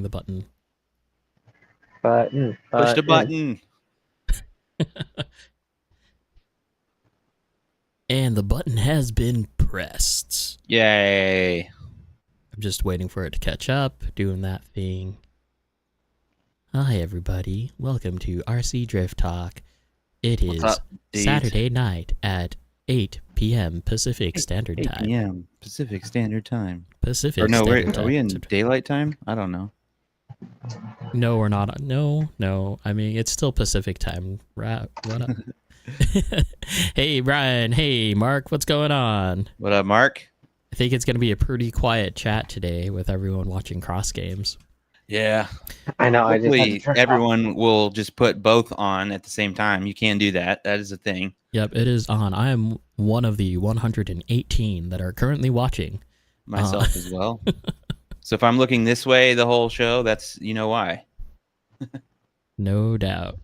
pushing the button. Push the button. And the button has been pressed. Yay. I'm just waiting for it to catch up, doing that thing. Hi, everybody. Welcome to RC Drift Talk. It is up, Saturday night at 8 p.m. Pacific Standard Time. 8 p.m. Pacific Standard Time. Pacific or no, Standard Time. Are we in daylight time? I don't know. No, we're not. No. I mean, it's still Pacific time. Right? What up? Hey, Brian. Hey, Mark. What's going on? What up, Mark? I think it's going to be a pretty quiet chat today with everyone watching cross games. Yeah. I know. Hopefully everyone will just put both on at the same time. You can do that. That is a thing. Yep, it is on. I am one of the 118 that are currently watching. Myself as well. So if I'm looking this way the whole show, that's why. No doubt.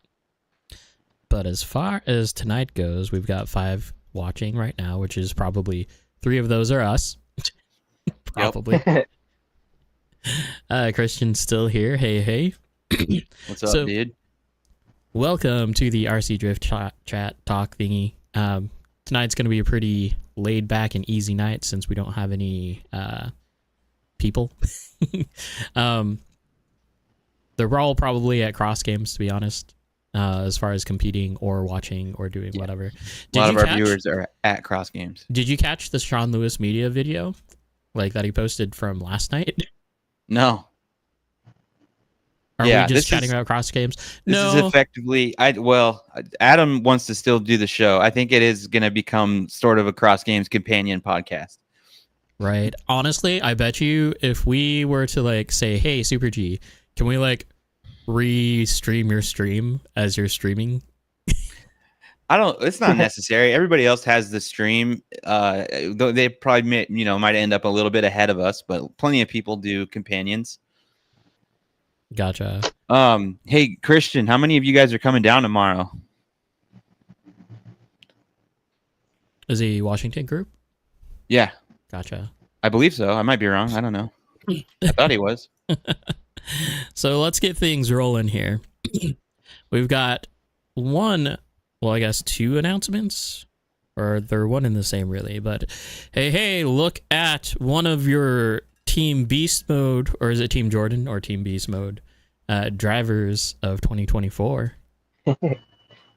But as far as tonight goes, we've got 5 watching right now, which is probably 3 of those are us. Probably. Christian's still here. Hey. What's up, dude? Welcome to the RC Drift chat talk thingy. Tonight's going to be a pretty laid back and easy night since we don't have any people. They're all probably at cross games, to be honest, as far as competing or watching or doing whatever. A lot of our viewers are at cross games. Did you catch the Sean Lewis Media video that he posted from last night? No. Are we just chatting about cross games? This is effectively, Adam wants to still do the show. I think it is going to become sort of a cross games companion podcast. Right. Honestly, I bet you if we were to say, hey, Super G, can we re-stream your stream as you're streaming? It's not necessary. Everybody else has the stream. Though they probably might end up a little bit ahead of us, but plenty of people do companions. Gotcha. Hey, Christian, how many of you guys are coming down tomorrow? Is he Washington group? Yeah. Gotcha. I believe so. I might be wrong. I don't know. I thought he was. So let's get things rolling here. We've got 2 announcements. Or they're one and the same, really. But hey, look at one of your Team Beast Mode, or is it Team Jordan or Team Beast Mode, drivers of 2024.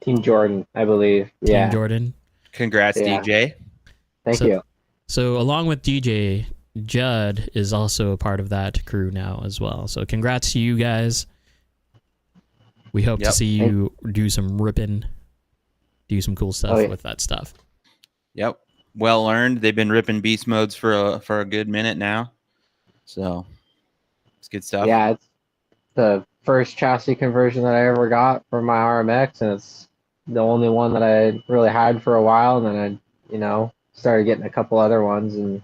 Team Jordan, I believe. Team Jordan. Congrats, DJ. Thank you. So along with DJ, Judd is also a part of that crew now as well. So congrats to you guys. We hope to see you do some ripping, do some cool stuff with that stuff. Yep. Well earned. They've been ripping beast modes for a good minute now. So it's good stuff. Yeah, it's the first chassis conversion that I ever got for my RMX, and it's the only one that I really had for a while. And then I, started getting a couple other ones and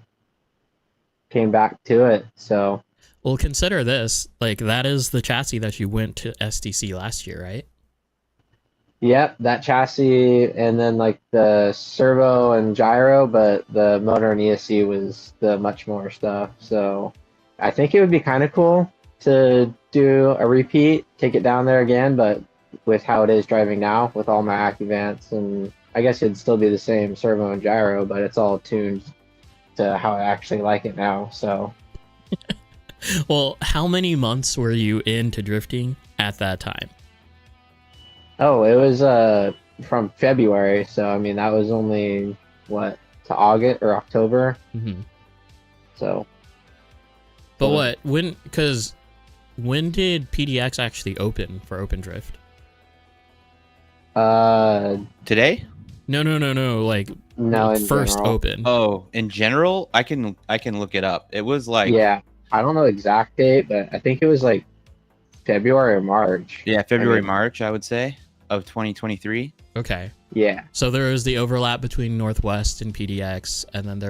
came back to it. So, well, consider this, that is the chassis that you went to SDC last year, right? Yep, that chassis, and then the servo and gyro, but the motor and ESC was the much more stuff. So I think it would be kind of cool to do a repeat, take it down there again, but with how it is driving now with all my AccuVants, and I guess it'd still be the same servo and gyro, but it's all tuned to how I actually like it now. So well, how many months were you into drifting at that time? Oh, it was from February, so I mean that was only to August or October. Mm-hmm. So, but when did PDX actually open for Open Drift? Today? No. No, first general. open. Oh, in general, I can look it up. It was I don't know the exact date, but I think it was February or March. Yeah, March, I would say, of 2023. Okay. Yeah. So there was the overlap between Northwest and PDX, and then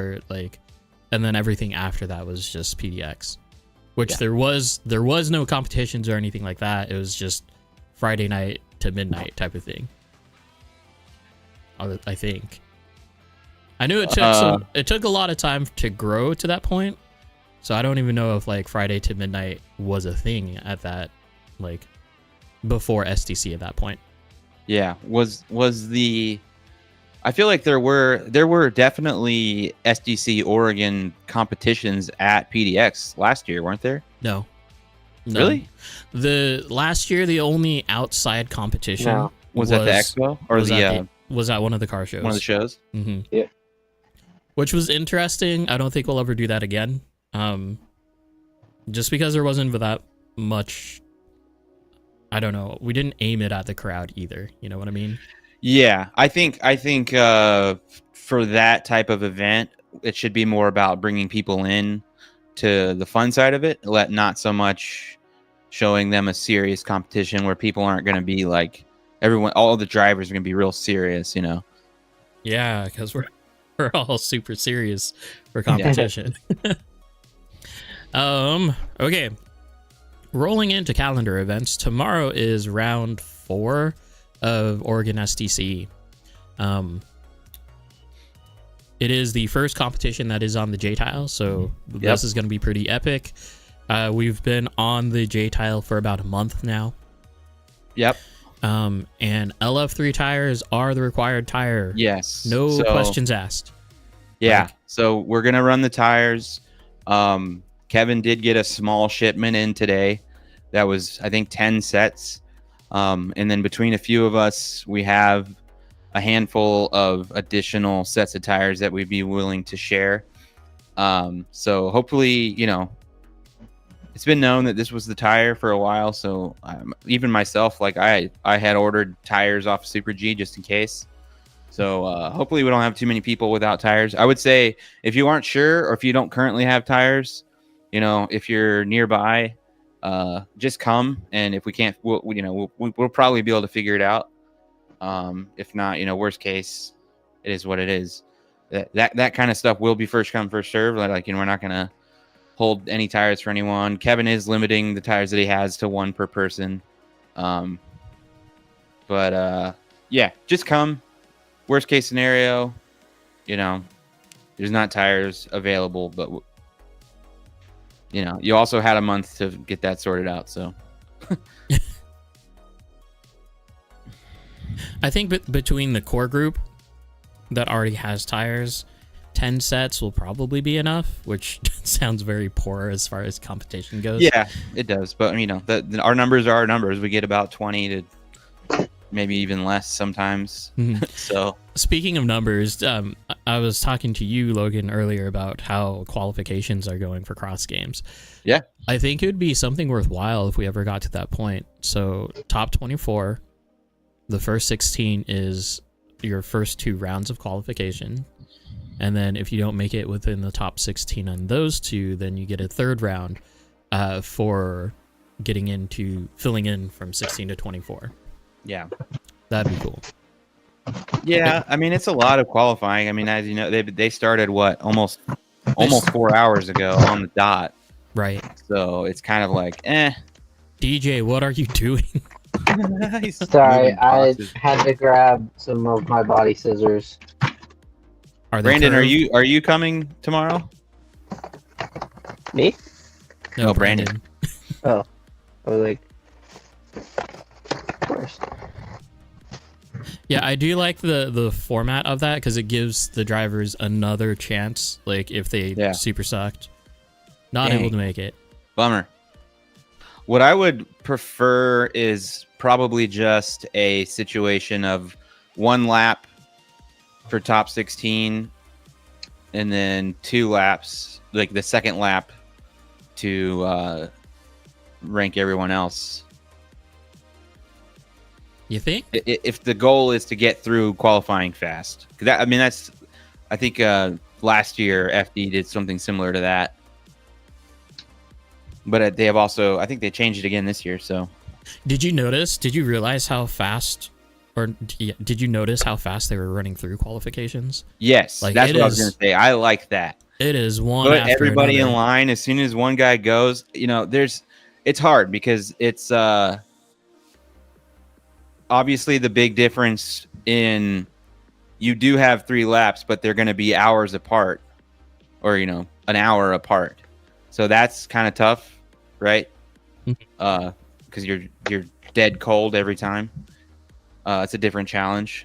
and then everything after that was just PDX, which there was no competitions or anything like that. It was just Friday night to midnight type of thing. I think. I knew it took a lot of time to grow to that point, So I don't even know if like Friday to midnight was a thing at that, like before STC at that point. Yeah, was the I feel like there were definitely SDC Oregon competitions at PDX last year, weren't there? No. Really? The last year, the only outside competition No. Was that the expo or was at one of the car shows. one of the shows? Mm-hmm. Yeah. Which was interesting. I don't think we'll ever do that again. Just because there wasn't that much. I don't know. We didn't aim it at the crowd either. You know what I mean? Yeah, I think for that type of event, it should be more about bringing people in to the fun side of it, not so much showing them a serious competition where people aren't going to be like all the drivers are going to be real serious, you know. Yeah, because we're all super serious for competition. Okay. Rolling into calendar events, tomorrow is round 4 of Oregon STC. It is the first competition that is on the J-Tile, so this is going to be pretty epic. We've been on the J-Tile for about a month now. Yep. And LF3 tires are the required tire. Yes. No questions asked. Yeah. So we're going to run the tires. Kevin did get a small shipment in today. That was, I think, 10 sets. And then between a few of us, we have a handful of additional sets of tires that we'd be willing to share. So hopefully, you know, it's been known that this was the tire for a while. So even myself, like I had ordered tires off Super G just in case. So hopefully we don't have too many people without tires. I would say if you aren't sure or if you don't currently have tires, you know, if you're nearby, just come. And if we can't, we'll probably be able to figure it out. If not, you know, worst case, it is what it is. That kind of stuff will be first come, first serve. Like, you know, we're not going to hold any tires for anyone. Kevin is limiting the tires that he has to 1 per person. But yeah, just come. Worst case scenario, you know, there's not tires available, but you know, you also had a month to get that sorted out. So I think between the core group that already has tires, 10 sets will probably be enough, which sounds very poor as far as competition goes. Yeah, it does. But, you know, our numbers are our numbers. We get about 20 to maybe even less sometimes. Mm-hmm. So speaking of numbers, I was talking to you, Logan, earlier about how qualifications are going for cross games. Yeah. I think it would be something worthwhile if we ever got to that point. So top 24, the first 16 is your first 2 rounds of qualification. And then if you don't make it within the top 16 on those 2, then you get a 3rd round for getting into filling in from 16 to 24. Yeah. That'd be cool. Yeah, I mean, it's a lot of qualifying. I mean, as you know, they started almost 4 hours ago on the dot. Right. So it's kind of like, DJ, what are you doing? Sorry, I had to grab some of my body scissors. Brandon, are you coming tomorrow? Me? No, Brandon. Oh, I was like, of course. Yeah, I do like the format of that because it gives the drivers another chance. Like if they super sucked, not able to make it. Bummer. What I would prefer is probably just a situation of 1 lap for top 16 and then 2 laps, like the 2nd lap to rank everyone else. You think? If the goal is to get through qualifying fast. I think last year FD did something similar to that. But they have also, I think they changed it again this year. So, did you realize how fast, or did you notice how fast they were running through qualifications? Yes, like, that's what I was going to say. I like that. It is one. Put after everybody another. in line as soon as one guy goes. You know, it's hard because it's obviously the big difference in you do have 3 laps, but they're going to be hours apart, or you know, an hour apart. So that's kind of tough, right? Mhm. Because you're dead cold every time. It's a different challenge.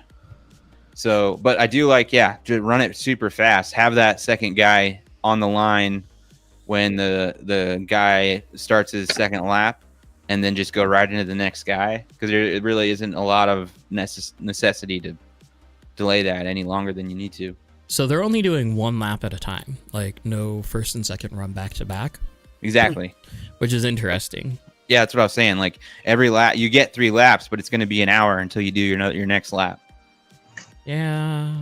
So, but I do like, yeah, to run it super fast. Have that second guy on the line when the guy starts his second lap, and then just go right into the next guy, because there really isn't a lot of necessity to delay that any longer than you need to. So they're only doing one lap at a time, like no first and second run back to back. Exactly. Which is interesting. Yeah, that's what I was saying. Like every lap, you get 3 laps, but it's going to be an hour until you do your next lap. Yeah,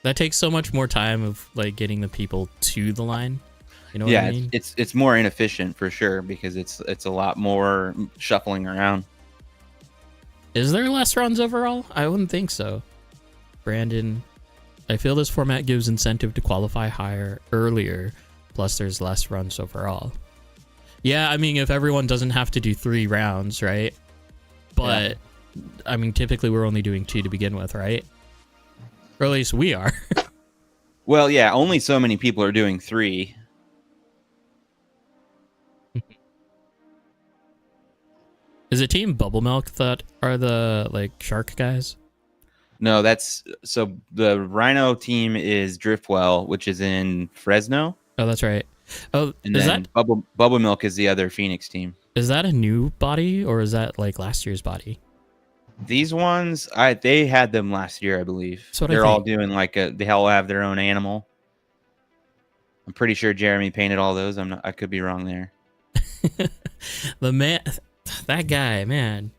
that takes so much more time of like getting the people to the line. You know what I mean? It's more inefficient for sure, because it's a lot more shuffling around. Is there less runs overall? I wouldn't think so. Brandon, I feel this format gives incentive to qualify higher earlier, plus there's less runs overall. Yeah, I mean, if everyone doesn't have to do 3 rounds, right? But yeah. I mean, typically we're only doing 2 to begin with, right? Or at least we are. Well, yeah, only so many people are doing 3. Is it Team Bubble Milk that are the like shark guys? No, so the Rhino team is Driftwell, which is in Fresno. Oh, that's right. Oh, and then Bubble Milk is the other Phoenix team. Is that a new body, or is that like last year's body? These ones, they had them last year, I believe. They're all doing like they all have their own animal. I'm pretty sure Jeremy painted all those. I could be wrong there. The man, that guy, man,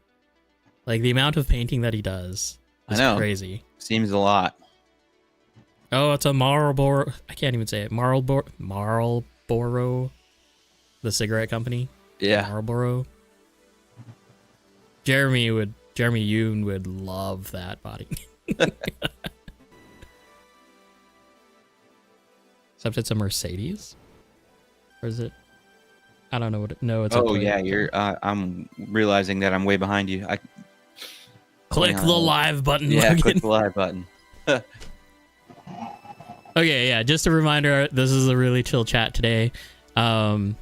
like the amount of painting that he does is crazy. Seems a lot. Oh, it's a Marlboro. I can't even say it. Marlboro, the cigarette company. Yeah, Marlboro. Jeremy Yoon would love that body. Except it's a Mercedes, or is it? I don't know what. No, it's. Oh yeah, you're. I'm realizing that I'm way behind you. Click the live button. Yeah, Logan. click the live button. Okay, yeah. Just a reminder. This is a really chill chat today. Yeah.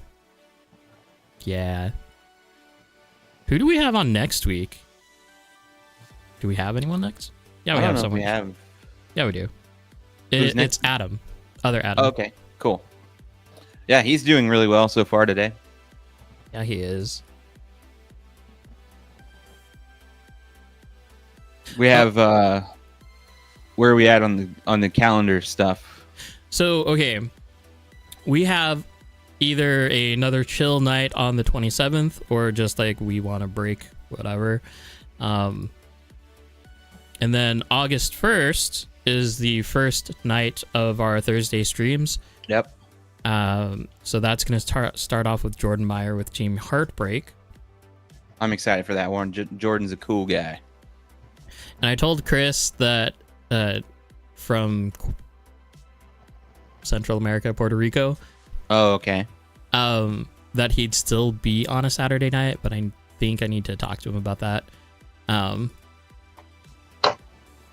Who do we have on next week? Do we have anyone next? Yeah, we have someone. Yeah, we do. It's Adam. Other Adam. Oh, okay, cool. Yeah, he's doing really well so far today. Yeah, he is. We have where are we at on the calendar stuff? So, okay. We have either another chill night on the 27th, or just like we want to break whatever. And then August 1st is the first night of our Thursday streams. Yep. So that's going to start off with Jordan Meyer with Team Heartbreak. I'm excited for that one. Jordan's a cool guy. And I told Chris that from Central America, Puerto Rico. Oh, okay. That he'd still be on a Saturday night, but I think I need to talk to him about that.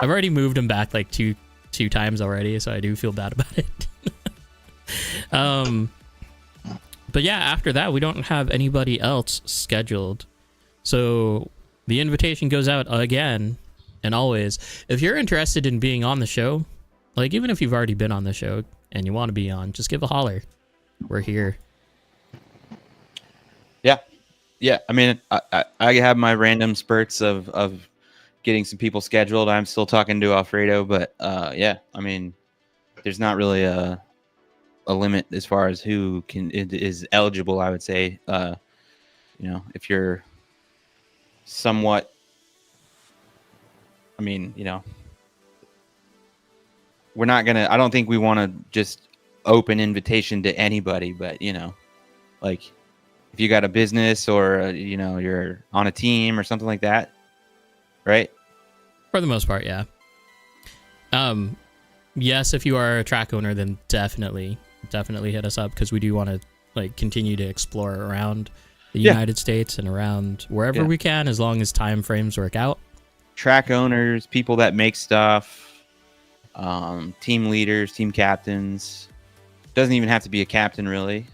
I've already moved him back like two times already, so I do feel bad about it. But yeah, after that, we don't have anybody else scheduled. So the invitation goes out again and always. If you're interested in being on the show, like even if you've already been on the show and you want to be on, just give a holler. We're here. Yeah. I mean, I have my random spurts of getting some people scheduled. I'm still talking to Alfredo, but yeah, I mean, there's not really a limit as far as who is eligible. I would say, if you're somewhat, I mean, we're not gonna. I don't think we want to just open invitation to anybody, but like if you got a business or you're on a team or something like that, right? For the most part, yeah. Yes, if you are a track owner, then definitely hit us up, because we do want to like continue to explore around the United States and around wherever we can, as long as time frames work out. Track owners, people that make stuff, team leaders, team captains, Doesn't even have to be a captain, really.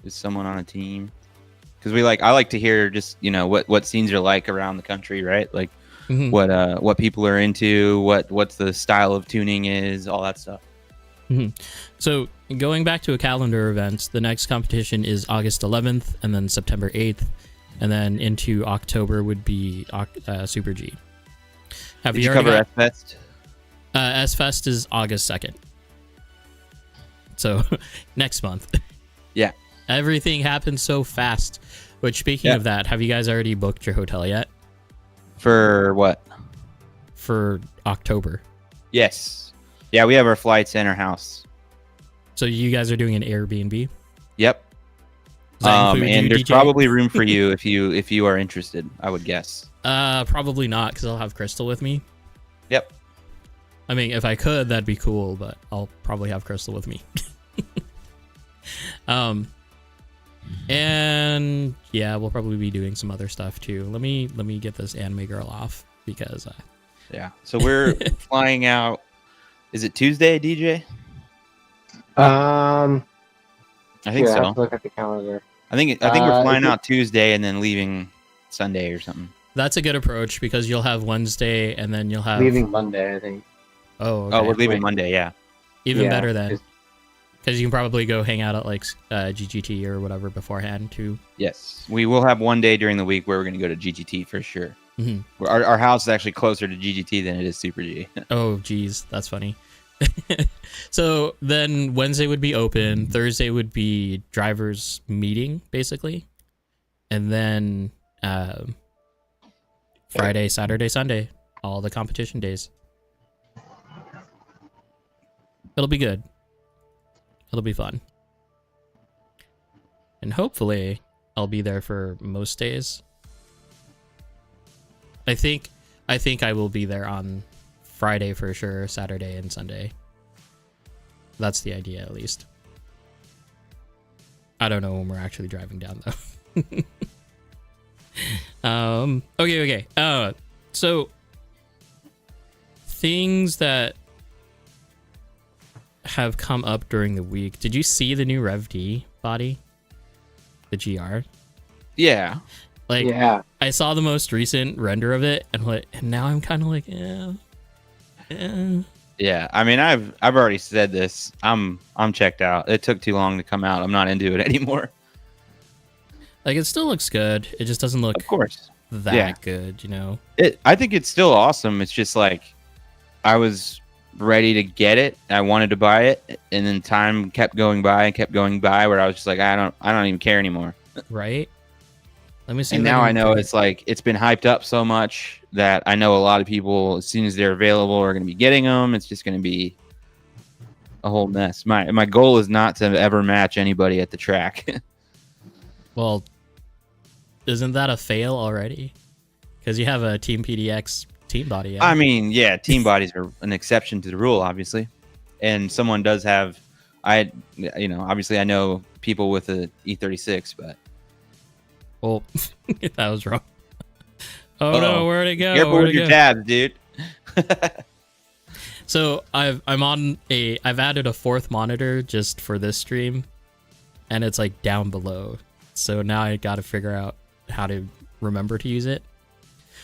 Just someone on a team. Because I like to hear just what scenes are like around the country, right? Like what people are into, what's the style of tuning is, all that stuff. So going back to a calendar events, the next competition is August 11th and then September 8th, and then into October would be Super G. Did you cover S-Fest? S-Fest is August 2nd. So next month. Yeah. Everything happens so fast. Which, speaking of that, have you guys already booked your hotel yet? For what? For October. Yes. Yeah, we have our flights and our house. So you guys are doing an Airbnb? Yep. And there's DJ? probably room for you if you are interested, I would guess. Probably not, because I'll have Crystal with me. Yep. I mean, if I could, that'd be cool, but I'll probably have Crystal with me. And yeah, we'll probably be doing some other stuff too. Let me get this anime girl off because yeah. So we're flying out. Is it Tuesday, DJ? I think so. I have to look at the calendar. I think we're flying out Tuesday and then leaving Sunday or something. That's a good approach because you'll have Wednesday and then you'll have leaving Monday, I think. Oh, okay. Oh, we're leaving Monday, yeah. Even better then. Because you can probably go hang out at like GGT or whatever beforehand too. Yes, we will have one day during the week where we're going to go to GGT for sure. Our house is actually closer to GGT than it is Super G. Oh, geez, that's funny. So then Wednesday would be open. Thursday would be driver's meeting, basically. And then Friday, Saturday, Sunday, all the competition days. It'll be good. It'll be fun. And hopefully I'll be there for most days. I think I will be there on Friday for sure, Saturday and Sunday. That's the idea, at least. I don't know when we're actually driving down though. Okay. So things that have come up during the week. Did you see the new Rev D body? The GR? Yeah. Like, yeah. I saw the most recent render of it, and now I'm kind of like, yeah. Yeah, I mean, I've already said this. I'm checked out. It took too long to come out. I'm not into it anymore. Like, it still looks good. It just doesn't look, of course, that good, you know. I think it's still awesome. It's just like I was ready to get it. I wanted to buy it, and then time kept going by where I was just like, I don't even care anymore. Right. Let me see. And now I know it's like it's been hyped up so much that I know a lot of people, as soon as they're available, are going to be getting them. It's just going to be a whole mess. My goal is not to ever match anybody at the track. Well, isn't that a fail already? Because you have a Team PDX team body. Yeah? I mean, yeah, team bodies are an exception to the rule, obviously. And someone does have, obviously I know people with a E36, but. Well, that was wrong. Oh no, where'd it go? Careful with your tabs, dude. So I've added a fourth monitor just for this stream, and it's like down below. So now I got to figure out how to remember to use it.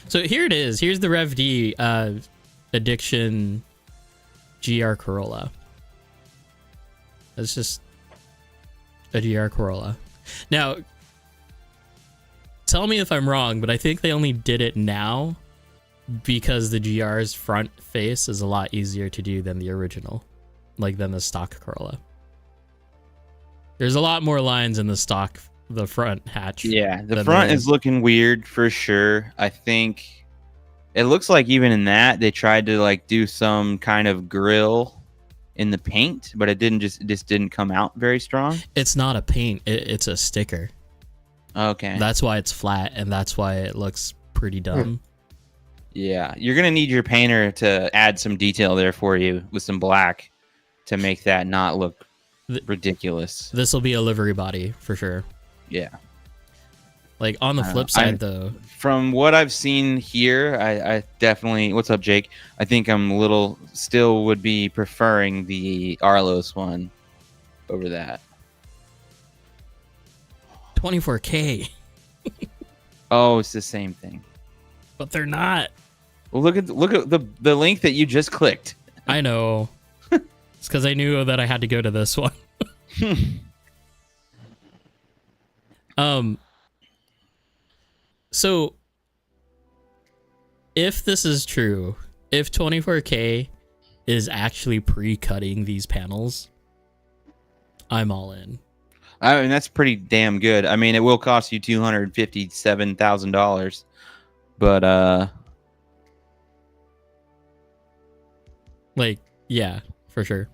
So here it is. Here's the Rev D Addiction GR Corolla. It's just a GR Corolla. Now, tell me if I'm wrong, but I think they only did it now because the GR's front face is a lot easier to do than the original, like than the stock Corolla. There's a lot more lines in the front hatch. Yeah, the front is looking weird for sure. I think it looks like even in that they tried to like do some kind of grill in the paint, but it just didn't come out very strong. It's not a paint, it's a sticker. Okay. That's why it's flat, and that's why it looks pretty dumb. Yeah, you're gonna need your painter to add some detail there for you with some black to make that not look ridiculous. This will be a livery body for sure. Yeah. Like on the flip side, though, from what I've seen here, I definitely. What's up, Jake? I think I'm still would be preferring the Arlos one over that. 24K, Oh, it's the same thing. but they're not. Well, look at the link that you just clicked. I know. It's because I knew that I had to go to this one. So if this is true, if 24K is actually pre-cutting these panels, I'm all in. I mean, that's pretty damn good. I mean, it will cost you $257,000, but Like, yeah, for sure.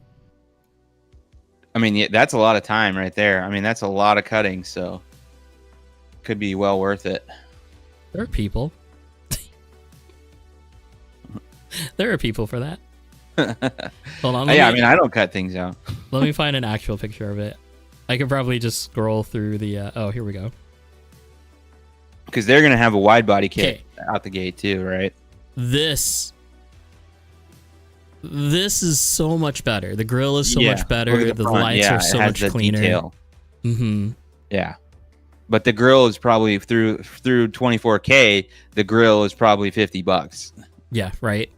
I mean, yeah, that's a lot of time right there. I mean, that's a lot of cutting, so could be well worth it. There are people. There are people for that. Hold on. Yeah, I mean, I don't cut things out. Let me find an actual picture of it. I could probably just scroll through the. Oh, here we go. Because they're gonna have a wide body kit Okay. out the gate too, right? This is so much better. The grill is so Yeah, much look better. at The front. lights Yeah, are it so has much the cleaner. detail. Mm-hmm. Yeah, but the grill is probably through 24K. The grill is probably $50. Yeah, right.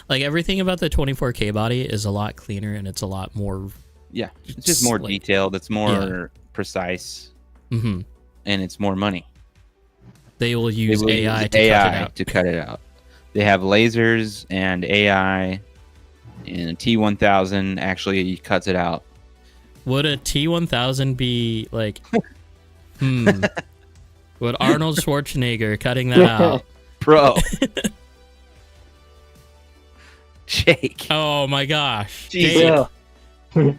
Like everything about the 24K body is a lot cleaner and it's a lot more. Yeah, it's just more Like, detailed. It's more precise, Mm-hmm. and it's more money. They will use They will AI use to cut it out. to cut it out. They have lasers and AI, and a T1000 actually cuts it out. Would a T1000 be like? Would Arnold Schwarzenegger cutting that out? Bro. Jake. Oh my gosh, Jesus. Jake,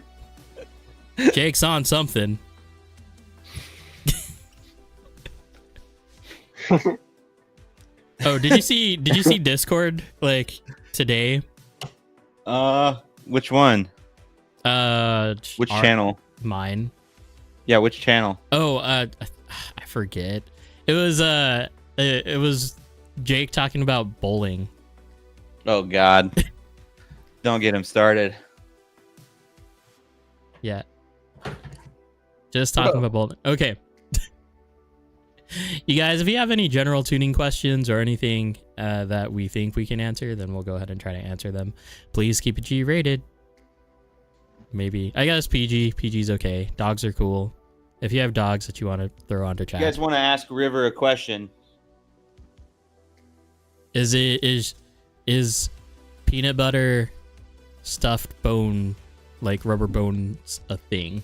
Jake's on something. Oh, did you see Discord like today? Which one? Which Channel? Mine. Yeah, which channel? Oh, I forget. It was Jake talking about bowling. Oh God. Don't get him started. Yeah. Just talking about bowling. Okay. You guys, if you have any general tuning questions or anything that we think we can answer, then we'll go ahead and try to answer them. Please keep it G rated. Maybe. I guess PG. PG's okay. Dogs are cool. If you have dogs that you want to throw onto chat. You guys want to ask River a question? Is peanut butter stuffed bone, like rubber bones, a thing?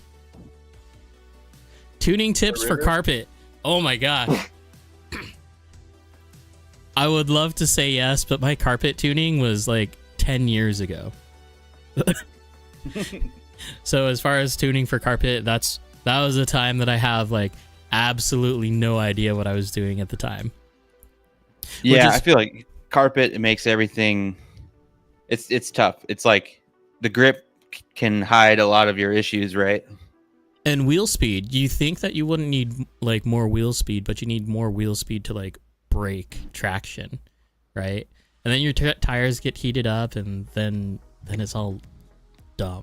Tuning tips for carpet. Oh my gosh. I would love to say yes, but my carpet tuning was like 10 years ago. So as far as tuning for carpet, that was a time that I have like absolutely no idea what I was doing at the time. Yeah, I feel like carpet, it makes everything, it's tough. It's like the grip can hide a lot of your issues, right? And wheel speed, you think that you wouldn't need like more wheel speed, but you need more wheel speed to like brake traction, right? And then your tires get heated up, and then it's all dumb.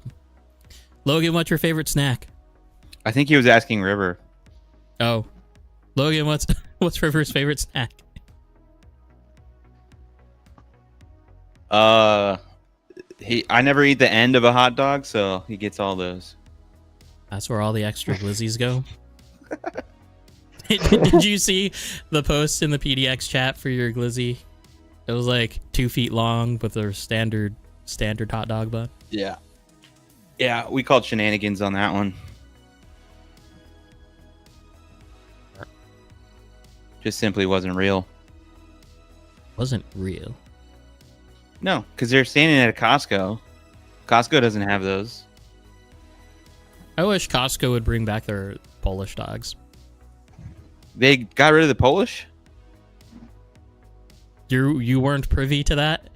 Logan, what's your favorite snack? I think he was asking River. Oh, Logan, what's River's favorite snack? I never eat the end of a hot dog, so he gets all those. That's where all the extra glizzies go. Did you see the post in the PDX chat for your glizzy? It was like 2 feet long with a standard hot dog bun. Yeah. Yeah, we called shenanigans on that one. Just simply wasn't real. Wasn't real. No, because they're standing at a Costco. Costco doesn't have those. I wish Costco would bring back their Polish dogs. They got rid of the Polish? You weren't privy to that?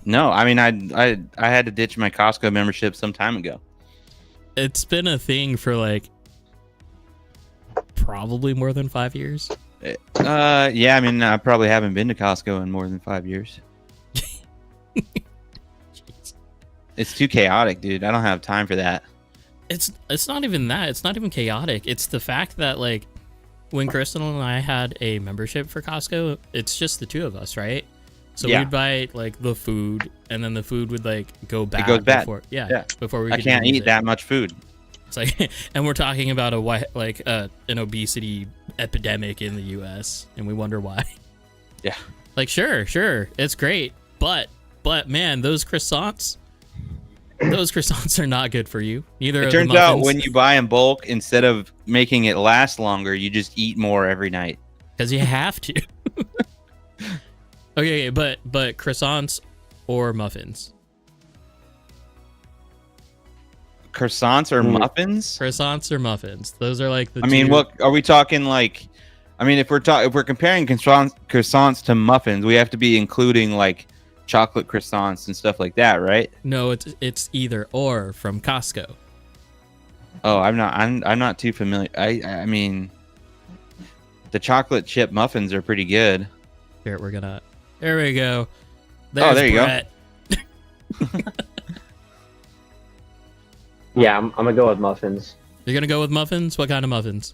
No, I mean I had to ditch my Costco membership some time ago. It's been a thing for like probably more than 5 years. Yeah, I mean I probably haven't been to Costco in more than 5 years. It's too chaotic, dude. I don't have time for that. It's not even that. It's not even chaotic. It's the fact that like when Crystal and I had a membership for Costco, it's just the two of us, right? So Yeah. we'd buy like the food, and then the food would like go bad. goes bad. Before, Yeah. before we. I could can't use eat it. that much food. It's like, and we're talking about an obesity epidemic in the U.S. and we wonder why. Yeah. Like, sure, it's great, but man, those croissants are not good for you. Neither. It are turns the out muffins, when you buy in bulk, instead of making it last longer, you just eat more every night. because you have to. Okay, but croissants or muffins. Croissants or muffins? Croissants or muffins. Those are like the. I mean, two. what are we talking like? I mean, if we're comparing croissants to muffins, we have to be including like chocolate croissants and stuff like that, right? No, it's either or from Costco. Oh, I'm not too familiar. I mean, the chocolate chip muffins are pretty good. Here There we go. There you go. Brett. Yeah, I'm gonna go with muffins. You're gonna go with muffins? What kind of muffins?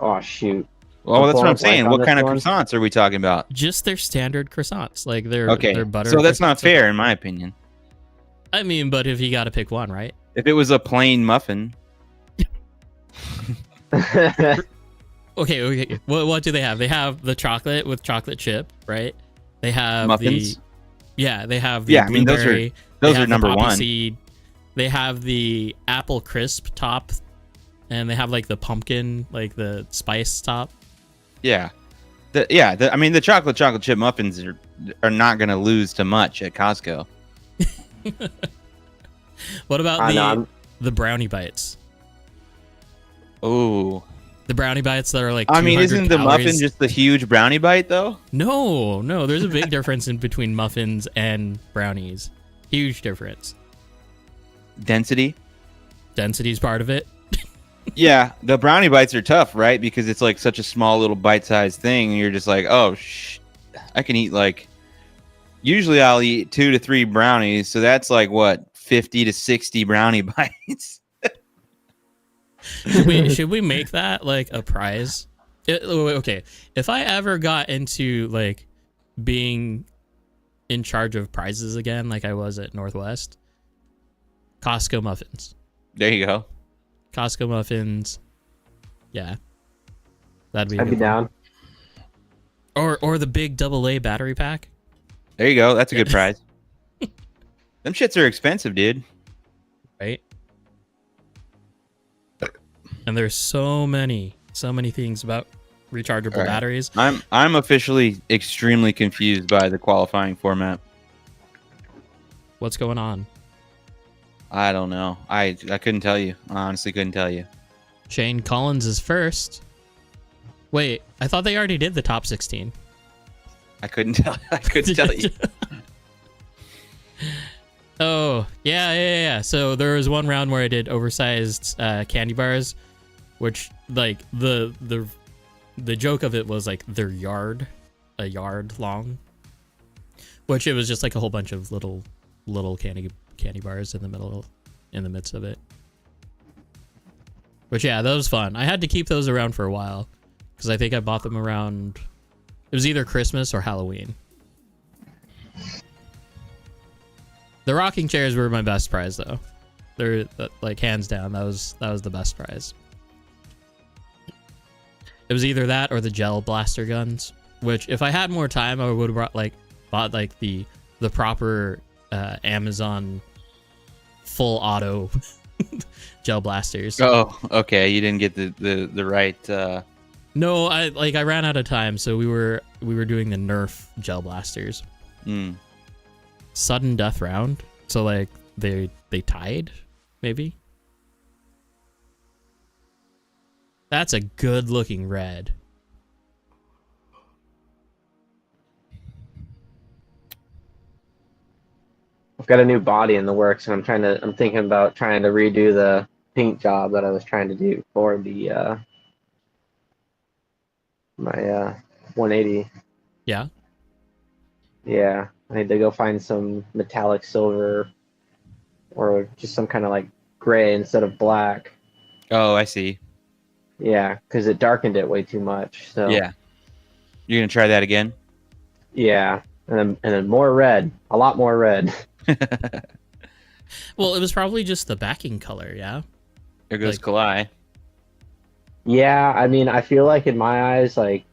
Oh shoot. Well, that's what I'm Blank saying. on What this kind of one. croissants are we talking about? Just their standard croissants. Like they're Okay, they're butter. so that's not croissants. fair in my opinion. I mean, but if you got to pick one, right? If it was a plain muffin, Okay. What do they have? They have the chocolate with chocolate chip, right? They have muffins. they have the Yeah, I mean, blueberry. those they are have the number poppy one. Seed. They have the apple crisp top, and they have like the pumpkin, like the spice top. Yeah, I mean, the chocolate chip muffins are not going to lose to much at Costco. What about I know, I'm- the brownie bites? Oh, The brownie bites that are like. I mean, 200 isn't the muffin calories. just the huge brownie bite though? No. There's a big difference in between muffins and brownies. Huge difference. Density. Density's part of it. Yeah, the brownie bites are tough, right? Because it's like such a small little bite-sized thing, and you're just like, oh, I can eat like. Usually, I'll eat 2 to 3 brownies, so that's like what 50 to 60 brownie bites. Should we make that like a prize? Okay, if I ever got into like being in charge of prizes again, like I was at Northwest, Costco muffins. There you go. Costco muffins. Yeah, that'd be. I'd be down. Or the big AA battery pack. There you go. That's a good prize. Them shits are expensive, dude. Right? And there's so many things about rechargeable Right. batteries. I'm officially extremely confused by the qualifying format. What's going on? I don't know. I couldn't tell you. I honestly couldn't tell you. Shane Collins is first. Wait, I thought they already did the top 16. I couldn't tell. I couldn't tell you. Oh, yeah. So there was one round where I did oversized candy bars, which like the joke of it was like a yard long, which it was just like a whole bunch of little candy bars in the midst of it. Which yeah, that was fun. I had to keep those around for a while because I think I bought them around. It was either Christmas or Halloween. The rocking chairs were my best prize though. They're like hands down. That was the best prize. It was either that or the gel blaster guns, which if I had more time, I would have bought the proper Amazon full auto gel blasters. Oh, okay. You didn't get the right. No, I ran out of time, so we were doing the Nerf gel blasters. Sudden death round. So like they tied, maybe. That's a good looking red. I've got a new body in the works, and I'm thinking about trying to redo the paint job that I was trying to do for the my 180. Yeah. Yeah, I need to go find some metallic silver or just some kind of like gray instead of black. Oh, I see. Yeah, because it darkened it way too much. So Yeah. You're gonna try that again? yeah, and then more red, a lot more red. Well, it was probably just the backing color, yeah? There goes Like- Kalai. Yeah, I mean, I feel like in my eyes, like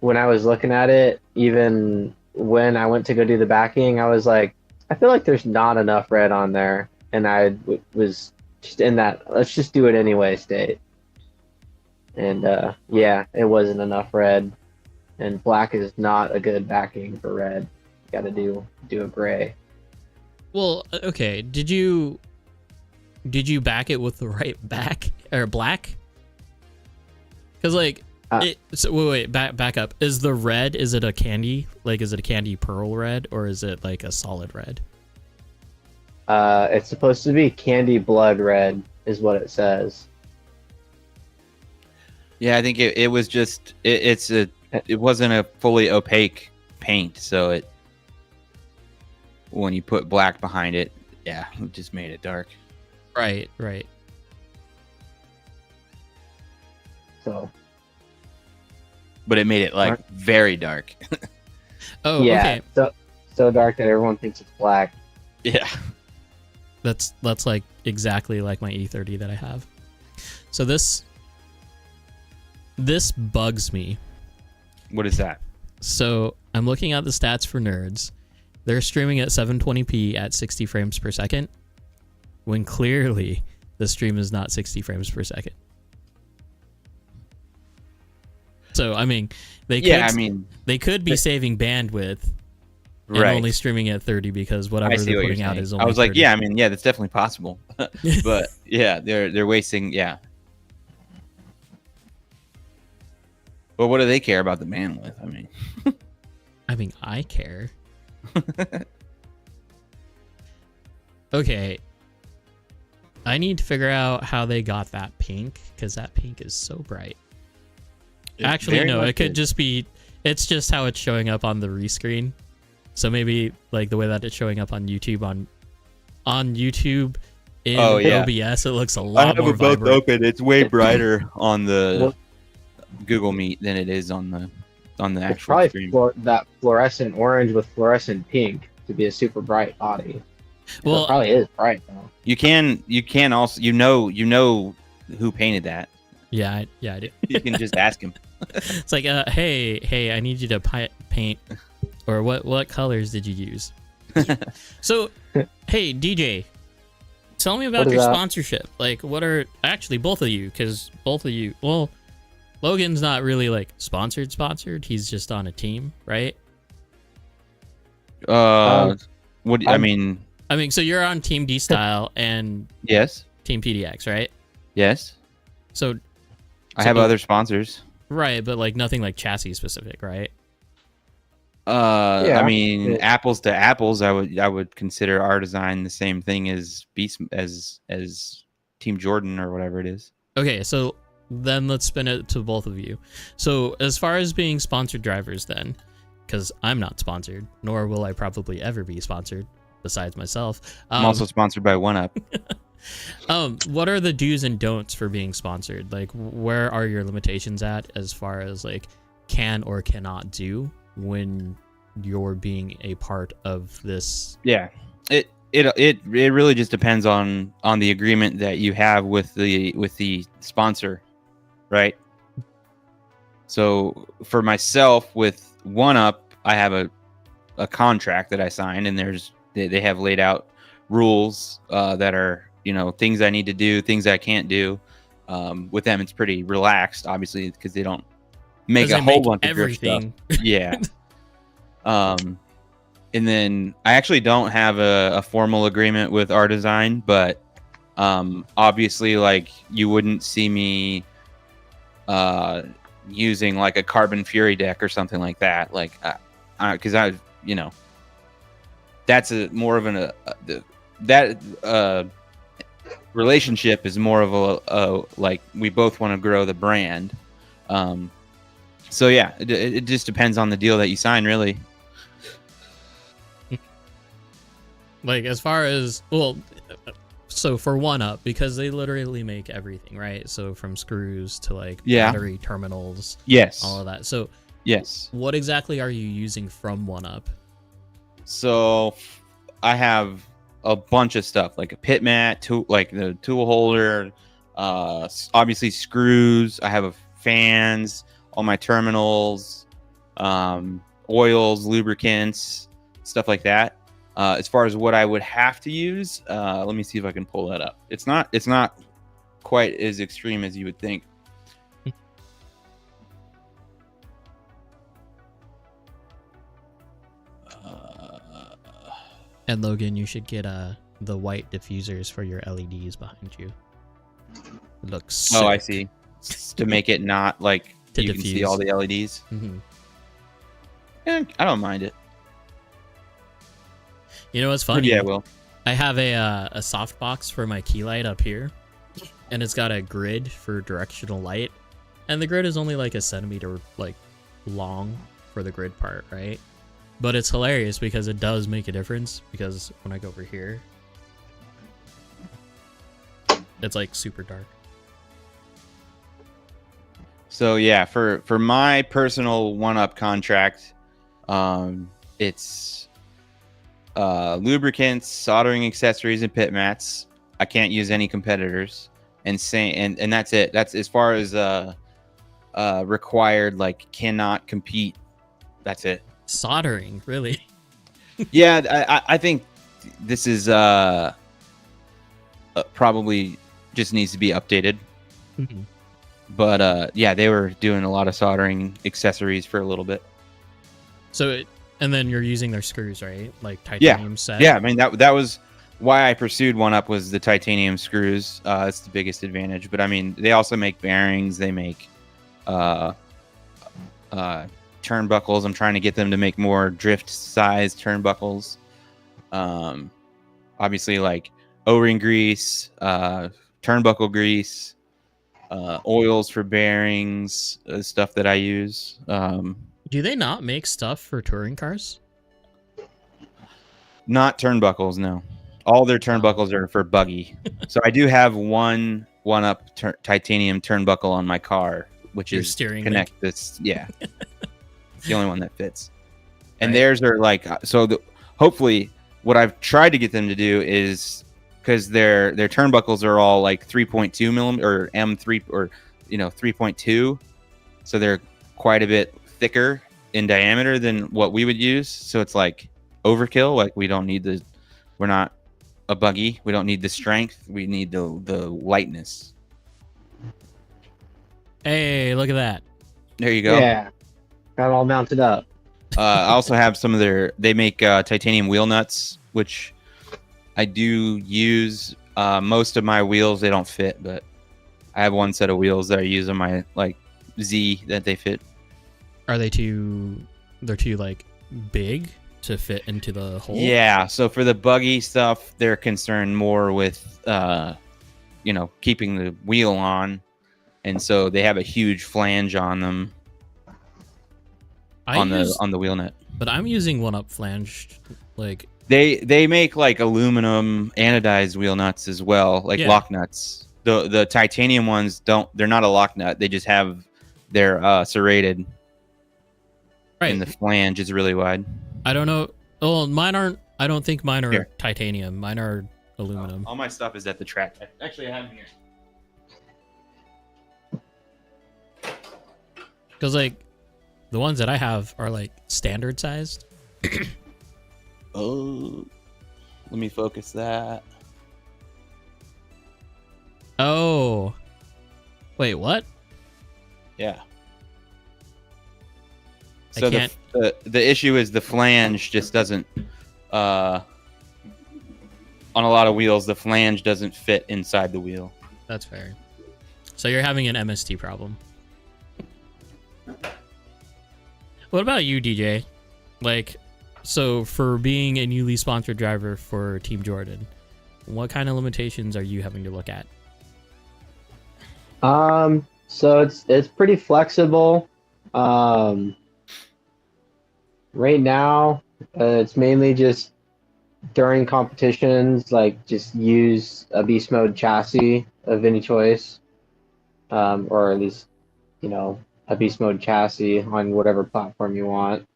when I was looking at it, even when I went to go do the backing, I was like, I feel like there's not enough red on there, and was just in that let's just do it anyway state. And yeah, it wasn't enough red, and black is not a good backing for red. You got to do a gray. Well, okay. Did you back it with the right back or black? Because like, so wait, back up. Is the red? Is it a candy? Like, is it a candy pearl red or is it like a solid red? It's supposed to be candy blood red, is what it says. Yeah, I think it was just it wasn't a fully opaque paint, so it when you put black behind it, yeah, it just made it dark. Right. So But it made it like Dark. very dark. Oh, yeah, okay. so dark that everyone thinks it's black. Yeah. That's like exactly like my E30 that I have. So this bugs me. What is that? So I'm looking at the stats for nerds. They're streaming at 720p at 60 frames per second, when clearly the stream is not 60 frames per second. So I mean, they could be saving bandwidth and Right. only streaming at 30 because I whatever see they're what you're putting out saying. is only. I was like, 30. yeah, I mean, yeah, that's definitely possible. But yeah, they're wasting, yeah. But what do they care about the bandwidth? I mean, I care. Okay. I need to figure out how they got that pink, because that pink is so bright. Actually, no, it could just be, it's just how it's showing up on the rescreen. So maybe like the way that it's showing up on YouTube on YouTube in OBS, it looks a lot more vibrant. open. It's way brighter on the Google Meet than it is on the It's actual probably stream. that fluorescent orange with fluorescent pink to be a super bright body. Well, it probably is bright though. You can also you know who painted that. yeah, I do. You can just ask him. It's like, hey, I need you to paint, or what colors did you use? So, hey, DJ, tell me about What is your that? sponsorship. Like, what are actually both of you? Because both of you, well, Logan's not really like sponsored. He's just on a team, right? What I mean? I mean, so you're on Team D Style and Yes, Team PDX, right? yes. So I have other sponsors. right, but like nothing like chassis specific, right? Yeah, I mean, it- apples to apples, I would consider our design the same thing as Beast as Team Jordan or whatever it is. Okay, so then let's spin it to both of you. So as far as being sponsored drivers then, because I'm not sponsored, nor will I probably ever be sponsored besides myself. I'm also sponsored by 1UP. What are the do's and don'ts for being sponsored? Like, where are your limitations at as far as like can or cannot do when you're being a part of this? Yeah, it really just depends on the agreement that you have with the sponsor, right? So for myself with 1UP, I have a contract that I signed, and they have laid out rules that are, things I need to do, things I can't do. With them, it's pretty relaxed, obviously, because they don't make a whole bunch of drift stuff. Yeah. And then I actually don't have a formal agreement with our design, but obviously, like, you wouldn't see me using like a Carbon Fury deck or something like that, like, because that's a more of that relationship is more of a like, we both want to grow the brand. So yeah, it just depends on the deal that you sign, really. Like, as far as, well, So for one up, because they literally make everything, right? So from screws to like Yeah. battery terminals, Yes. all of that. So Yes. what exactly are you using from one up? So I have a bunch of stuff like a pit mat, like the tool holder, obviously screws. I have fans, all my terminals, oils, lubricants, stuff like that. As far as what I would have to use, let me see if I can pull that up. It's not quite as extreme as you would think. And Logan, you should get the white diffusers for your LEDs behind you. It looks sick. Oh, I see. To make it not like To you can see all the LEDs. Mm-hmm. Yeah, I don't mind it. You know what's funny? Yeah, Will. I have a softbox for my key light up here, and it's got a grid for directional light, and the grid is only like a centimeter like long for the grid part, right? But it's hilarious because it does make a difference, because when I go over here, it's like super dark. So yeah, for my personal one-up contract, it's lubricants, soldering accessories, and pit mats. I can't use any competitors, and that's it. That's as far as required. Like, cannot compete. That's it. Soldering, really? Yeah, I think this is probably just needs to be updated. Mm-hmm. But yeah, they were doing a lot of soldering accessories for a little bit. So, and then you're using their screws, right? Like titanium set? Yeah, I mean, that was why I pursued one up, was the titanium screws. It's the biggest advantage. But I mean, they also make bearings. They make turnbuckles. I'm trying to get them to make more drift size turnbuckles. Obviously, like O-ring grease, turnbuckle grease, oils for bearings, stuff that I use. Do they not make stuff for touring cars? Not turnbuckles, no. All their turnbuckles are for buggy. So I do have one up titanium turnbuckle on my car, which Your is steering connect link. this. Yeah, it's the only one that fits. And Right. theirs are like, so hopefully what I've tried to get them to do is, because their turnbuckles are all like 3.2 millimeter or M3 or 3.2, so they're quite a bit thicker in diameter than what we would use. So it's like overkill. Like, we're not a buggy. We don't need the strength. We need the lightness. Hey, look at that. There you go. Yeah, got it all mounted up. I also have some of they make titanium wheel nuts, which I do use. Most of my wheels, they don't fit, but I have one set of wheels that I use on my like Z that they fit. Are they they're too like big to fit into the hole? Yeah, so for the buggy stuff, they're concerned more with keeping the wheel on, and so they have a huge flange on them on the wheel nut. But I'm using one up flanged, like They make like aluminum anodized wheel nuts as well, like lock nuts. The titanium ones they're not a lock nut. They just have they're serrated. right. And the flange is really wide. I don't know. Oh, mine aren't. I don't think mine are Here. titanium. Mine are aluminum. All my stuff is at the track. Actually, I have them here. Because like the ones that I have are like standard sized. Oh, let me focus that. Oh, wait, what? Yeah. I So can't. the issue is the flange just doesn't. On a lot of wheels, the flange doesn't fit inside the wheel. That's fair. So you're having an MST problem. What about you, DJ? Like, so for being a newly sponsored driver for Team Jordan, what kind of limitations are you having to look at? So it's pretty flexible. Right now, it's mainly just during competitions, like just use a beast mode chassis of any choice, or at least a beast mode chassis on whatever platform you want.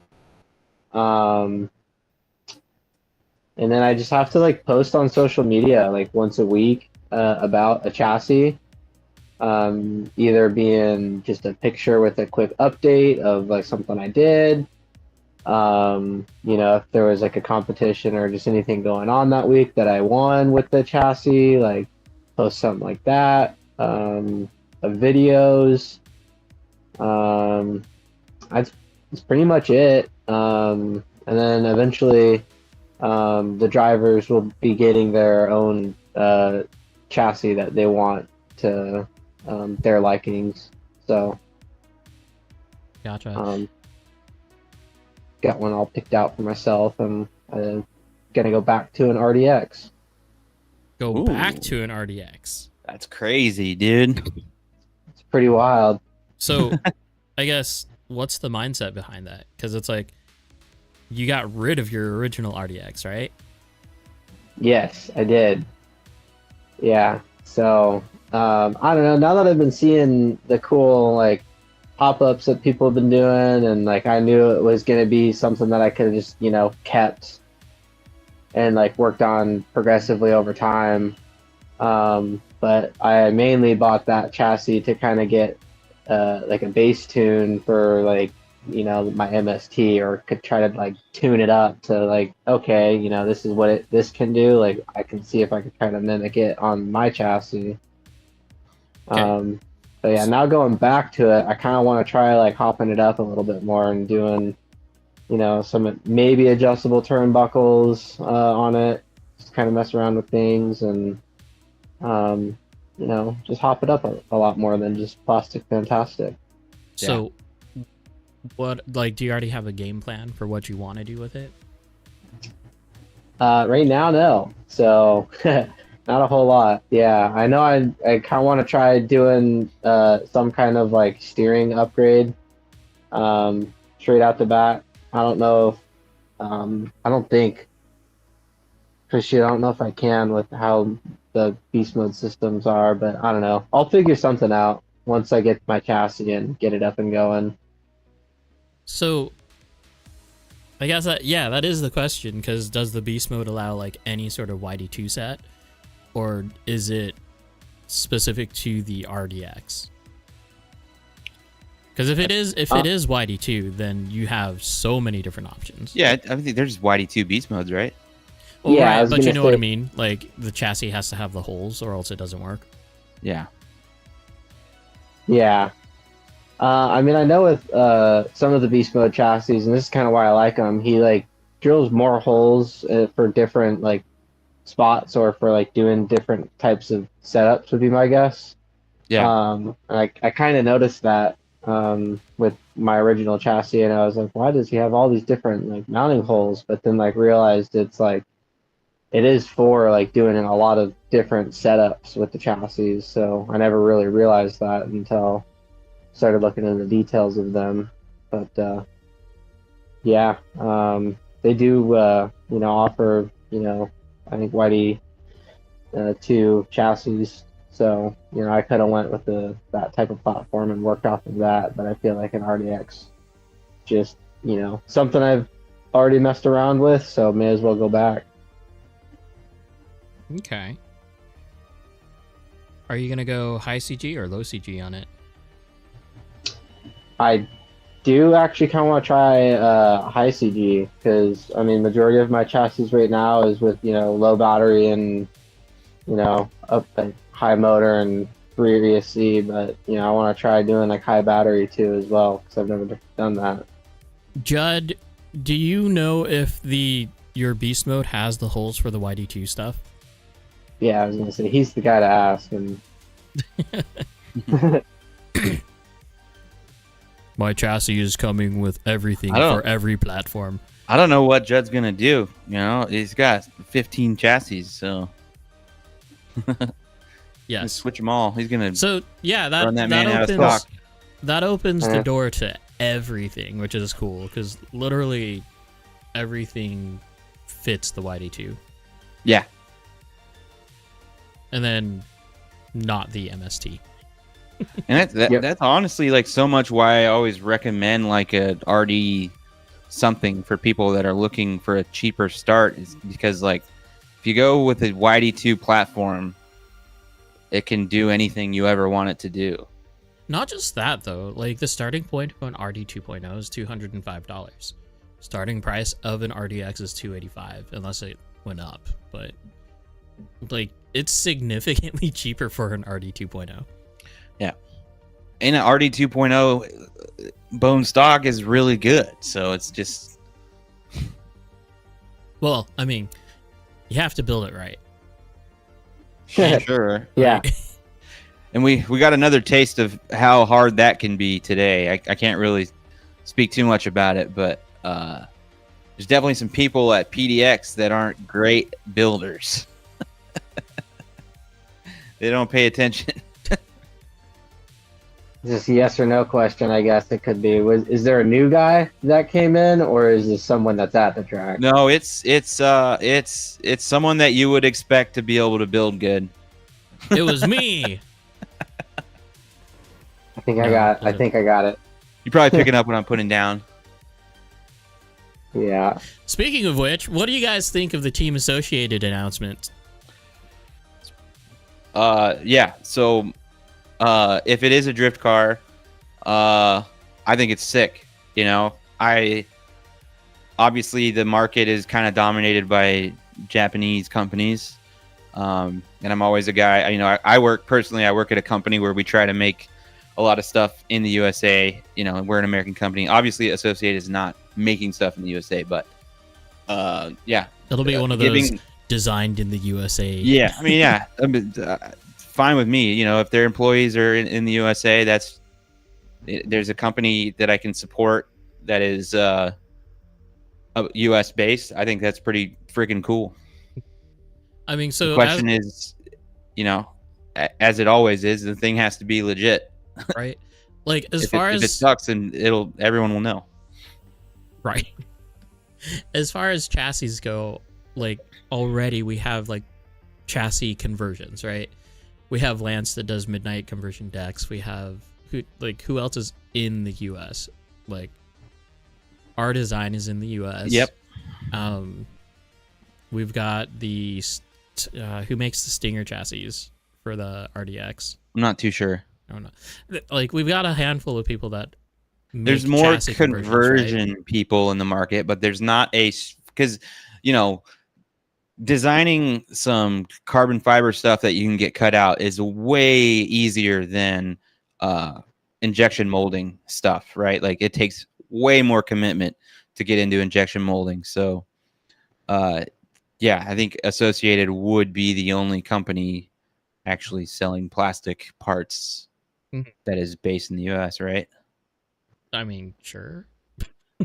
Um, and then I just have to like post on social media like once a week about a chassis, either being just a picture with a quick update of like something I did. If there was like a competition or just anything going on that week that I won with the chassis, like post something like that. Of videos. That's pretty much it. And then eventually, the drivers will be getting their own chassis that they want to their likings. So, Gotcha. Got one all picked out for myself, and gonna go back to an RDX. Go Ooh. back to an RDX. That's crazy, dude. It's pretty wild. So, I guess what's the mindset behind that? Because it's like you got rid of your original RDX, right? Yes, I did. Yeah. So, I don't know. Now that I've been seeing the cool like pop-ups that people have been doing, and like I knew it was going to be something that I could have just kept and like worked on progressively over time. But I mainly bought that chassis to kind of get like a bass tune for like my MST, or could try to like tune it up to like, okay, this is what this can do. Like I can see if I could try to mimic it on my chassis. Okay. But yeah, now going back to it, I kind of want to try like hopping it up a little bit more and doing, some maybe adjustable turnbuckles on it, just kind of mess around with things, and just hop it up a lot more than just plastic fantastic. So, what like do you already have a game plan for what you want to do with it? Right now, no. So not a whole lot. Yeah, I know. I kind of want to try doing some kind of like steering upgrade straight out the bat. I don't know if I don't think, Christian, I don't know if I can with how the beast mode systems are, but I don't know. I'll figure something out once I get my chassis and get it up and going. So, I guess that is the question, because does the beast mode allow like any sort of YD2 set, or is it specific to the RDX? Because if it is YD2, then you have so many different options. Yeah, I think there's YD2 beast modes, right? Well, Yeah, I right, was but you gonna know what I say- mean. Like the chassis has to have the holes, or else it doesn't work. Yeah. Yeah. I mean, I know with some of the beast mode chassis, and this is kind of why I like them. He like drills more holes for different like spots, or for like doing different types of setups would be my guess. Yeah. I kind of noticed that with my original chassis, and I was like, why does he have all these different like mounting holes? But then like realized it's like it is for like doing a lot of different setups with the chassis. So I never really realized that until started looking into the details of them. But yeah, they do offer I think YD two chassis. So I could have went with that type of platform and worked off of that, but I feel like an RDX just something I've already messed around with, so may as well go back. Okay. Are you gonna go high CG or low CG on it? I do actually kind of want to try high CG, because I mean majority of my chassis right now is with low battery and up like high motor and rear ESC, but I want to try doing like high battery too as well, because I've never done that. Judd, do you know if your beast mode has the holes for the YD2 stuff? Yeah, I was gonna say he's the guy to ask, and My chassis is coming with everything I don't- for every platform. I don't know what Judd's gonna do. He's got 15 chassis, so Yes. switch them all. He's gonna So yeah, run that man out of opens stock. that opens the Yeah. door to everything, which is cool, because literally everything fits the YD2, Yeah. and then not the MST. And Yep. that's honestly like so much why I always recommend like a RD something for people that are looking for a cheaper start, is because like if you go with a YD2 platform, it can do anything you ever want it to do. Not just that though, like the starting point of an RD 2.0 is $205. Starting price of an RDX is $285, unless it went up. But like it's significantly cheaper for an RD 2.0. Yeah. And an RD 2.0 bone stock is really good. So it's just Well, I mean, you have to build it right. sure. Yeah. And we got another taste of how hard that can be today. I can't really speak too much about it, but there's definitely some people at PDX that aren't great builders. They don't pay attention. Just a yes or no question, I guess it could be. Is there a new guy that came in, or is this someone that's at the track? No, it's someone that you would expect to be able to build good. It was me. I think No, I think I got it. You're probably picking up what I'm putting down. Yeah. Speaking of which, what do you guys think of the Team Associated announcement? Yeah. So, if it is a drift car, I think it's sick. You know, obviously the market is kind of dominated by Japanese companies. And I'm always a guy, you know, I work at a company where we try to make a lot of stuff in the USA. You know, we're an American company. Obviously, Associated is not making stuff in the USA, but yeah. It'll be one of those designed in the USA. Yeah, I mean, yeah, fine with me. You know, if their employees are in the USA, there's a company that I can support that is US based. I think that's pretty freaking cool. I mean, so The question is, you know, as it always is, the thing has to be legit. right? Like If it sucks, then everyone will know. Right. As far as chassis go, like already we have like chassis conversions, right? We have Lance that does midnight conversion decks. We have who else is in the US? Like our design is in the US. Yep. We've got the who makes the Stinger chassis for the RDX. I'm not too sure. I don't know. Like we've got a handful of people that There's make more chassis conversion right? people in the market, but there's not because, you know, designing some carbon fiber stuff that you can get cut out is way easier than injection molding stuff, right? Like it takes way more commitment to get into injection molding. So, yeah, I think Associated would be the only company actually selling plastic parts that is based in the US, right? I mean, sure.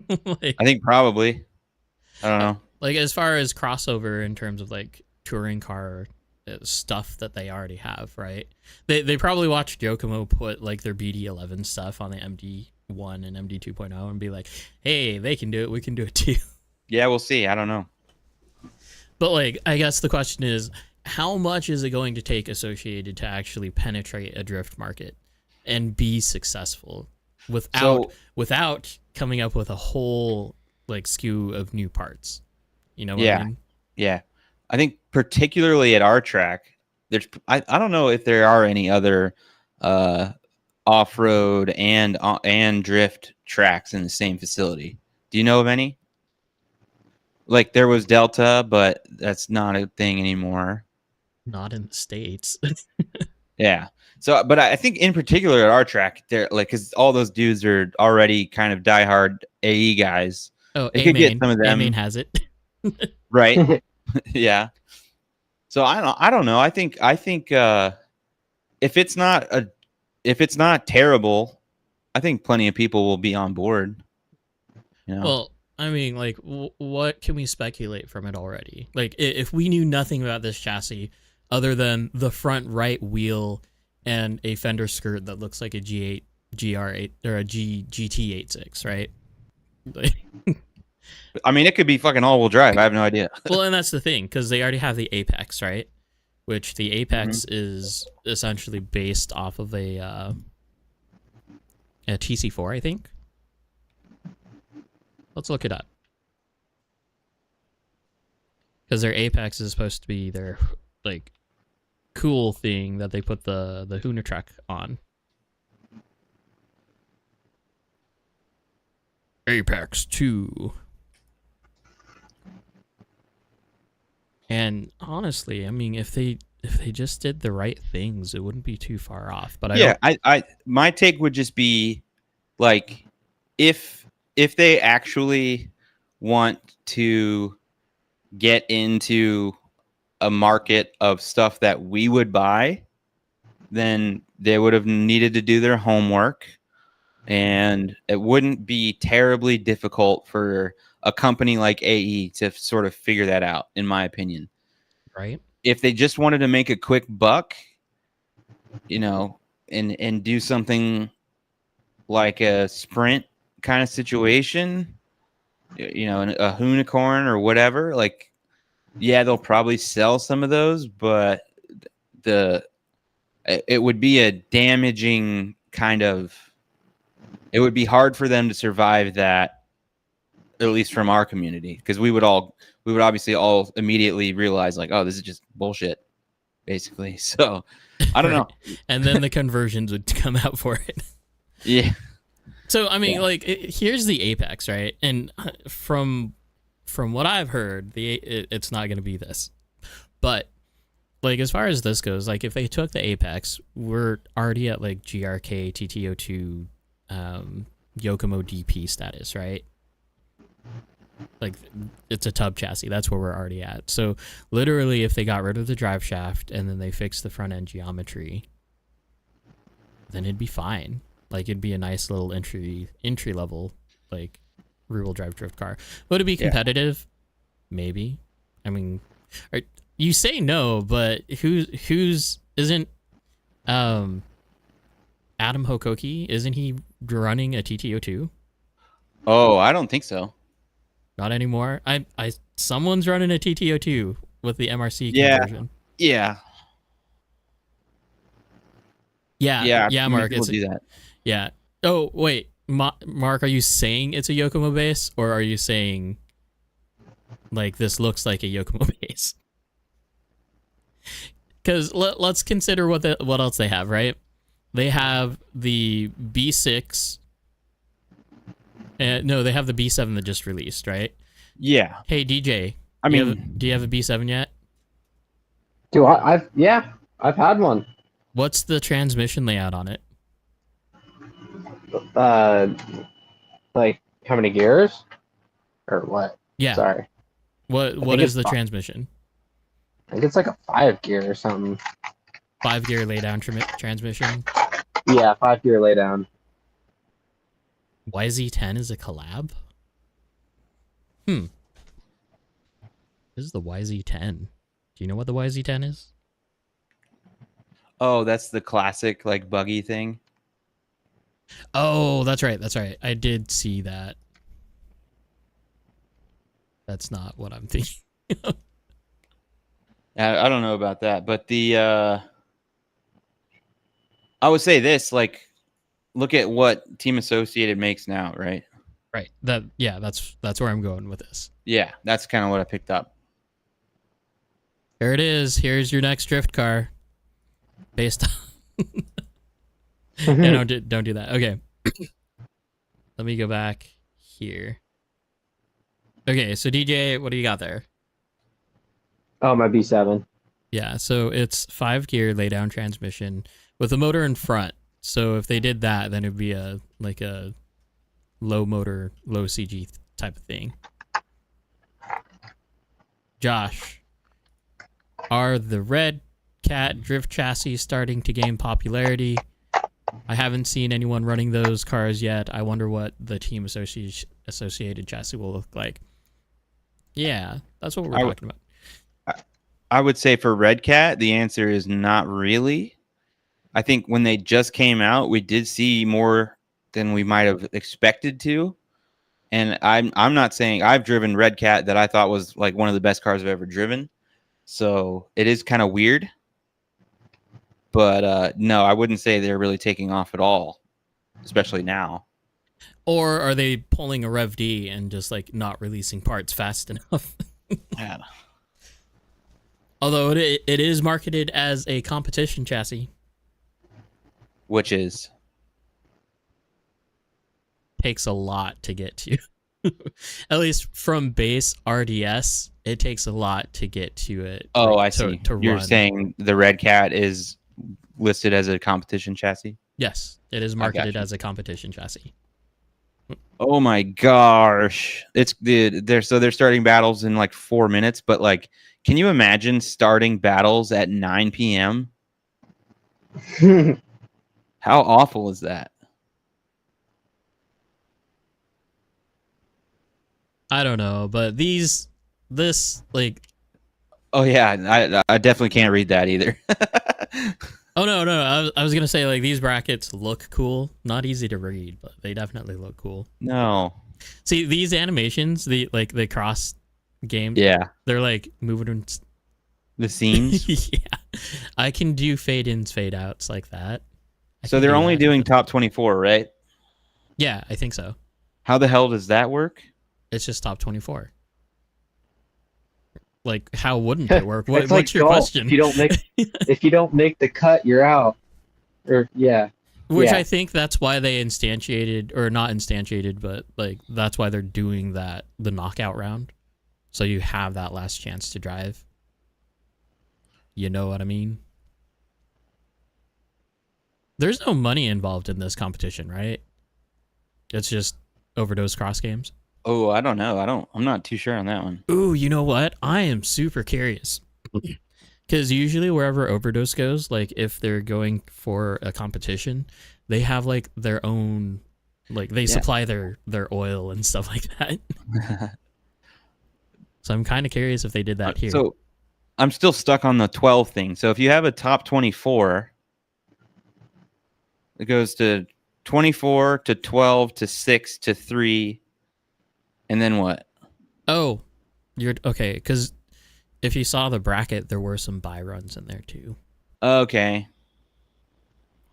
I think probably. I don't know. Like as far as crossover in terms of like touring car stuff that they already have, right? They probably watched Yokomo put like their BD11 stuff on the MD1 and MD 2.0 and be like, hey, they can do it, we can do it too. Yeah, we'll see. I don't know. But like, I guess the question is, how much is it going to take Associated to actually penetrate a drift market and be successful without coming up with a whole like SKU of new parts? You know what I mean? Yeah. I think particularly at our track, I don't know if there are any other off-road and drift tracks in the same facility. Do you know of any? Like there was Delta, but that's not a thing anymore. Not in the States. Yeah. So, but I think in particular at our track, they're like, because all those dudes are already kind of diehard AE guys. Oh, they could get some of them. A-Main has it. Right. Yeah. So I don't know. I think if it's not terrible, I think plenty of people will be on board. You know? Well, I mean, like, what can we speculate from it already? Like, if we knew nothing about this chassis other than the front right wheel and a fender skirt that looks like a G8 GR8 or a GT86, right? I mean, it could be fucking all-wheel drive. I have no idea. Well, and that's the thing, because they already have the Apex, right? Which the Apex is essentially based off of a TC4, I think. Let's look it up. Because their Apex is supposed to be their like cool thing that they put the Huna truck on. Apex 2. And honestly, I mean, if they just did the right things, it wouldn't be too far off. But I my take would just be like, if they actually want to get into a market of stuff that we would buy, then they would have needed to do their homework, and it wouldn't be terribly difficult for a company like AE to sort of figure that out, in my opinion. right? If they just wanted to make a quick buck, you know, and do something like a sprint kind of situation, you know, a unicorn or whatever, like, yeah, they'll probably sell some of those, but it would be a damaging kind of, it would be hard for them to survive that, at least from our community, because we would obviously all immediately realize like, oh, this is just bullshit, basically. So I don't know. And then the conversions would come out for it. Yeah. So I mean, like, here's the Apex, right? And from what I've heard, it's not going to be this. But like, as far as this goes, like, if they took the Apex, we're already at like GRK TTO2 Yokomo DP status, right? Like, it's a tub chassis. That's where we're already at. So literally, if they got rid of the drive shaft and then they fixed the front end geometry, then it'd be fine. Like, it'd be a nice little entry level, like, rear-wheel drive drift car. Would it be competitive? Maybe. I mean, you say no, but who's isn't Adam Hokoki? Isn't he running a TTO2? Oh, I don't think so. Not anymore. Someone's running a TTO2 with the MRC conversion. Yeah. Yeah, Mark. We'll do that. Yeah. Oh, wait. Mark, are you saying it's a Yokomo base, or are you saying like this looks like a Yokomo base? Because let's consider what else they have, right? They have the B6. No, they have the B7 that just released, right? Yeah. Hey, DJ. I do you have a B7 yet? I've had one. What's the transmission layout on it? Like how many gears? Or what? Yeah. Sorry. What is the transmission? I think it's like a 5-gear or something. 5-gear laydown transmission? Yeah, 5-gear laydown. YZ10 is a collab? This is the YZ10. Do you know what the YZ10 is? Oh, that's the classic like buggy thing. Oh, that's right. I did see that. That's not what I'm thinking. I don't know about that, but I would say this, like, look at what Team Associated makes now, right? Right. That's where I'm going with this. Yeah, that's kind of what I picked up. There it is. Here's your next drift car. Based on no, don't do that. Okay. Let me go back here. Okay, so DJ, what do you got there? Oh, my B7. Yeah, so it's 5-gear laydown transmission with a motor in front. So if they did that, then it'd be a low motor, low CG type of thing. Josh, are the Red Cat drift chassis starting to gain popularity? I haven't seen anyone running those cars yet. I wonder what the Team Associated chassis will look like. Yeah, that's what we're talking about. I would say for Red Cat, the answer is not really. I think when they just came out, we did see more than we might have expected to. And I'm not saying I've driven Red Cat that I thought was like one of the best cars I've ever driven. So it is kind of weird. But no, I wouldn't say they're really taking off at all, especially now. Or are they pulling a Rev D and just like not releasing parts fast enough? Yeah. Although it is marketed as a competition chassis. Which is Takes a lot to get to. At least from base RDS, it takes a lot to get to it. oh, like, I to, see. To You're run. saying the Red Cat is listed as a competition chassis? Yes, it is marketed as a competition chassis. Oh my gosh. They're starting battles in like 4 minutes, but like can you imagine starting battles at 9 p.m.? How awful is that? I don't know, but this like Oh yeah, I definitely can't read that either. oh no, I was gonna say like these brackets look cool, not easy to read, but they definitely look cool. No. See these animations, the cross game, Yeah. they're like moving. The scenes. Yeah, I can do fade ins, fade outs like that. So they're only doing top 24, right? Yeah, I think so. How the hell does that work? It's just top 24. Like, how wouldn't it work? It's What's your golf. question? If you don't make the cut, you're out. Or yeah. Which Yeah. I think that's why they instantiated, or not instantiated, but like that's why they're doing that, the knockout round. So you have that last chance to drive. You know what I mean? There's no money involved in this competition, right? It's just overdose cross games. Oh, I don't know. I'm not too sure on that one. Ooh, you know what? I am super curious. Because usually wherever Overdose goes, like if they're going for a competition, they have like their own, like they supply their oil and stuff like that. So I'm kind of curious if they did that here. So I'm still stuck on the 12 thing. So if you have a top 24, it goes to 24 to 12 to 6 to 3. And then what? Oh, you're okay. Because if you saw the bracket, there were some buy runs in there too. Okay.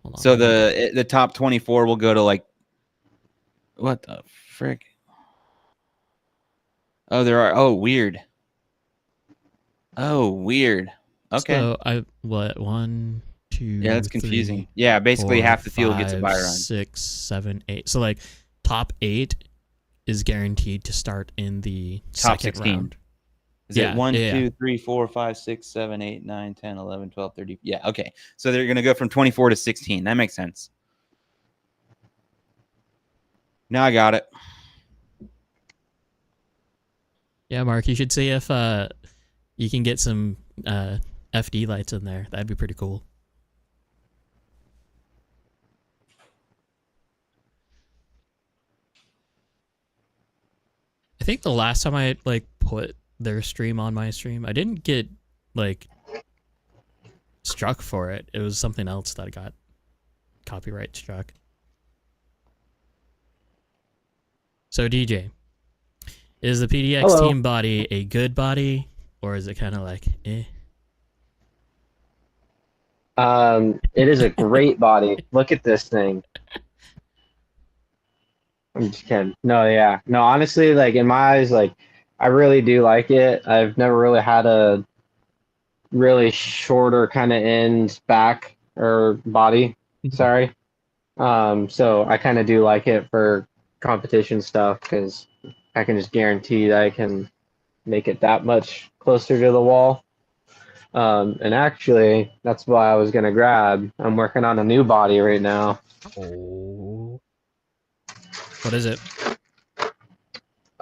Hold on, So the top 24 will go to like, what the frick? Oh, there are. Oh, weird. Oh, weird. Okay. So what 1, 2. Yeah, that's confusing. 3, Yeah, basically 4, half the field gets a 5, buy run. 6, 7, 8. So like top 8 is guaranteed to start in the Top second 16. round. Is it 1, yeah. 2, 3, 4, 5, 6, 7, 8, 9, 10, 11, 12, 30? Yeah, okay. So they're going to go from 24 to 16. That makes sense. Now I got it. Yeah, Mark, you should see if you can get some FD lights in there. That'd be pretty cool. I think the last time I like put their stream on my stream, I didn't get like struck for it. It was something else that I got copyright struck. So DJ, is the PDX Hello. team body a good body, or is it kind of like eh? It is a great body. Look at this thing. I'm just kidding. No, yeah. No, honestly, like in my eyes, like I really do like it. I've never really had a really shorter kind of end back or body. Sorry. So I kind of do like it for competition stuff because I can just guarantee that I can make it that much closer to the wall. And actually, that's why I was gonna grab. I'm working on a new body right now. Oh, what is it?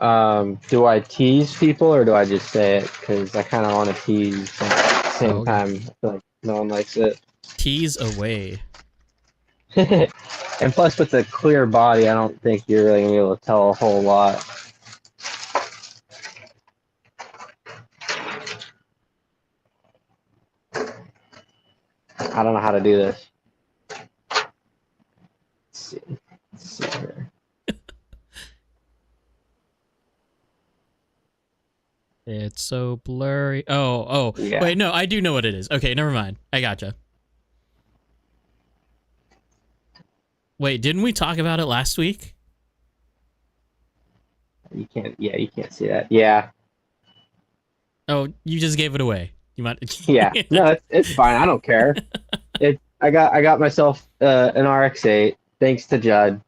Do I tease people or do I just say it? Because I kind of want to tease at the same time. I feel like no one likes it. Tease away. And plus, with a clear body, I don't think you're really gonna be able to tell a whole lot. I don't know how to do this. Let's see here. It's so blurry. Oh, Yeah. wait, no, I do know what it is. Okay, never mind. I gotcha. Wait, didn't we talk about it last week? You can't. Yeah, you can't see that. Yeah. Oh, you just gave it away. You might. Yeah. No, it's fine. I don't care. I got myself an RX-8 thanks to Judd.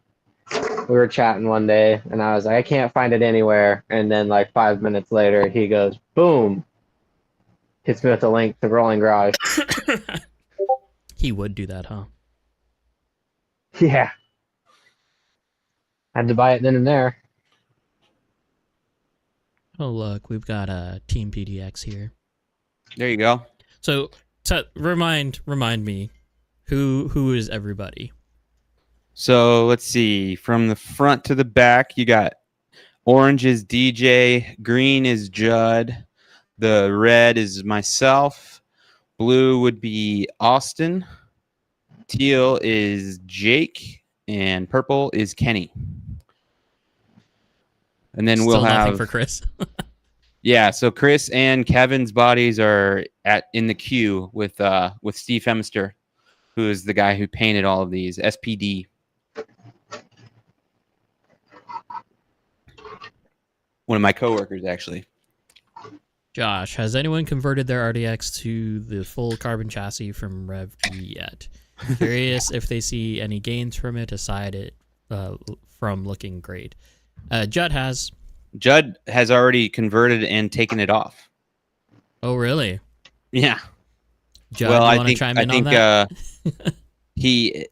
We were chatting one day, and I was like, I can't find it anywhere. And then like 5 minutes later, he goes, boom, hits me with a link to Rolling Garage. He would do that, huh? Yeah. Had to buy it then and there. Oh, look, we've got a Team PDX here. There you go. So remind me, who is everybody? So let's see. From the front to the back, you got orange is DJ, green is Judd, the red is myself, blue would be Austin, teal is Jake, and purple is Kenny. And then we'll Still nothing have for Chris. yeah. So Chris and Kevin's bodies are in the queue with Steve Hemister, who is the guy who painted all of these. SPD. One of my coworkers, actually. Josh, has anyone converted their RDX to the full carbon chassis from Rev G yet? Curious if they see any gains from it aside it from looking great. Judd has. Judd has already converted and taken it off. Oh, really? Yeah. Judd, Well, you I want to think chime in on that? he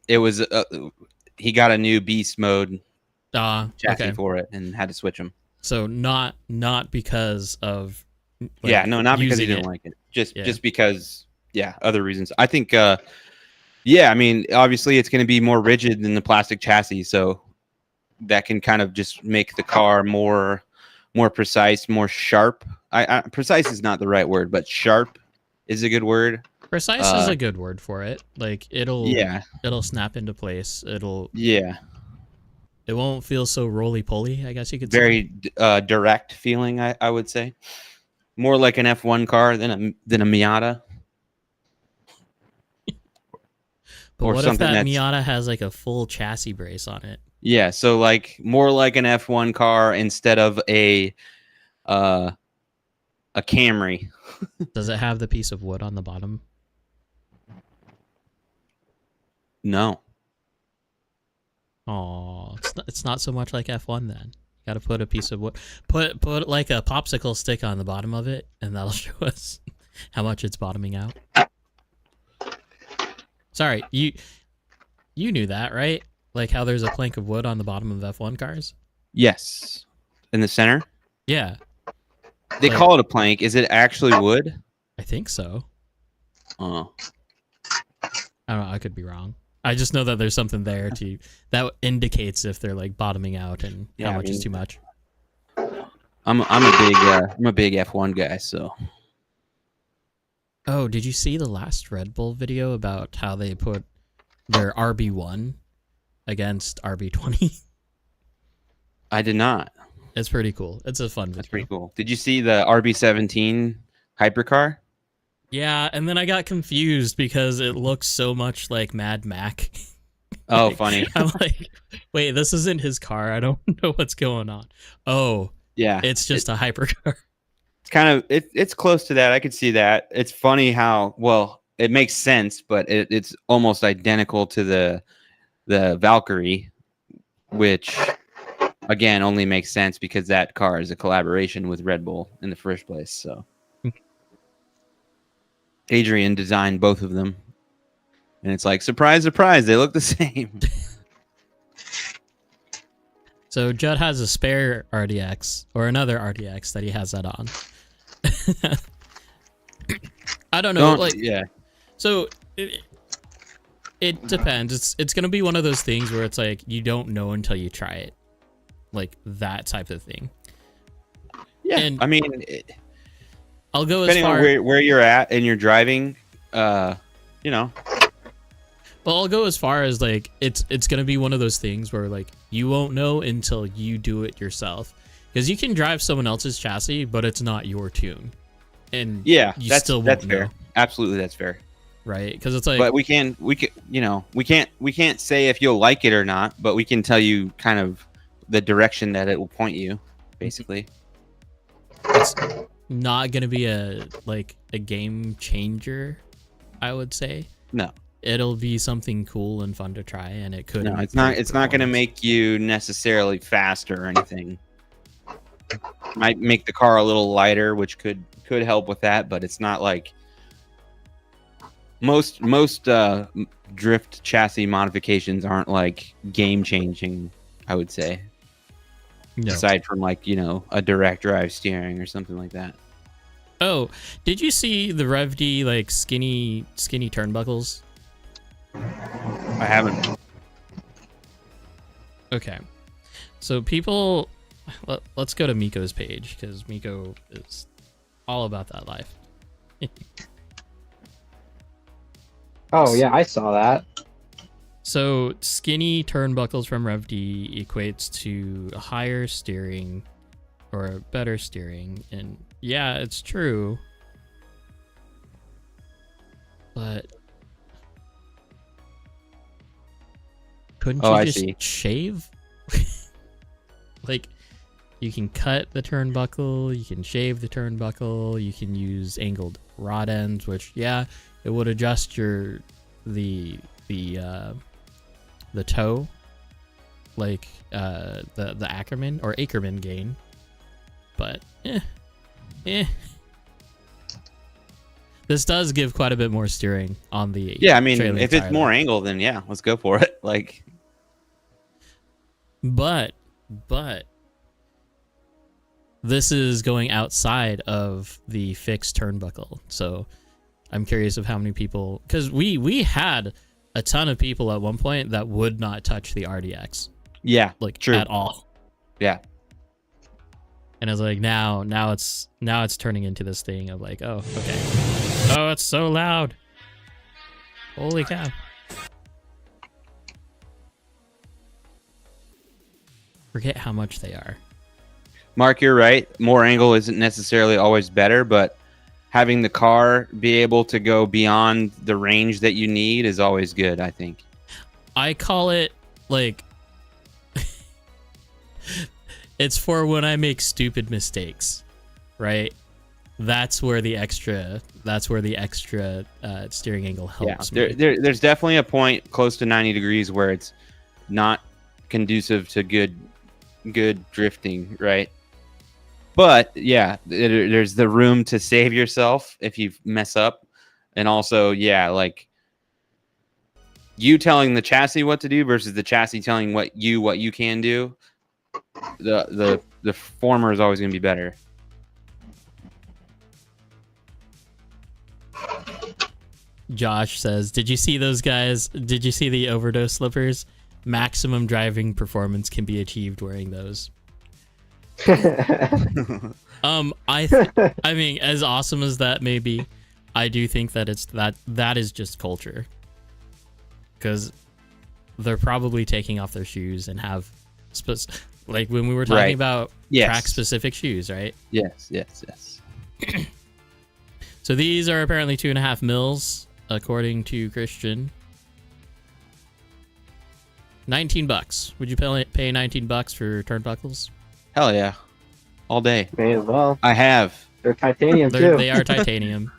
got a new beast mode chassis okay. for it and had to switch him. So not because of not because he using didn't like it. Just Yeah. because other reasons. I think I mean, obviously it's going to be more rigid than the plastic chassis, so that can kind of just make the car more precise, more sharp. Precise is not the right word, but sharp is a good word. Precise is a good word for it. Like it'll snap into place. It won't feel so roly-poly, I guess you could say. Very direct feeling, I would say. More like an F1 car than a Miata. But what if that Miata has like a full chassis brace on it? Yeah, so like more like an F1 car instead of a Camry. Does it have the piece of wood on the bottom? No. Oh, it's not so much like F1 then. You got to put a piece of wood, put like a popsicle stick on the bottom of it, and that'll show us how much it's bottoming out. Sorry, you knew that, right? Like how there's a plank of wood on the bottom of F1 cars? Yes. In the center? Yeah. They call it a plank. Is it actually wood? I think so. Oh. I don't know. I could be wrong. I just know that there's something there that indicates if they're like bottoming out and how much is too much. I'm a big F1 guy, so. Oh, did you see the last Red Bull video about how they put their RB1 against RB20? I did not. It's pretty cool. It's a fun video. That's pretty cool. Did you see the RB17 hypercar? Yeah, and then I got confused because it looks so much like Mad Mac. Oh, funny. I'm like, wait, this isn't his car. I don't know what's going on. Oh, yeah. It's just a hypercar. It's kind of it's close to that. I could see that. It's funny how it makes sense, but it's almost identical to the Valkyrie, which again only makes sense because that car is a collaboration with Red Bull in the first place. So Adrian designed both of them, and it's like surprise, surprise, they look the same. So Judd has a spare RDX or another RDX that he has that on. I don't know. So it depends. It's gonna be one of those things where it's like you don't know until you try it, like that type of thing. Yeah, and I mean, I'll go depending as far on where you're at and you're driving, you know. Well, I'll go as far as like it's gonna be one of those things where like you won't know until you do it yourself. Because you can drive someone else's chassis, but it's not your tune, and Yeah, you that's still that's won't fair. know, Absolutely, that's fair. right? Because it's like, But we can't say if you'll like it or not, but we can tell you kind of the direction that it will point you, basically. it's not gonna be a game changer, I would say. No, It'll be something cool and fun to try, and it could. no, it's not. It's not going to make you necessarily faster or anything. Might make the car a little lighter, which could help with that, but it's not like most drift chassis modifications aren't like game changing, I would say. No. Aside from like, a direct drive steering or something like that. Oh, did you see the Rev D like skinny turnbuckles? I haven't. Okay, so people, let's go to Miko's page because Miko is all about that life. Oh yeah, I saw that. So skinny turnbuckles from Rev D equates to a higher steering or a better steering, and yeah, it's true. But couldn't you just shave? Like, you can cut the turnbuckle, you can shave the turnbuckle, you can use angled rod ends, which yeah, it would adjust the toe, like the Ackerman or Ackerman gain, but this does give quite a bit more steering on the I mean, trailing if it's tire more there. angle, then yeah, let's go for it. Like, but this is going outside of the fixed turnbuckle, so I'm curious of how many people, because we had a ton of people at one point that would not touch the RDX. Yeah, like true. at all. Yeah. And it's like now it's turning into this thing of like, oh, okay. Oh, it's so loud. Holy cow. Forget how much they are. Mark, you're right. More angle isn't necessarily always better, but having the car be able to go beyond the range that you need is always good, I think. I call it like it's for when I make stupid mistakes, right? That's where the extra steering angle helps me. There's definitely a point close to 90 degrees where it's not conducive to good drifting, right? But yeah, there's the room to save yourself if you mess up, and also like you telling the chassis what to do versus the chassis telling what you can do. The former is always going to be better. Josh says, "Did you see those guys? Did you see the overdose slippers? Maximum driving performance can be achieved wearing those." I mean, as awesome as that may be, I do think that that is just culture, because they're probably taking off their shoes and have like when we were talking about track specific shoes, right? Yes. So these are apparently 2.5 mils according to Christian. $19. Would you pay $19 for turnbuckles? Hell yeah, all day. May as well. I have. They're titanium too. They are titanium.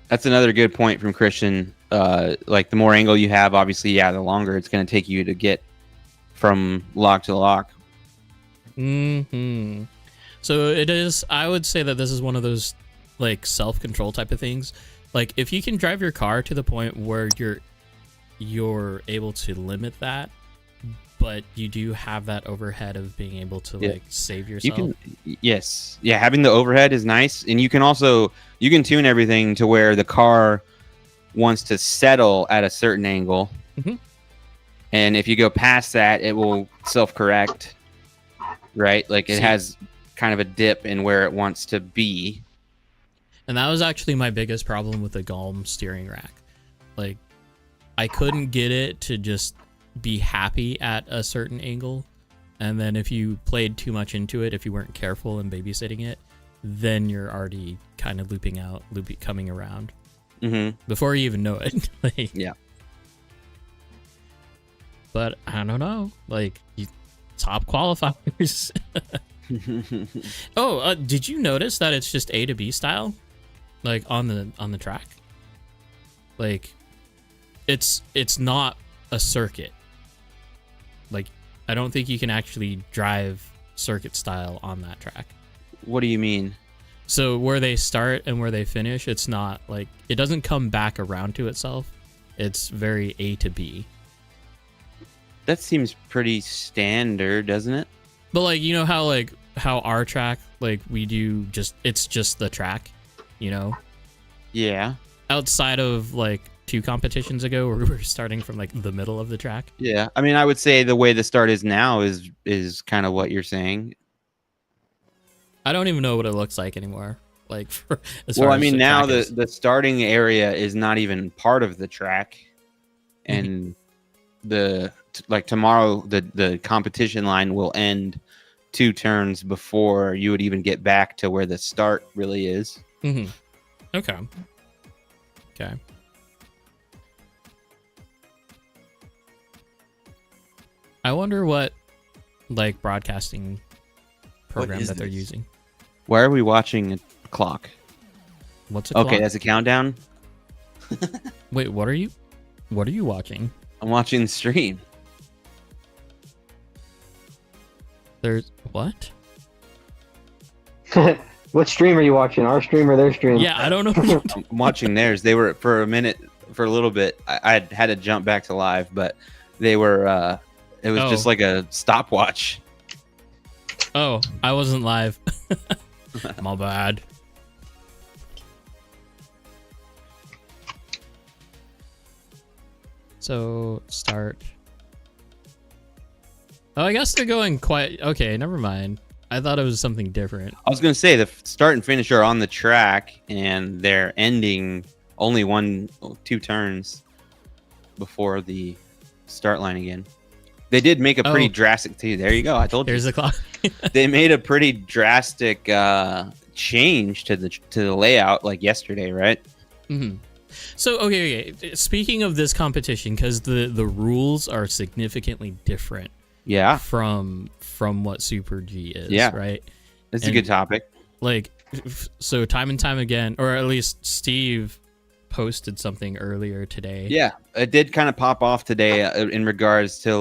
That's another good point from Christian. Like the more angle you have, obviously, the longer it's going to take you to get from lock to lock. Mm-hmm. So it is. I would say that this is one of those like self-control type of things. Like if you can drive your car to the point where you're able to limit that, but you do have that overhead of being able to like save yourself. Having the overhead is nice, and you can tune everything to where the car wants to settle at a certain angle, and if you go past that, it will self-correct, right? Like it has kind of a dip in where it wants to be. And that was actually my biggest problem with the Galm steering rack. Like I couldn't get it to just be happy at a certain angle, and then if you played too much into it, if you weren't careful and babysitting it, then you're already kind of coming around before you even know it. Like, Yeah. But I don't know, like top qualifiers. Oh, did you notice that it's just A to B style, like on the track? Like, it's not a circuit. Like, I don't think you can actually drive circuit style on that track. What do you mean? So where they start and where they finish, it's not like, it doesn't come back around to itself. It's very A to B. That seems pretty standard, doesn't it? But like, you know how our track, like we do it's just the track, you know? Yeah. Outside of like 2 competitions ago where we were starting from like the middle of the track. Yeah. I mean, I would say the way the start is now is kind of what you're saying. I don't even know what it looks like anymore. Like, well, I mean, now the starting area is not even part of the track, and tomorrow the competition line will end 2 turns before you would even get back to where the start really is. Okay. I wonder what like broadcasting program that they're using. Why are we watching a clock? What's a clock? Okay, that's a countdown. Wait, what are you watching? I'm watching the stream. There's what? What stream are you watching? Our stream or their stream? Yeah, I don't know. I'm watching theirs. They were for a little bit. I had to jump back to live, but they were. It was just like a stopwatch. Oh, I wasn't live. My bad. So start. Oh, I guess they're going quite okay. Never mind. I thought it was something different. I was gonna say the start and finish are on the track, and they're ending only 2 turns before the start line again. They did make a pretty drastic. There you go. I told you. Here's the clock. They made a pretty drastic change to the layout, like yesterday, right? So okay. Speaking of this competition, because the rules are significantly different. Yeah. From what Super G is. Yeah. Right. It's a good topic. Like, so time and time again, or at least Steve posted something earlier today. Yeah, it did kind of pop off today in regards to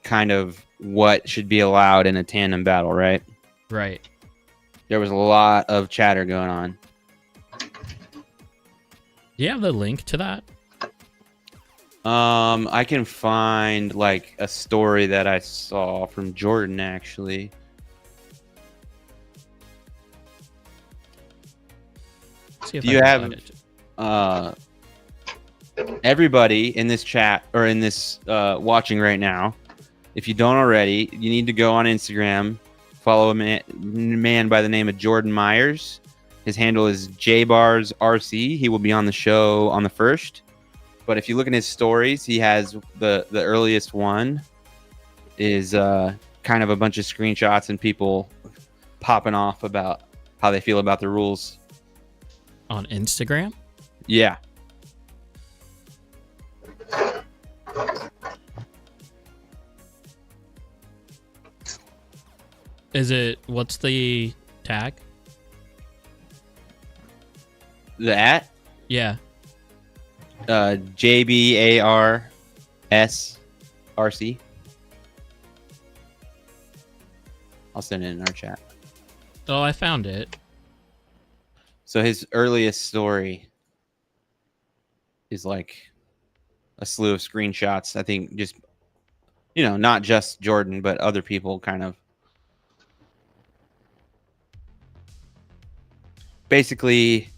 kind of what should be allowed in a tandem battle, right? Right. There was a lot of chatter going on. Do you have the link to that? I can find like a story that I saw from Jordan actually. Do you have everybody in this chat or in this watching right now? If you don't already, you need to go on Instagram, follow a man by the name of Jordan Myers. His handle is JBarsRC. He will be on the show on the 1st. But if you look at his stories, he has the earliest one is kind of a bunch of screenshots and people popping off about how they feel about the rules. On Instagram? Yeah. What's the tag? The @ Yeah. JBARSRC. I'll send it in our chat. Oh, I found it. So his earliest story is like a slew of screenshots. I think just, not just Jordan, but other people kind of. Basically,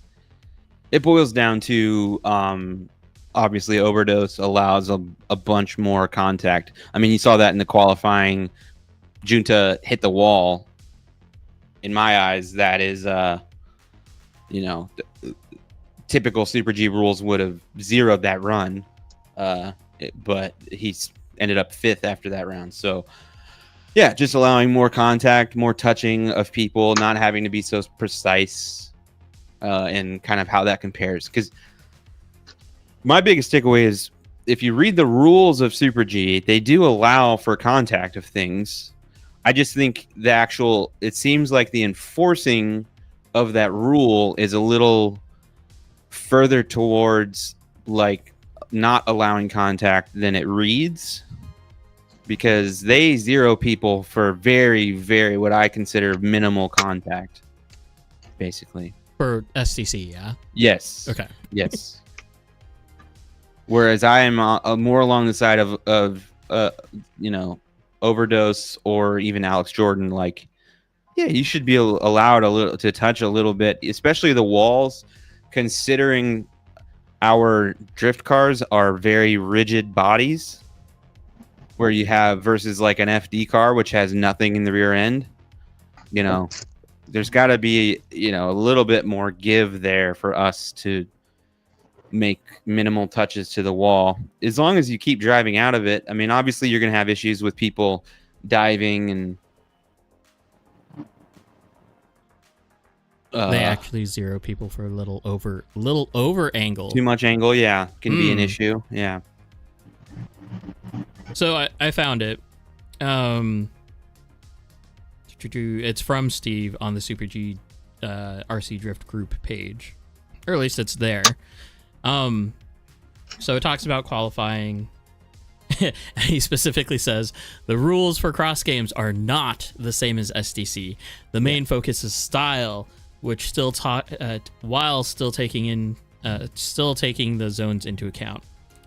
it boils down to obviously overdose allows a bunch more contact. I mean, you saw that in the qualifying. Junta hit the wall. In my eyes, that is typical Super G rules would have zeroed that run, but he's ended up 5th after that round. So yeah, just allowing more contact, more touching of people, not having to be so precise, and kind of how that compares. Because my biggest takeaway is if you read the rules of Super G, they do allow for contact of things. I just think it seems like the enforcing of that rule is a little further towards like not allowing contact than it reads, because they zero people for very, very what I consider minimal contact, basically. For STC, yeah? Yes. Okay. Yes. Whereas I am more along the side of Overdose or even Alex Jordan. Like, yeah, you should be allowed to touch a little bit, especially the walls, considering our drift cars are very rigid bodies, where you have versus like an FD car, which has nothing in the rear end. There's got to be, a little bit more give there for us to make minimal touches to the wall, as long as you keep driving out of it. I mean, obviously you're going to have issues with people diving and they actually zero people for a little over angle. Too much angle, yeah, can be an issue. Yeah. So I found it. It's from Steve on the Super G RC Drift group page, or at least it's there. So it talks about qualifying. He specifically says the rules for cross games are not the same as SDC. The main focus is style, which while still taking the zones into account.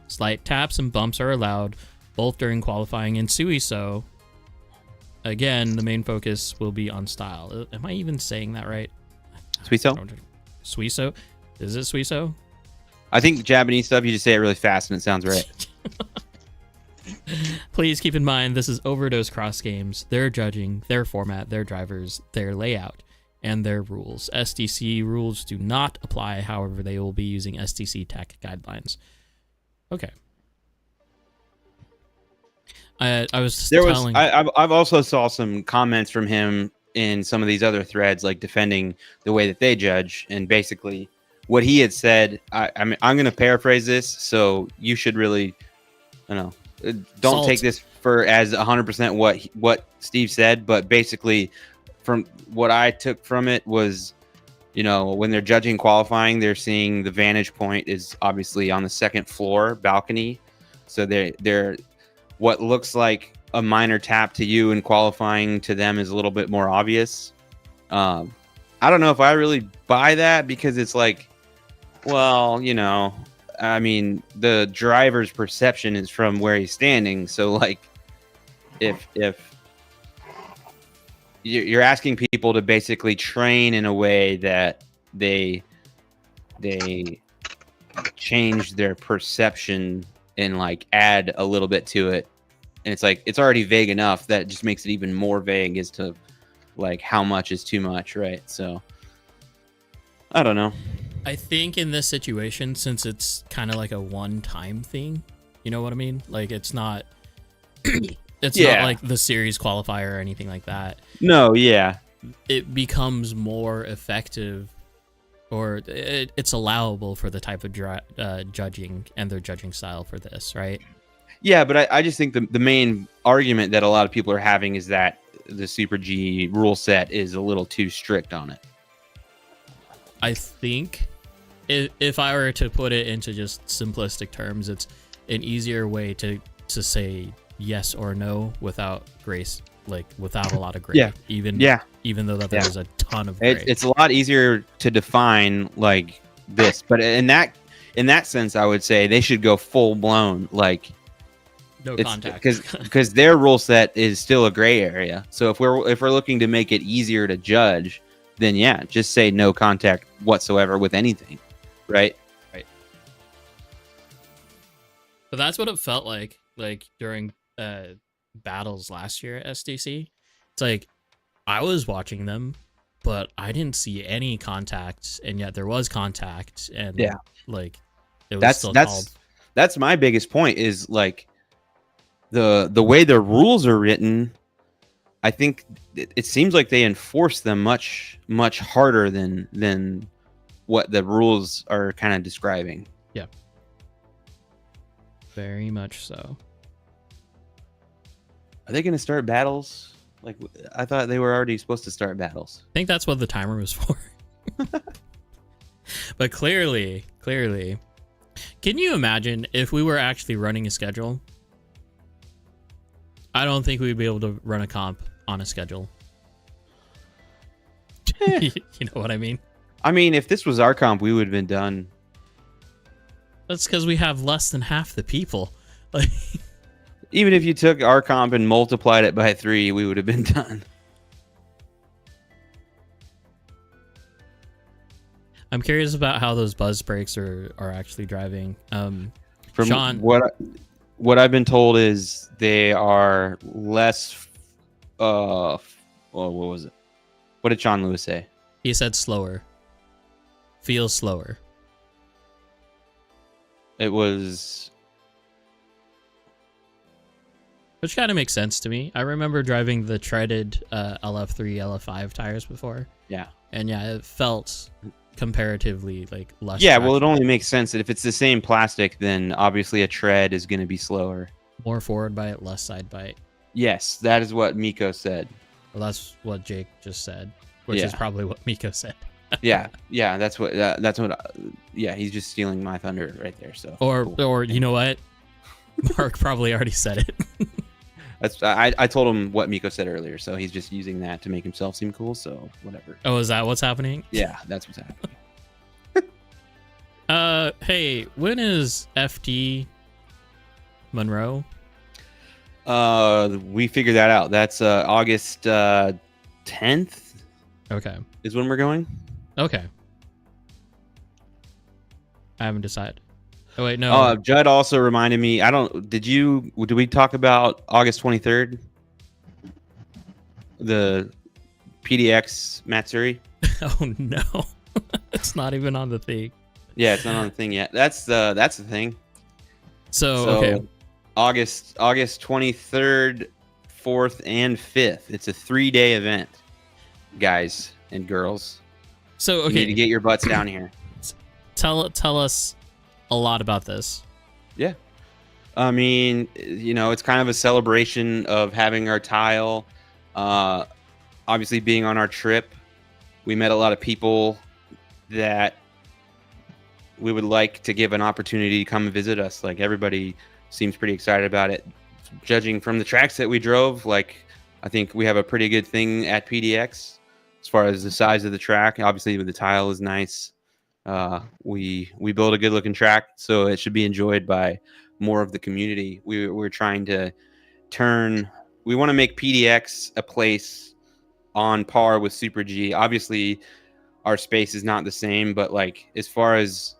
Slight taps and bumps are allowed, both during qualifying and Suiso. Again, the main focus will be on style. Am I even saying that right? Suiso? Suiso? Is it Suiso? I think Japanese stuff, you just say it really fast and it sounds right. Please keep in mind, this is Overdose Cross Games. Their judging, their format, their drivers, their layout, and their rules. SDC rules do not apply. However, they will be using SDC tech guidelines. Okay. I've also saw some comments from him in some of these other threads, like defending the way that they judge, and basically what he had said. I'm going to paraphrase this, so you should really, don't take this for as 100% what Steve said, but basically, from what I took from it was, when they're judging qualifying, they're seeing the vantage point is obviously on the second floor balcony, so they're what looks like a minor tap to you in qualifying to them is a little bit more obvious. I don't know if I really buy that, because it's like, well, I mean, the driver's perception is from where he's standing. So like, if you're asking people to basically train in a way that they change their perception and like add a little bit to it, and it's like it's already vague enough that it just makes it even more vague as to like how much is too much, right? So I don't know. I think in this situation, since it's kind of like a one-time thing, you know what I mean? Like it's not not like the series qualifier or anything like that. No, yeah. It becomes more effective, or it's allowable for the type of judging and their judging style for this, right? Yeah, but I just think the main argument that a lot of people are having is that the Super G rule set is a little too strict on it. I think if I were to put it into just simplistic terms, it's an easier way to say yes or no without grace, like without a lot of gray. Yeah. Even though that there's a ton of gray. It's a lot easier to define like this, but in that sense, I would say they should go full blown like no contact, because their rule set is still a gray area. So if we're looking to make it easier to judge, then yeah, just say no contact whatsoever with anything, right? Right. But that's what it felt like during battles last year at SDC. It's like I was watching them, but I didn't see any contact, and yet there was contact, and Yeah. like it was That's still that's called. that's my biggest point is like the way the rules are written. I think it seems like they enforce them much harder than what the rules are kind of describing. Yeah, very much so. Are they going to start battles? Like, I thought they were already supposed to start battles. I think that's what the timer was for. But clearly, can you imagine if we were actually running a schedule? I don't think we'd be able to run a comp on a schedule. You know what I mean? I mean, if this was our comp, we would have been done. That's because we have less than half the people. Like, Even if you took our comp and multiplied it by 3, we would have been done. I'm curious about how those buzz brakes are actually driving. From Sean, what I've been told is they are less. Well, what was it? What did Sean Lewis say? he said slower. Feels slower. It was. Which kind of makes sense to me. I remember driving the treaded LF3, LF5 tires before. Yeah. And yeah, it felt comparatively like less. Yeah, well, it traction. only makes sense that if it's the same plastic, then obviously a tread is going to be slower. More forward bite, less side bite. Yes, that is what Miko said. Well, that's what Jake just said, which is Yeah. probably what Miko said. Yeah, that's what. Yeah, he's just stealing my thunder right there. So. Or cool. or you know what? Mark probably already said it. I told him what Miko said earlier, so he's just using that to make himself seem cool. So whatever. Oh, is that what's happening? Yeah, that's what's happening. Hey, when is FD Monroe? We figured that out. That's August 10th Okay. is when we're going. Okay. I haven't decided. Oh wait, no. Judd also reminded me. Did we talk about August 23rd? The PDX Matsuri? Oh no. It's not even on the thing. Yeah, it's not on the thing yet. That's the thing. So okay. August 23rd, 4th, and 5th. It's a 3-day event, guys and girls. So You need to okay, get your butts down here. tell us a lot about this. Yeah. I mean, it's kind of a celebration of having our tile. Obviously, being on our trip, we met a lot of people that we would like to give an opportunity to come and visit us. Like, everybody seems pretty excited about it. Judging from the tracks that we drove, like, I think we have a pretty good thing at PDX as far as the size of the track. Obviously, the tile is nice. We build a good looking track, so it should be enjoyed by more of the community. We're trying to we want to make PDX a place on par with Super G. Obviously, our space is not the same, but like, as far as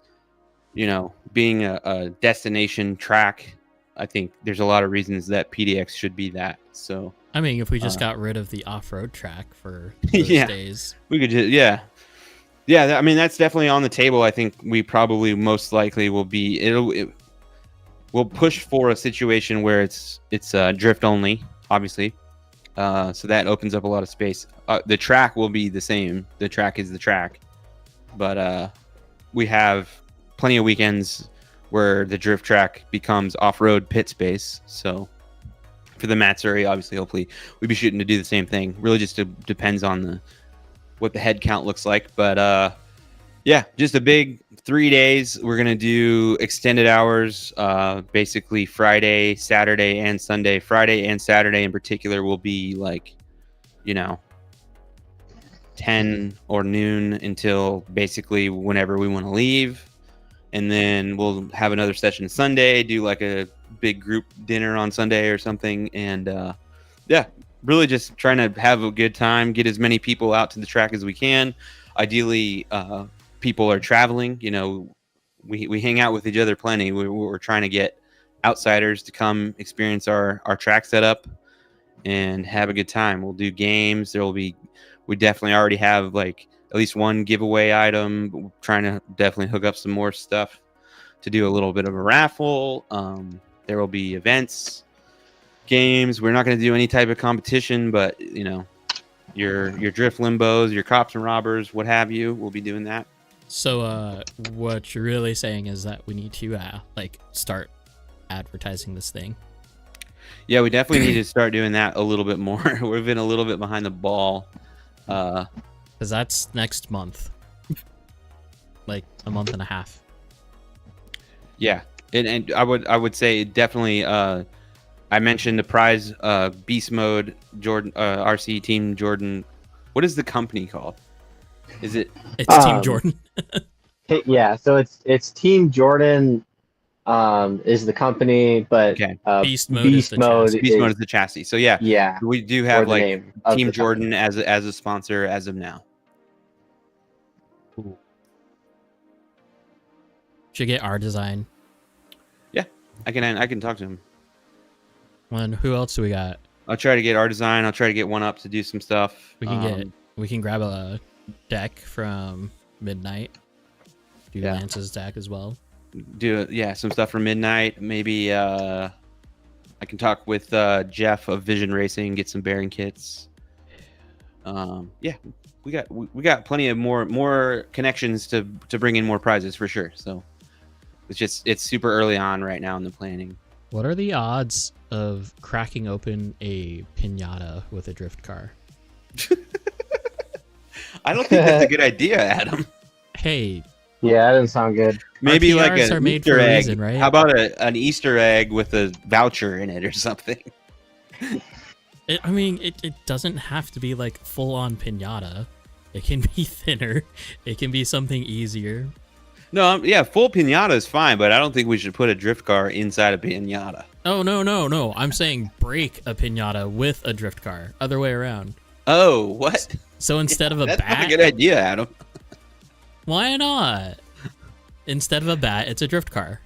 being a destination track, I think there's a lot of reasons that PDX should be that. So I mean, if we just got rid of the off-road track for those days, we could just yeah. I mean, that's definitely on the table. I think we probably most likely will be we'll push for a situation where it's drift only, obviously. So that opens up a lot of space. The track will be the same. The track is the track, but we have plenty of weekends where the drift track becomes off-road pit space. So for the Matsuri, obviously, hopefully, we'd be shooting to do the same thing. Really, just depends on what the head count looks like. But yeah, just a big 3 days. We're gonna do extended hours, basically Friday, Saturday, and Sunday. Friday and Saturday in particular will be like, 10 or noon until basically whenever we want to leave. And then we'll have another session Sunday, do like a big group dinner on Sunday or something. And yeah, really just trying to have a good time, get as many people out to the track as we can. Ideally, people are traveling. We hang out with each other plenty. We're trying to get outsiders to come experience our track setup and have a good time. We'll do games. We're we definitely already have like at least one giveaway item. We're trying to definitely hook up some more stuff to do a little bit of a raffle. There will be events, games. We're not going to do any type of competition, but you know, your drift limbos, your cops and robbers, what have you, we'll be doing that. So what you're really saying is that we need to like start advertising this thing. Yeah, we definitely need to start doing that a little bit more. We've been a little bit behind the ball. Because that's next month. Like a month and a half. Yeah. And I would say definitely I mentioned the prize Beast Mode Jordan RC Team Jordan. What is the company called? Is it It's Team Jordan. Yeah, so it's Team Jordan is the company, but okay. Beast Mode is the chassis. Beast Mode is the chassis. So yeah, we do have like Team Jordan as a sponsor as of now. Ooh. Should get our design. Yeah, I can talk to him. And who else do we got? I'll try to get our design. I'll try to get one up to do some stuff. We can grab a deck from Midnight. Do Lance's deck as well. Do some stuff for Midnight. Maybe I can talk with Jeff of Vision Racing, get some bearing kits. Yeah, we got plenty of more connections to bring in more prizes for sure. So it's super early on right now in the planning. What are the odds of cracking open a pinata with a drift car? I don't think that's a good idea, Adam. Hey. Yeah, that doesn't sound good. Maybe like an Easter egg. Reason, right? How about an Easter egg with a voucher in it or something? It doesn't have to be like full-on pinata. It can be thinner. It can be something easier. No, full pinata is fine, but I don't think we should put a drift car inside a pinata. Oh, no. I'm saying break a pinata with a drift car. Other way around. Oh, what? So instead of a that's bat... That's not a good idea, Adam. Why not? Instead of a bat, it's a drift car.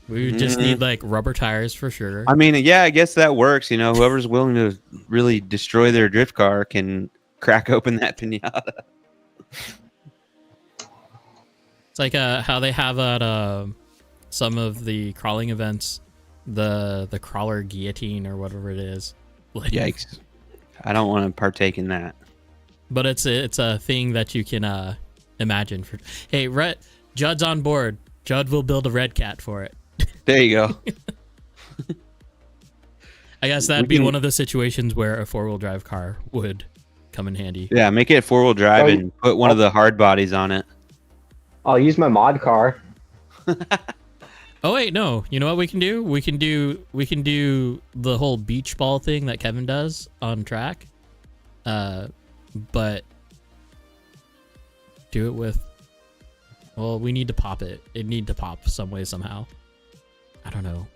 We just need like rubber tires for sure. I mean, yeah, I guess that works. You know, whoever's willing to really destroy their drift car can crack open that pinata. It's like how they have at some of the crawling events, the crawler guillotine or whatever it is. Like, yikes! I don't want to partake in that. But it's a thing that you can imagine. Hey, Judd's on board. Judd will build a red cat for it. There you go. I guess that'd be one of the situations where a 4-wheel drive car would come in handy. Yeah, make it 4-wheel drive and put one of the hard bodies on it. I'll use my mod car. Oh wait, no. You know what we can do? We can do the whole beach ball thing that Kevin does on track. But do it with... Well, we need to pop it. It need to pop some way, somehow. I don't know.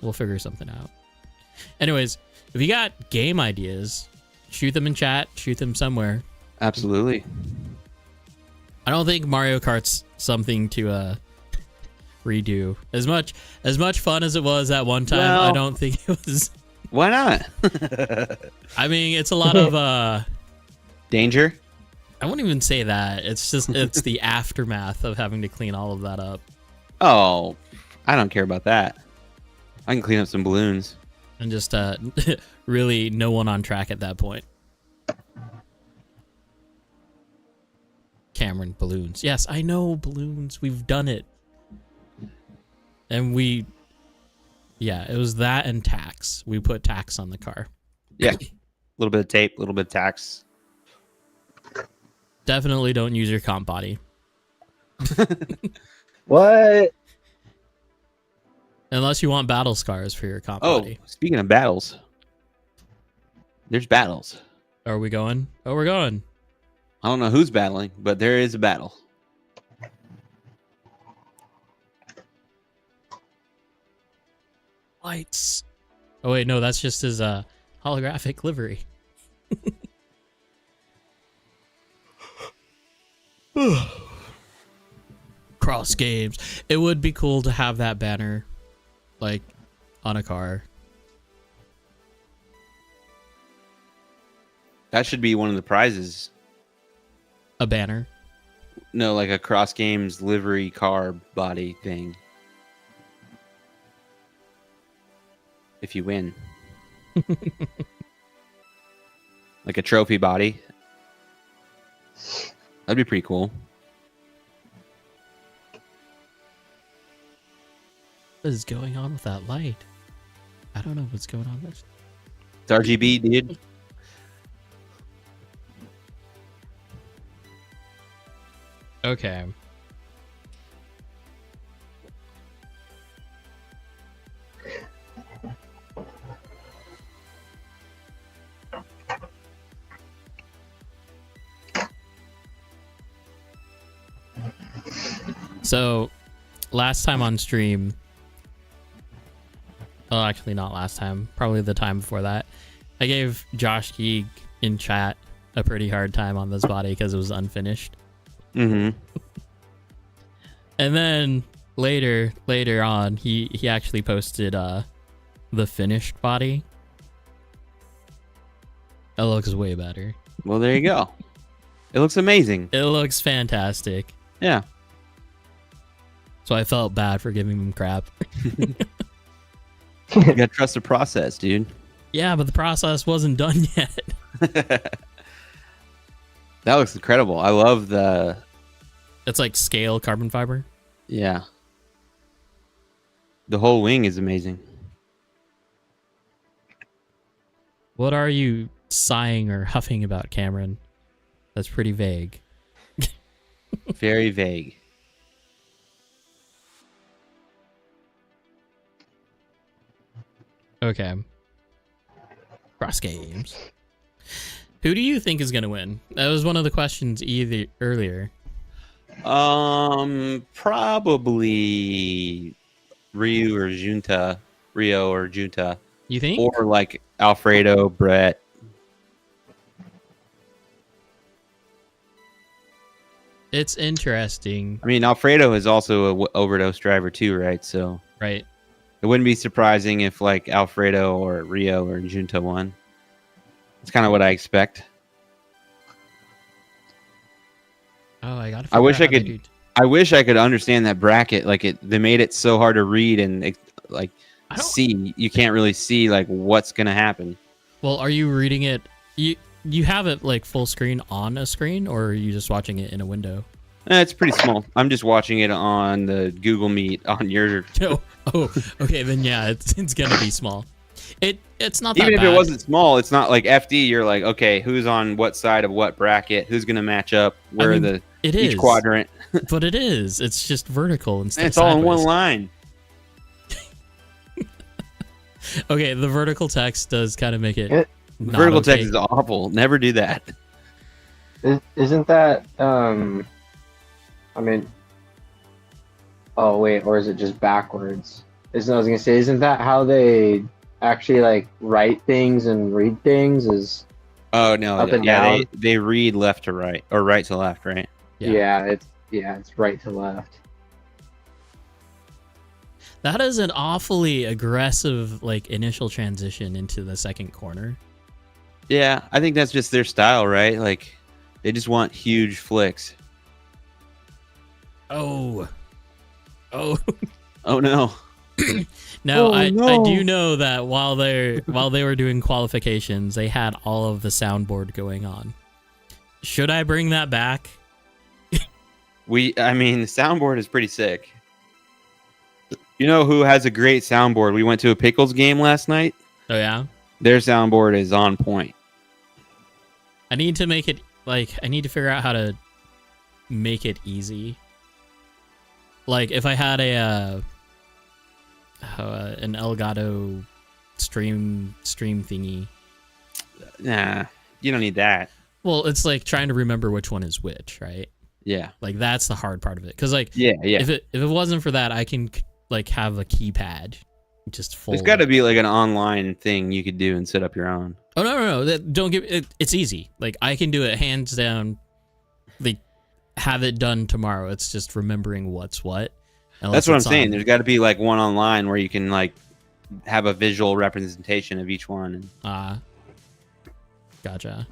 We'll figure something out. Anyways, if you got game ideas, shoot them in chat. Shoot them somewhere. Absolutely. I don't think Mario Kart's something to redo. As much fun as it was at one time, I don't think it was... Why not? I mean, it's a lot of... danger? I won't even say that. It's just it's the aftermath of having to clean all of that up. Oh, I don't care about that. I can clean up some balloons. And just really no one on track at that point. Cameron, balloons. Yes, I know balloons. We've done it. And it was that and tax. We put tax on the car. Yeah. A little bit of tape, a little bit of tax. Definitely don't use your comp body. What? Unless you want battle scars for your comp body. Speaking of battles, there's battles. Are we going? Oh, we're going. I don't know who's battling, but there is a battle. Lights. Oh wait, no, that's just his holographic livery. Cross games. It would be cool to have that banner, like, on a car. That should be one of the prizes. A banner. No, like a Cross Games livery car body thing. If you win. Like a trophy body. That'd be pretty cool. What is going on with that light? I don't know what's going on. It's RGB, dude. Okay. So, last time on stream, well, actually not last time, probably the time before that, I gave Josh Geek in chat a pretty hard time on this body because it was unfinished. Mm-hmm. And then later on, he actually posted the finished body. It looks way better. Well, there you go. It looks amazing. It looks fantastic. Yeah. So I felt bad for giving him crap. You gotta trust the process, dude. Yeah, but the process wasn't done yet. That looks incredible. I love the... It's like scale carbon fiber. Yeah. The whole wing is amazing. What are you sighing or huffing about, Cameron? That's pretty vague. Very vague. Okay. Cross games. Who do you think is going to win? That was one of the questions earlier. Probably Rio or Junta. You think? Or like Alfredo, Brett. It's interesting. I mean, Alfredo is also a overdose driver too, right? So Right. it wouldn't be surprising if like Alfredo or Rio or Junta won. It's kind of what I expect. Oh, I got to I wish I could understand that bracket. Like they made it so hard to read and like see. You can't really see like what's gonna happen. Well, are you reading it? You have it like full screen on a screen, or are you just watching it in a window? It's pretty small. I'm just watching it on the Google Meet on your. Oh, okay. Then yeah, it's gonna be small. It's not that Even if bad. it wasn't small, it's not like FD. You're like, okay, who's on what side of what bracket? Who's gonna match up? Where each quadrant? But it is. It's just vertical instead. It's of all sideways. in one line. Okay, the vertical text does kind of make it. Vertical text is awful. Never do that. Isn't that I mean, oh wait, or is it just backwards? I was gonna say, isn't that how they actually like write things and read things? Is Oh no, up and yeah, down? they read left to right or right to left, right? Yeah. It's right to left. That is an awfully aggressive like initial transition into the second corner. Yeah, I think that's just their style, right? Like they just want huge flicks. Oh Oh no. No, Oh, I no. do know that while they were doing qualifications, they had all of the soundboard going on. Should I bring that back? I mean, the soundboard is pretty sick. You know who has a great soundboard? We went to a Pickles game last night. Oh yeah. Their soundboard is on point. I need to make it like I need to figure out how to make it easy. Like if I had an Elgato stream thingy. Nah, you don't need that. Well, it's like trying to remember which one is which, right? Yeah. Like that's the hard part of it. Because like Yeah. if it wasn't for that, I can like have a keypad just full. There's got to be like an online thing you could do and set up your own. Oh no! Don't give it. It's easy. Like I can do it hands down. Like have it done tomorrow. It's just remembering what's what. That's what I'm saying. There's got to be like one online where you can like have a visual representation of each one. Gotcha.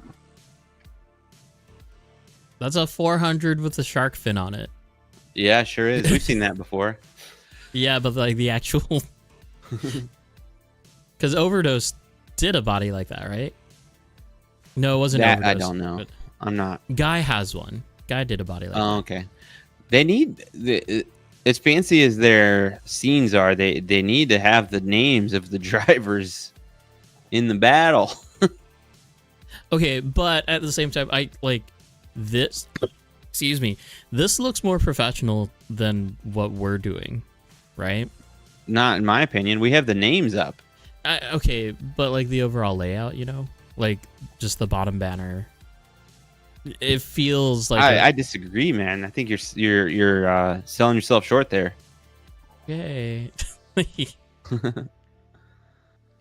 That's a 400 with a shark fin on it. Yeah, sure is. We've seen that before. Yeah, but like the actual, because Overdose did a body like that, right? No, it wasn't That Overdose. I don't know. But I'm not. Guy has one. Guy did a body like Oh, that. okay. They need as fancy as their scenes are. They need to have the names of the drivers in the battle. Okay, but at the same time, I like this. Excuse me. This looks more professional than what we're doing, right? Not in my opinion. We have the names up. Okay, but like the overall layout, you know, like just the bottom banner. It feels like I disagree, man. I think you're selling yourself short there. yay. I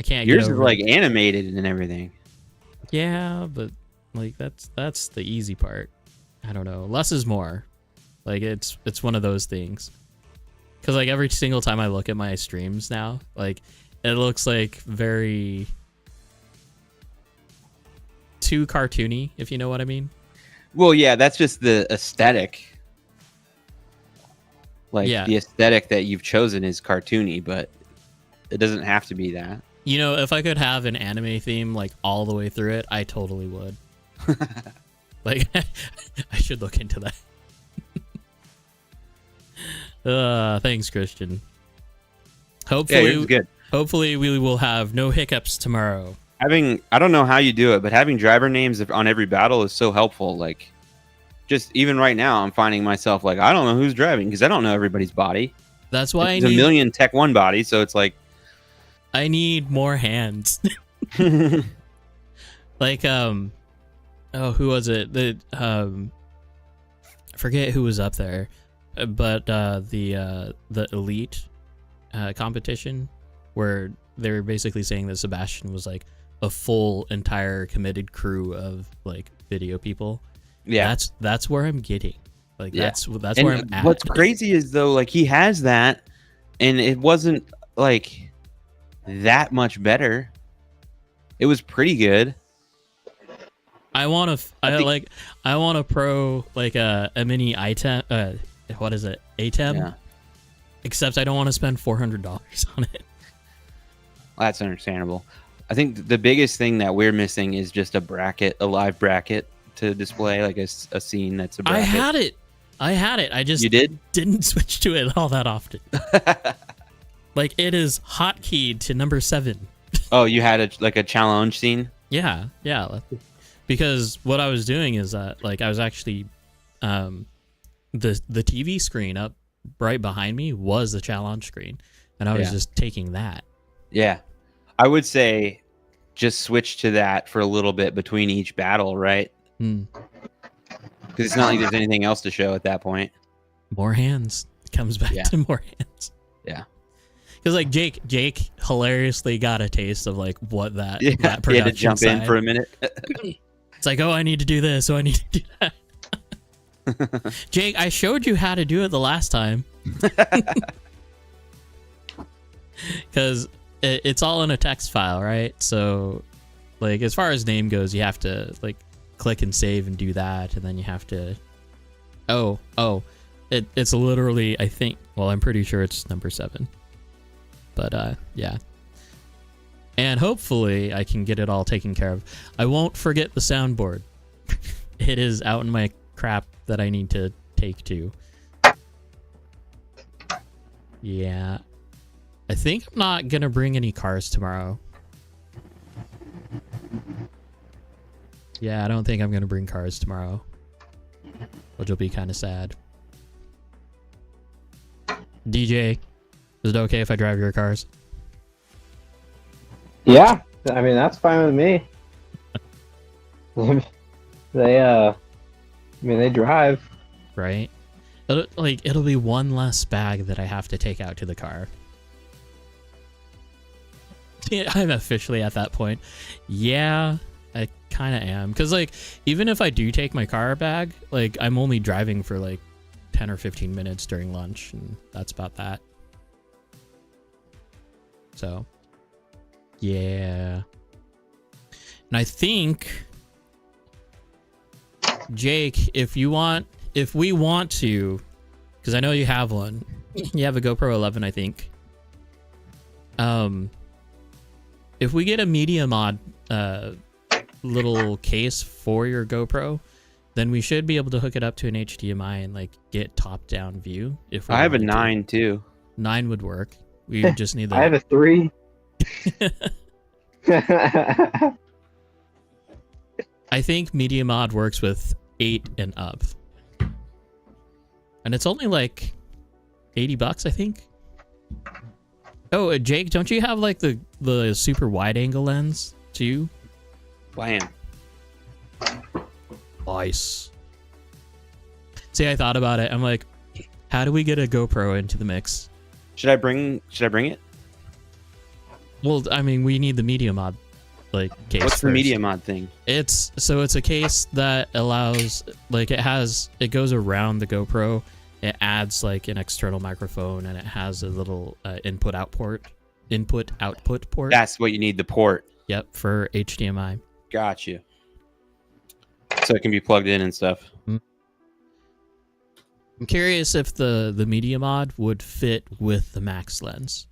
can't. Yours get is over like it. animated and everything. Yeah, but like that's the easy part. I don't know. Less is more. Like it's one of those things. Cause like every single time I look at my streams now, like it looks like very too cartoony, if you know what I mean. Well, yeah, that's just the aesthetic. Like Yeah. the aesthetic that you've chosen is cartoony, but it doesn't have to be that. You know, if I could have an anime theme like all the way through it, I totally would. Like, I should look into that. Thanks, Christian. Yeah, Hopefully, yours is good. hopefully we will have no hiccups tomorrow. I don't know how you do it, but having driver names on every battle is so helpful. Like, just even right now, I'm finding myself like, I don't know who's driving because I don't know everybody's body. That's why There's a million Tech 1 bodies, so it's like... I need more hands. Like, oh, who was it? I forget who was up there, but the elite competition where they were basically saying that Sebastian was like a full entire committed crew of like video people. Yeah, that's where I'm getting. Like Yeah. that's and where I'm at. what's crazy is though, like he has that, and it wasn't like that much better. It was pretty good. I want to I want a pro like a mini item. What is it? ATEM. Yeah, Except I don't want to spend $400 on it. that's understandable. I think the biggest thing that we're missing is just a live bracket to display, like a scene that's a bracket. I had it. I just You did? didn't switch to it all that often. Like it is hotkeyed to number 7. Oh, you had a challenge scene? Yeah. Because what I was doing is that like I was actually the TV screen up right behind me was the challenge screen, and I was just taking that. Yeah. I would say just switch to that for a little bit between each battle, right? Because it's not like there's anything else to show at that point. More hands. It comes back to more hands. Yeah. Because like Jake hilariously got a taste of like what that Yeah, that he had to production jump in side- for a minute. It's like, oh, I need to do this, oh, I need to do that. Jake, I showed you how to do it the last time. Because it's all in a text file, right? So, like, as far as name goes, you have to like click and save and do that, and then you have to. It's literally, I think. Well, I'm pretty sure it's number 7. But yeah. And hopefully I can get it all taken care of. I won't forget the soundboard. It is out in my crap that I need to take to. Yeah. I think I'm not gonna bring any cars tomorrow. Yeah, I don't think I'm gonna bring cars tomorrow. Which will be kind of sad. DJ, is it okay if I drive your cars? Yeah, I mean that's fine with me. They drive. Right? It'll be one less bag that I have to take out to the car. Yeah, I'm officially at that point. Yeah, I kind of am. Because, like, even if I do take my car bag, like, I'm only driving for, like, 10 or 15 minutes during lunch, and that's about that. So, yeah. And I think Jake, if we want to, because I know you have one. You have a GoPro 11, I think. If we get a media mod little case for your GoPro, then we should be able to hook it up to an HDMI and like get top-down view. If we I have a wanted to. 9 too. 9 would work. We would just need the. I have a 3. I think media mod works with 8 and up, and it's only like $80, I think. Oh, Jake, don't you have like the super wide angle lens too? Blam. Nice. See, I thought about it. I'm like, how do we get a GoPro into the mix? Should I bring it? Well, I mean, we need the media mod like case. What's the first. media mod thing? It's a case that allows, like, it goes around the GoPro. It adds like an external microphone, and it has a little input output port. That's what you need, the port. Yep, for HDMI. Got you. So it can be plugged in and stuff. I'm curious if the media mod would fit with the max lens.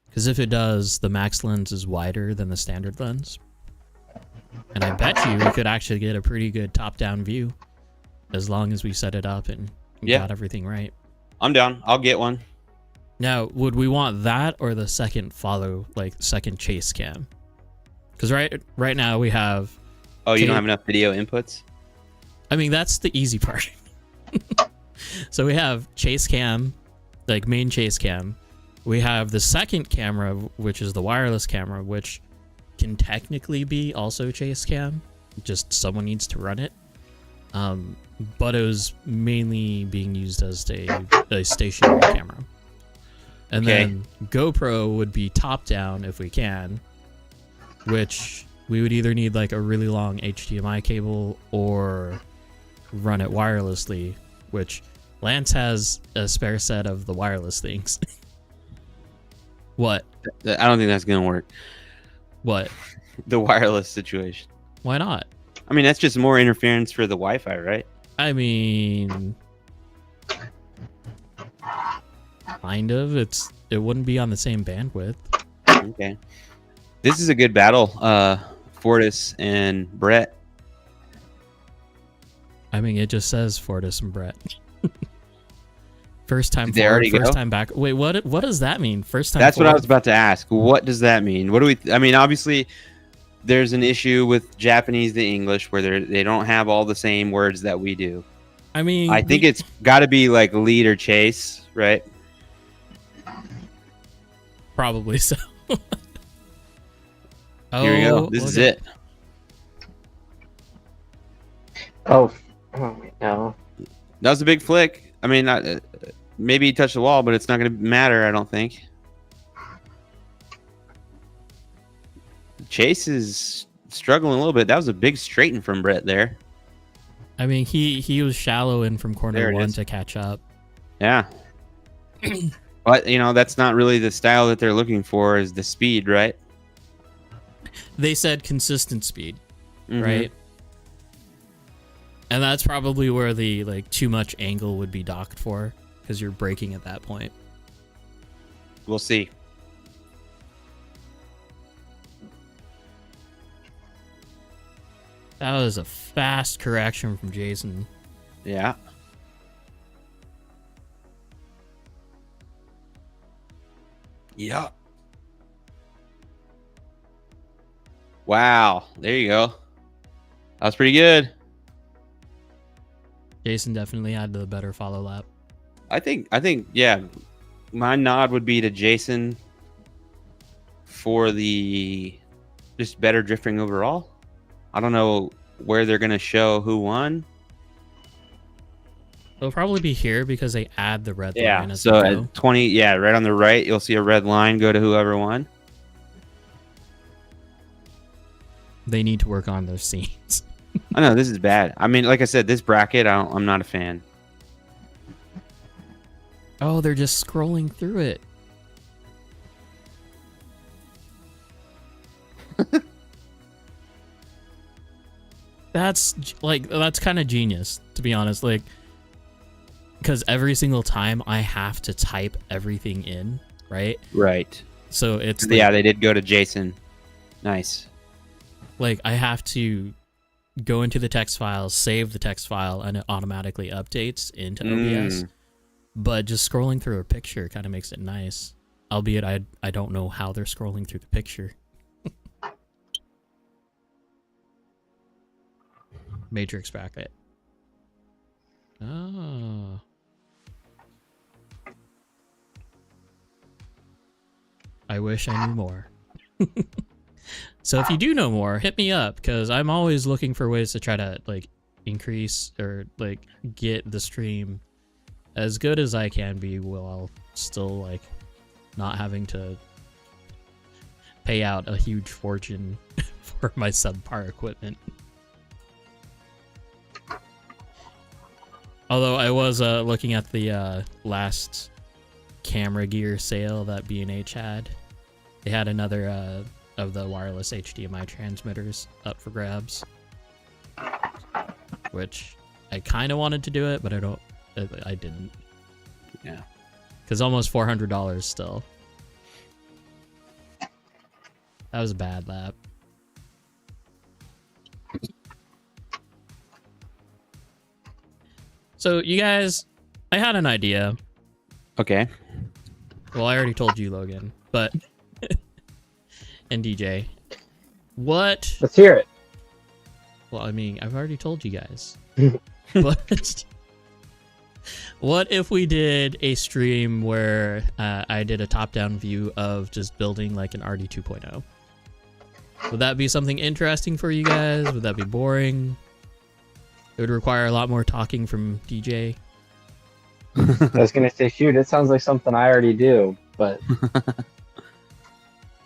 Because if it does, the max lens is wider than the standard lens. And I bet you we could actually get a pretty good top-down view as long as we set it up and got everything right. I'm down. I'll get one. Now, would we want that or the second chase cam? Because right now we have... Oh, you don't have enough video inputs? I mean, that's the easy part. So we have chase cam, like main chase cam. We have the second camera, which is the wireless camera, which can technically be also chase cam. Just someone needs to run it. But it was mainly being used as a stationary camera. And then GoPro would be top down if we can, which we would either need like a really long HDMI cable or run it wirelessly, which Lance has a spare set of the wireless things. What? I don't think that's going to work. What? The wireless situation. Why not? I mean, that's just more interference for the Wi-Fi, right? I mean, kind of. It wouldn't be on the same bandwidth. Okay. This is a good battle, Fortis and Brett. I mean, it just says Fortis and Brett. First time Did they forward, already first go? time back. Wait, what does that mean? First time That's forward? what I was about to ask. What does that mean? What do we? I mean, obviously, there's an issue with Japanese to English where they don't have all the same words that we do. I mean, I think it's got to be like lead or chase, right? probably so. Here we go. This is it. Oh wait, no. That was a big flick. I mean, maybe he touched the wall, but it's not going to matter, I don't think. Chase is struggling a little bit. That was a big straighten from Brett there. I mean, he was shallow in from There corner it one is. to catch up. Yeah. But, you know, that's not really the style that they're looking for, is the speed, right? They said consistent speed, Mhm. right? And that's probably where the like too much angle would be docked for, because you're braking at that point. We'll see. That was a fast correction from Jason. Yeah. Yeah. Wow. There you go. That was pretty good. Jason definitely had the better follow lap. I think, yeah. My nod would be to Jason for the just better drifting overall. I don't know where they're gonna show who won. It'll probably be here because they add the red line. Yeah. As So we go. at 20, yeah, right on the right, you'll see a red line go to whoever won. They need to work on their scenes. I know this is bad. I mean, like I said, this bracket, I'm not a fan. Oh, they're just scrolling through it. that's kind of genius, to be honest. Like, because every single time I have to type everything in, right? Right. So it's Yeah, they did go to Jason. Nice. Like, I have to go into the text file, save the text file, and it automatically updates into OBS. But just scrolling through a picture kind of makes it nice. Albeit I don't know how they're scrolling through the picture. Matrix bracket. Oh. I wish I knew more. So if you do know more, hit me up, because I'm always looking for ways to try to like increase or like get the stream as good as I can be while still like not having to pay out a huge fortune for my subpar equipment. Although I was looking at the last camera gear sale that B&H had. They had another of the wireless HDMI transmitters up for grabs, which I kind of wanted to do it, but I didn't. Yeah. Because almost $400 still. That was a bad lap. So, you guys, I had an idea. Okay. Well, I already told you, Logan, but... and DJ. What... Let's hear it. Well, I mean, I've already told you guys. But... what if we did a stream where I did a top-down view of just building like an RD 2.0? Would that be something interesting for you guys? Would that be boring? It would require a lot more talking from DJ. I was gonna say, shoot, it sounds like something I already do, but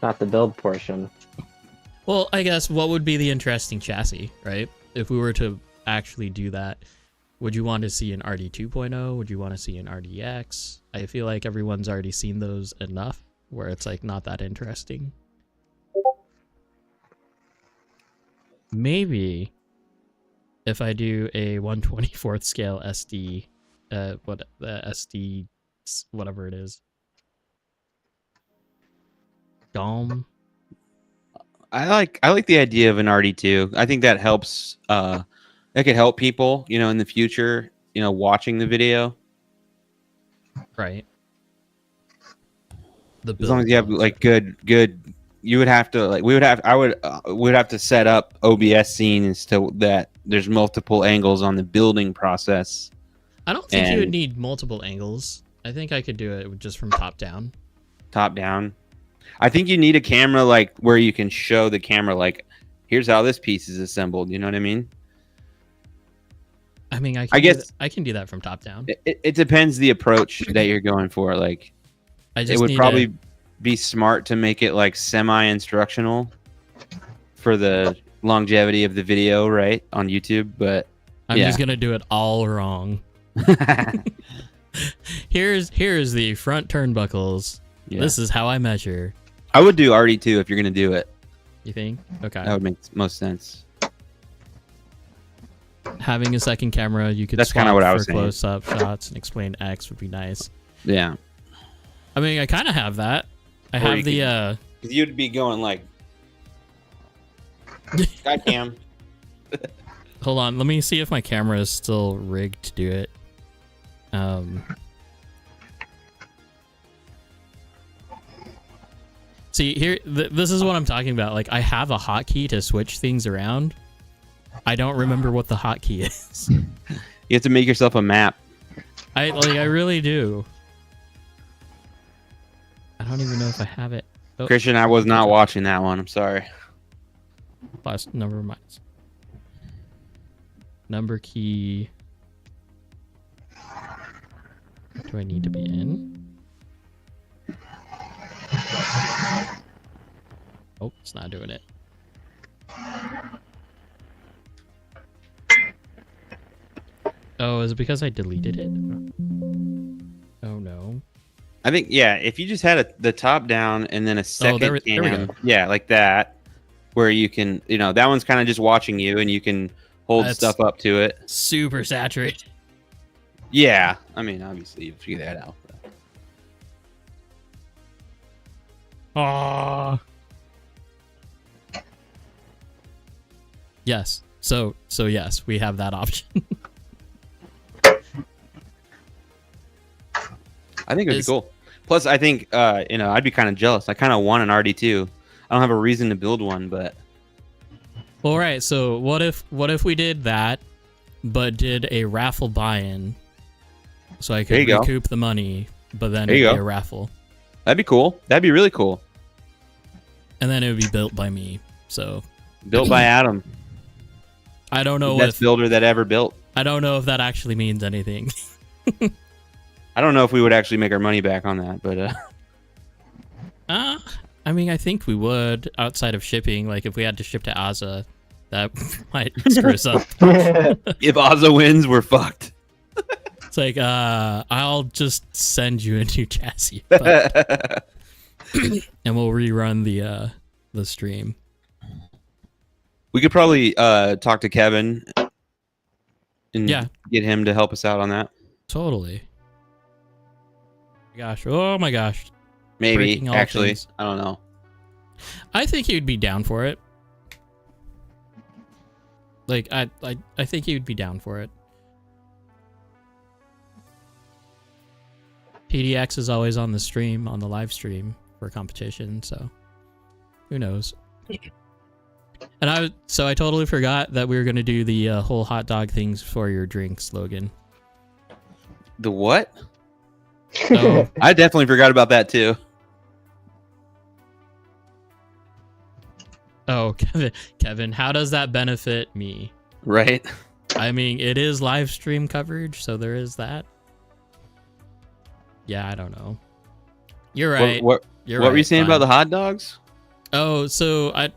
not the build portion. Well, I guess what would be the interesting chassis, right? If we were to actually do that, would you want to see an RD 2.0? Would you want to see an RDX? I feel like everyone's already seen those enough where it's like not that interesting. Maybe if I do a 1/24th scale SD, SD, whatever it is. DOM. I like the idea of an RD2. I think that helps. That could help people, in the future, watching the video. Right. As long as you have like good. You would have to we would have to set up OBS scenes to that. There's multiple angles on the building process. I don't think you would need multiple angles. I think I could do it just from top down. Top down. I think you need a camera like where you can show the camera like, here's how this piece is assembled. You know what I mean? I mean, I guess I can do that from top down. It depends the approach that you're going for. Like, it would probably be smart to make it like semi-instructional for the longevity of the video, right, on YouTube. But I'm just gonna do it all wrong. Here's the front turnbuckles. Yeah. This is how I measure. I would do RD2 if you're gonna do it. You think? Okay. That would make most sense. Having a second camera, you could That's kind of what I was saying. Close-up shots and explain X would be nice. Yeah. I mean, I kind of have that. I have the. You'd be going like. Skycam. Hold on, let me see if my camera is still rigged to do it. See here, this is what I'm talking about. Like, I have a hotkey to switch things around. I don't remember what the hotkey is. You have to make yourself a map. I really do. I don't even know if I have it. Oh. Christian, I was not watching that one. I'm sorry. Plus number minus. Number key. Do I need to be in? Oh, it's not doing it. Oh, is it because I deleted it? Oh no. I think, yeah, if you just had the top down and then a second there we cam, go. yeah, like that, where you can, that one's kind of just watching you and you can hold That's stuff up to it. super saturated. Yeah, I mean, obviously you figure that out. Aww. Yes. So yes, we have that option. I think it'd be cool. Plus, I think I'd be kind of jealous. I kind of want an RD2. I don't have a reason to build one, but All right. So what if we did that, but did a raffle buy-in, so I could recoup the money, but then it'd be a raffle. That'd be cool. That'd be really cool. And then it would be built by me. So built by Adam. I don't know the best builder that ever built. I don't know if that actually means anything. I don't know if we would actually make our money back on that, but I mean, I think we would, outside of shipping. Like if we had to ship to Aza, that might screw us up. If Aza wins, we're fucked. It's like, I'll just send you a new chassis, but, and we'll rerun the stream. We could probably talk to Kevin and Yeah. get him to help us out on that. Totally. Gosh, oh my gosh. Maybe, Breaking all actually. things. I don't know. I think he would be down for it. Like, I think he would be down for it. PDX is always on the stream, on the live stream for competition, so who knows? And I totally forgot that we were going to do the whole hot dog things for your drinks, Logan. The what? So, I definitely forgot about that too. oh, Kevin, how does that benefit me? Right? I mean, it is live stream coverage, so there is that. Yeah, I don't know. You're right. What You're were you right, saying fine. about the hot dogs? Oh, so I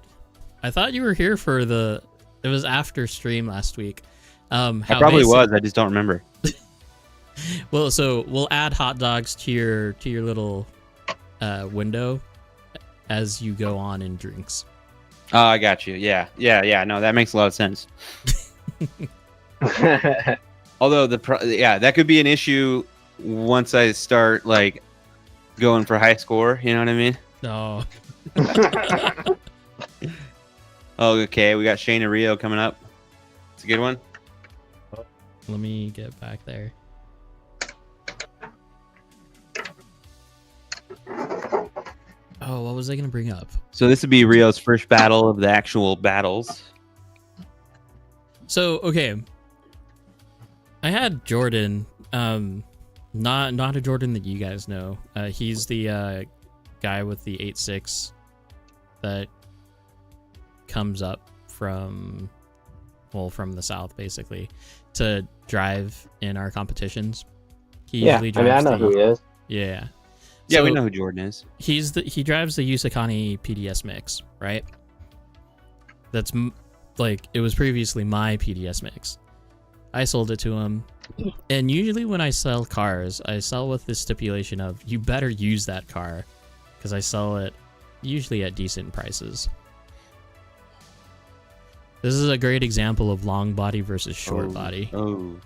thought you were here for it was after stream last week. I probably was. I just don't remember. Well, so we'll add hot dogs to your little window as you go on in drinks. Oh, I got you. Yeah. No, that makes a lot of sense. Although that could be an issue once I start like going for high score. You know what I mean? No. Oh, okay. We got Shane and Rio coming up. It's a good one. Let me get back there. Oh, what was I gonna bring up? So this would be Rio's first battle of the actual battles. So okay, I had Jordan, not a Jordan that you guys know. He's the guy with the 8.6 that comes up from the south basically to drive in our competitions. He I mean, I know who he is. Yeah. Yeah, So we know who Jordan is. he drives the Yusakani PDS mix, right? That's like it was previously my PDS mix. I sold it to him, and usually when I sell cars, I sell with this stipulation of you better use that car, because I sell it usually at decent prices. This is a great example of long body versus short body. Oh,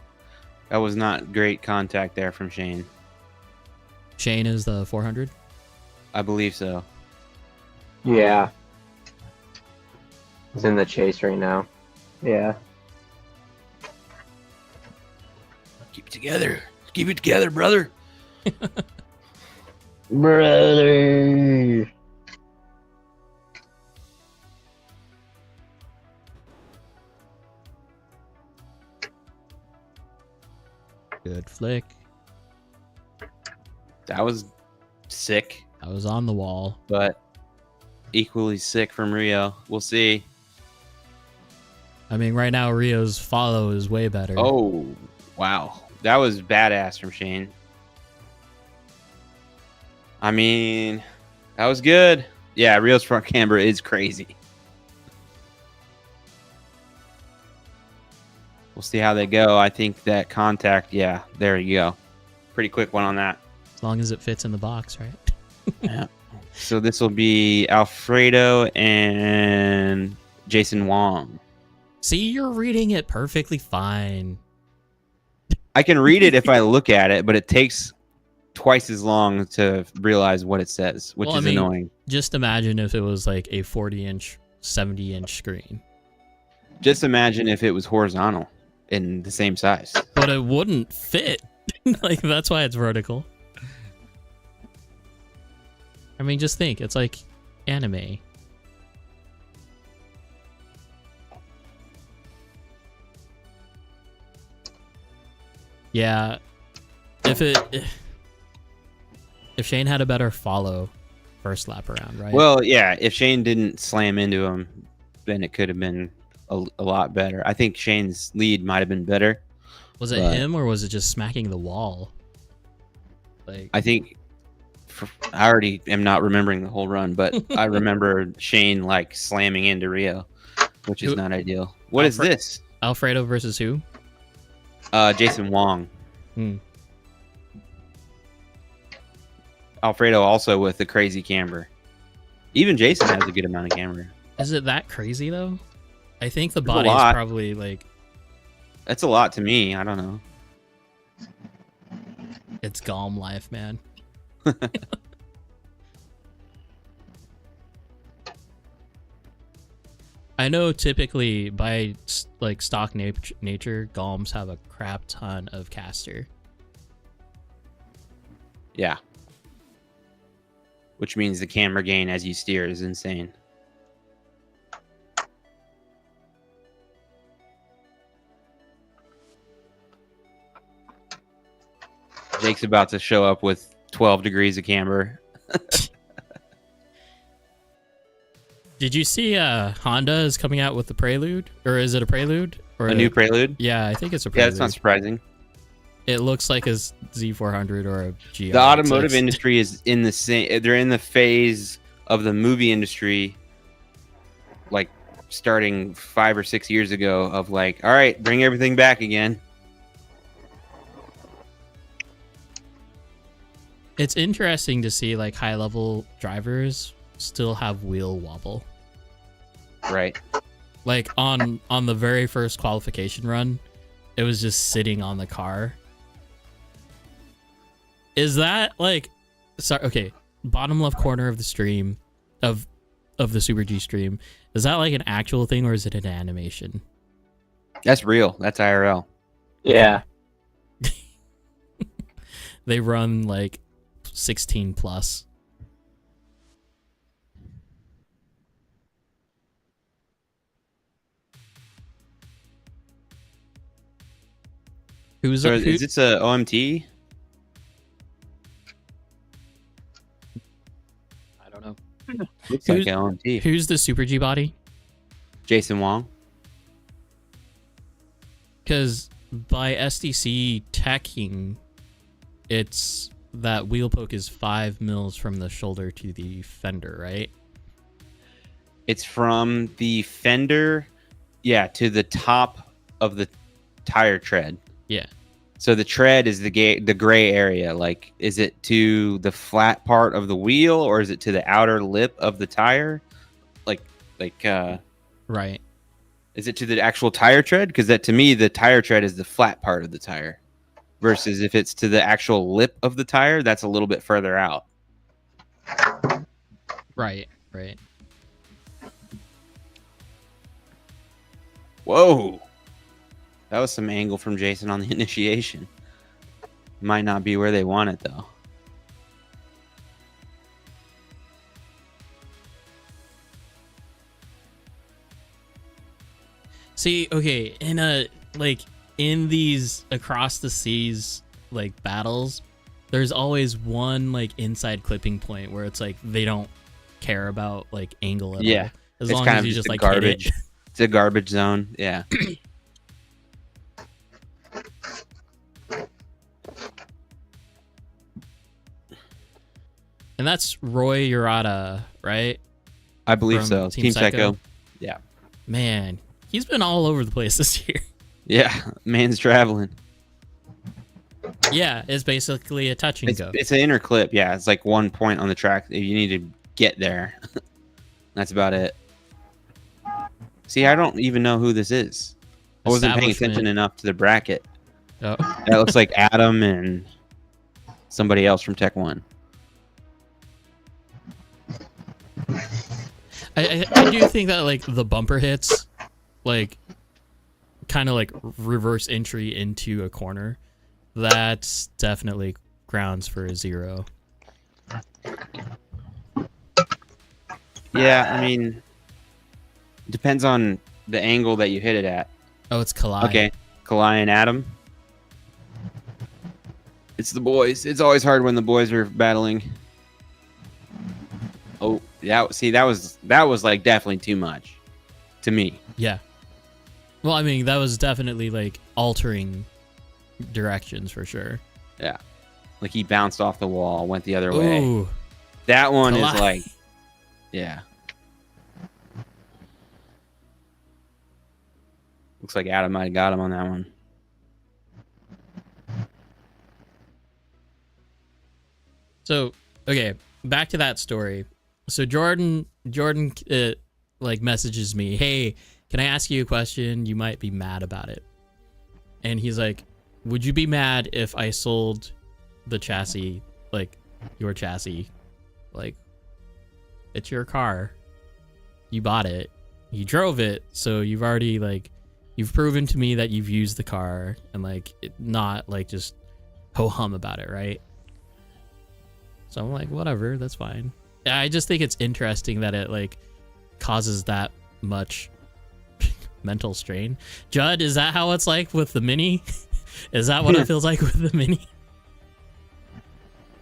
that was not great contact there from Shane. Shane is the 400. I believe so. Yeah. He's in the chase right now. Yeah. Keep it together. Keep it together, brother. Brother. Good flick. That was sick, I was on the wall. but equally sick from Rio. We'll see. I mean, right now Rio's follow is way better. Oh, wow. That was badass from Shane. I mean, that was good. Yeah, Rio's front camber is crazy. We'll see how they go. I think that contact, yeah, there you go. Pretty quick one on that. As long as it fits in the box, right? Yeah. So this will be Alfredo and Jason Wong. See, you're reading it perfectly fine. I can read it if I look at it, but it takes twice as long to realize what it says, which is annoying. Just imagine if it was like a 40-inch, 70-inch screen. Just imagine if it was horizontal in the same size. But it wouldn't fit. Like, that's why it's vertical. I mean, just think. It's like anime. Yeah. If Shane had a better follow first lap around, right? Well, yeah, if Shane didn't slam into him, then it could have been a lot better. I think Shane's lead might have been better. Was it him or was it just smacking the wall? Like, I think I already am not remembering the whole run, but I remember Shane like slamming into Rio, which is not ideal. What is this? Alfredo versus who? Jason Wong. Alfredo also with the crazy camber. Even Jason has a good amount of camber. Is it that crazy though? I think the body is probably like... That's a lot to me. I don't know. It's Gom life, man. I know typically by like stock nature, Goms have a crap ton of caster. Yeah. Which means the camera gain as you steer is insane. Jake's about to show up with 12 degrees of camber. Did you see Honda is coming out with the Prelude? Or is it a Prelude? Or a new Prelude? Yeah, I think it's a Prelude. Yeah, it's not surprising. It looks like a Z400 or a GR. The automotive industry is in the same... They're in the phase of the movie industry, like, starting 5 or 6 years ago of like, all right, bring everything back again. It's interesting to see like high-level drivers still have wheel wobble. Right. Like on the very first qualification run, it was just sitting on the car. Is that like... Sorry, okay. Bottom left corner of the stream, of the Super G stream, is that like an actual thing or is it an animation? That's real. That's IRL. Yeah. They run like 16 plus. Is this a OMT? I don't know. Looks like an OMT. Who's the Super G body? Jason Wong. Because by SDC teching, it's that wheel poke is 5 mils from the shoulder to the fender, right? It's from the fender, yeah, to the top of the tire tread. Yeah. So the tread is the gray area. Like, is it to the flat part of the wheel or is it to the outer lip of the tire? Right. Is it to the actual tire tread? Because that, to me, the tire tread is the flat part of the tire. Versus if it's to the actual lip of the tire, that's a little bit further out. Right, right. Whoa. That was some angle from Jason on the initiation. Might not be where they want it, though. See, okay, in these across the seas like battles, there's always one like inside clipping point where it's like they don't care about like angle at all. As long as you just like garbage. hit it. It's a garbage zone. Yeah. And that's Roy Urata, right? I believe From so. Team Psycho. Yeah. Man, he's been all over the place this year. Yeah, man's traveling. Yeah, it's basically a touch and go. It's an inner clip. Yeah, it's like one point on the track. You need to get there. That's about it. See, I don't even know who this is. I wasn't paying Establishment. attention enough to the bracket. Oh. That looks like Adam and somebody else from Tech 1. I do think that like the bumper hits, like kind of like reverse entry into a corner. That's definitely grounds for a 0. Yeah, I mean, depends on the angle that you hit it at. Oh, it's Kalai. Okay, Kalai and Adam. It's the boys. It's always hard when the boys are battling. Oh, yeah. See, that was like definitely too much to me. Yeah. Well, I mean, that was definitely like altering directions for sure. Yeah, like he bounced off the wall, went the other way. Ooh. That one Kalai. is like, yeah. Looks like Adam might have got him on that one. So, okay, back to that story. So Jordan like messages me, "Hey, can I ask you a question? You might be mad about it." And he's like, "Would you be mad if I sold the chassis, like your chassis? Like it's your car. You bought it. You drove it, so you've already like you've proven to me that you've used the car and like not like just ho hum about it, right?" So I'm like, whatever, that's fine. I just think it's interesting that it like causes that much mental strain. Judd, is that how it's like with the Mini? Is that what it feels like with the Mini?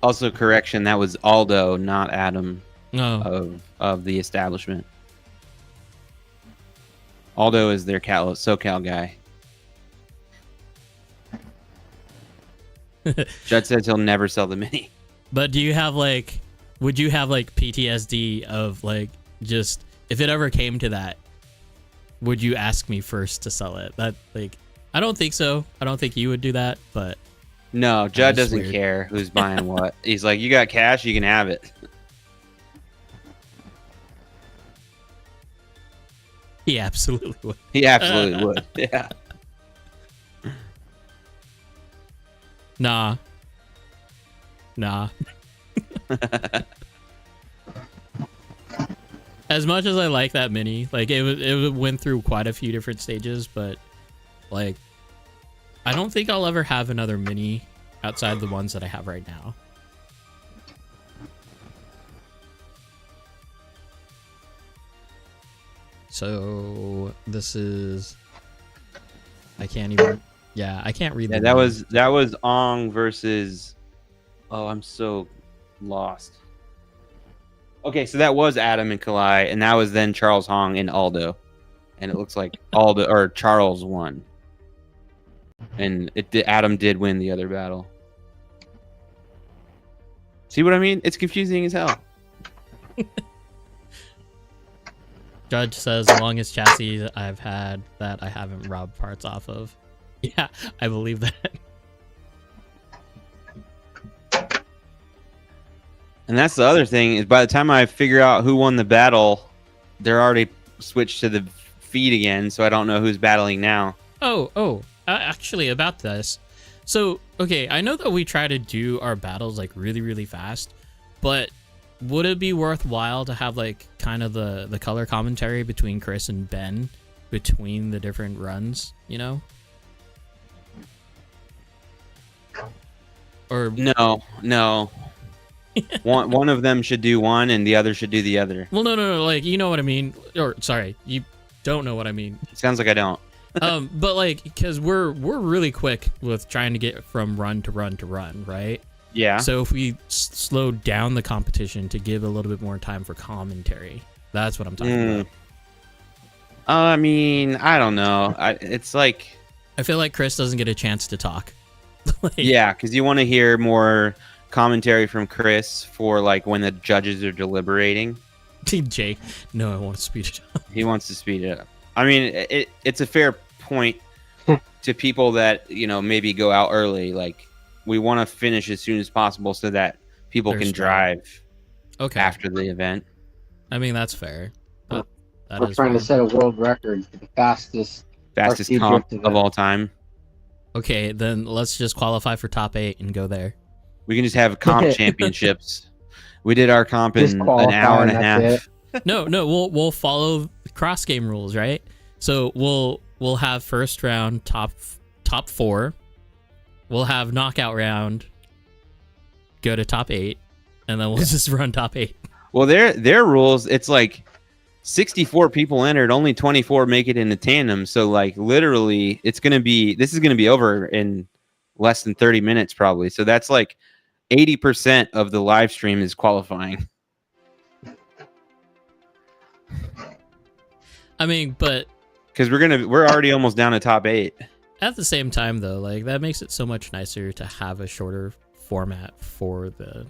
Also, correction, that was Aldo, not Adam No. of the establishment. Aldo is their SoCal guy. Judd says he'll never sell the Mini. But do you have like, would you have like PTSD of like just if it ever came to that, would you ask me first to sell it? That like, I don't think so. I don't think you would do that, but No, Judd That's doesn't weird. care who's buying what. He's like, you got cash, you can have it. he absolutely would. He absolutely would. Yeah. Nah. As much as I like that Mini, like it went through quite a few different stages, but like I don't think I'll ever have another Mini outside the ones that I have right now. So this is I can't even I can't read Yeah, the that was Ong versus. Oh, I'm so lost. Okay, so that was Adam and Kalai, and that was then Charles Hong and Aldo, and it looks like Aldo or Charles won, and Adam did win the other battle. See what I mean? It's confusing as hell. Judge says the longest chassis I've had that I haven't robbed parts off of. Yeah, I believe that. And that's the other thing is by the time I figure out who won the battle, they're already switched to the feed again, so I don't know who's battling now. Actually, about this. So, okay, I know that we try to do our battles like really, really fast, but would it be worthwhile to have like kind of the color commentary between Chris and Ben between the different runs, you know? Or No. one of them should do one, and the other should do the other. well, no, like you know what I mean. Or sorry, you don't know what I mean. Sounds like I don't. But like because we're really quick with trying to get from run to run to run, right? Yeah. So if we slow down the competition to give a little bit more time for commentary, that's what I'm talking about. I mean, I don't know. It's like, I feel like Chris doesn't get a chance to talk. Like, yeah, because you want to hear more commentary from Chris for like when the judges are deliberating. Jake, no, I want to speed it up. He wants to speed it up. I mean, it's a fair point to people that, you know, maybe go out early. Like, we want to finish as soon as possible so that people They're can strong. drive Okay. after the event. I mean, that's fair. But That We're is trying to fair. set a world record for the fastest Fastest RC comp drift of event. all time. Okay, then let's just qualify for top 8 and go there. We can just have comp championships. We did our comp Just in an qualify hour and a and half. that's No, we'll follow cross game rules, right? So we'll have first round top 4. We'll have knockout round go to top 8, and then we'll just run top 8. Well, their rules, it's like 64 people entered, only 24 make it into tandem. So like literally this is gonna be over in less than 30 minutes probably. So that's like 80% of the live stream is qualifying. I mean, but Because we're already almost down to top 8. at the same time, though, like that makes it so much nicer to have a shorter format for the.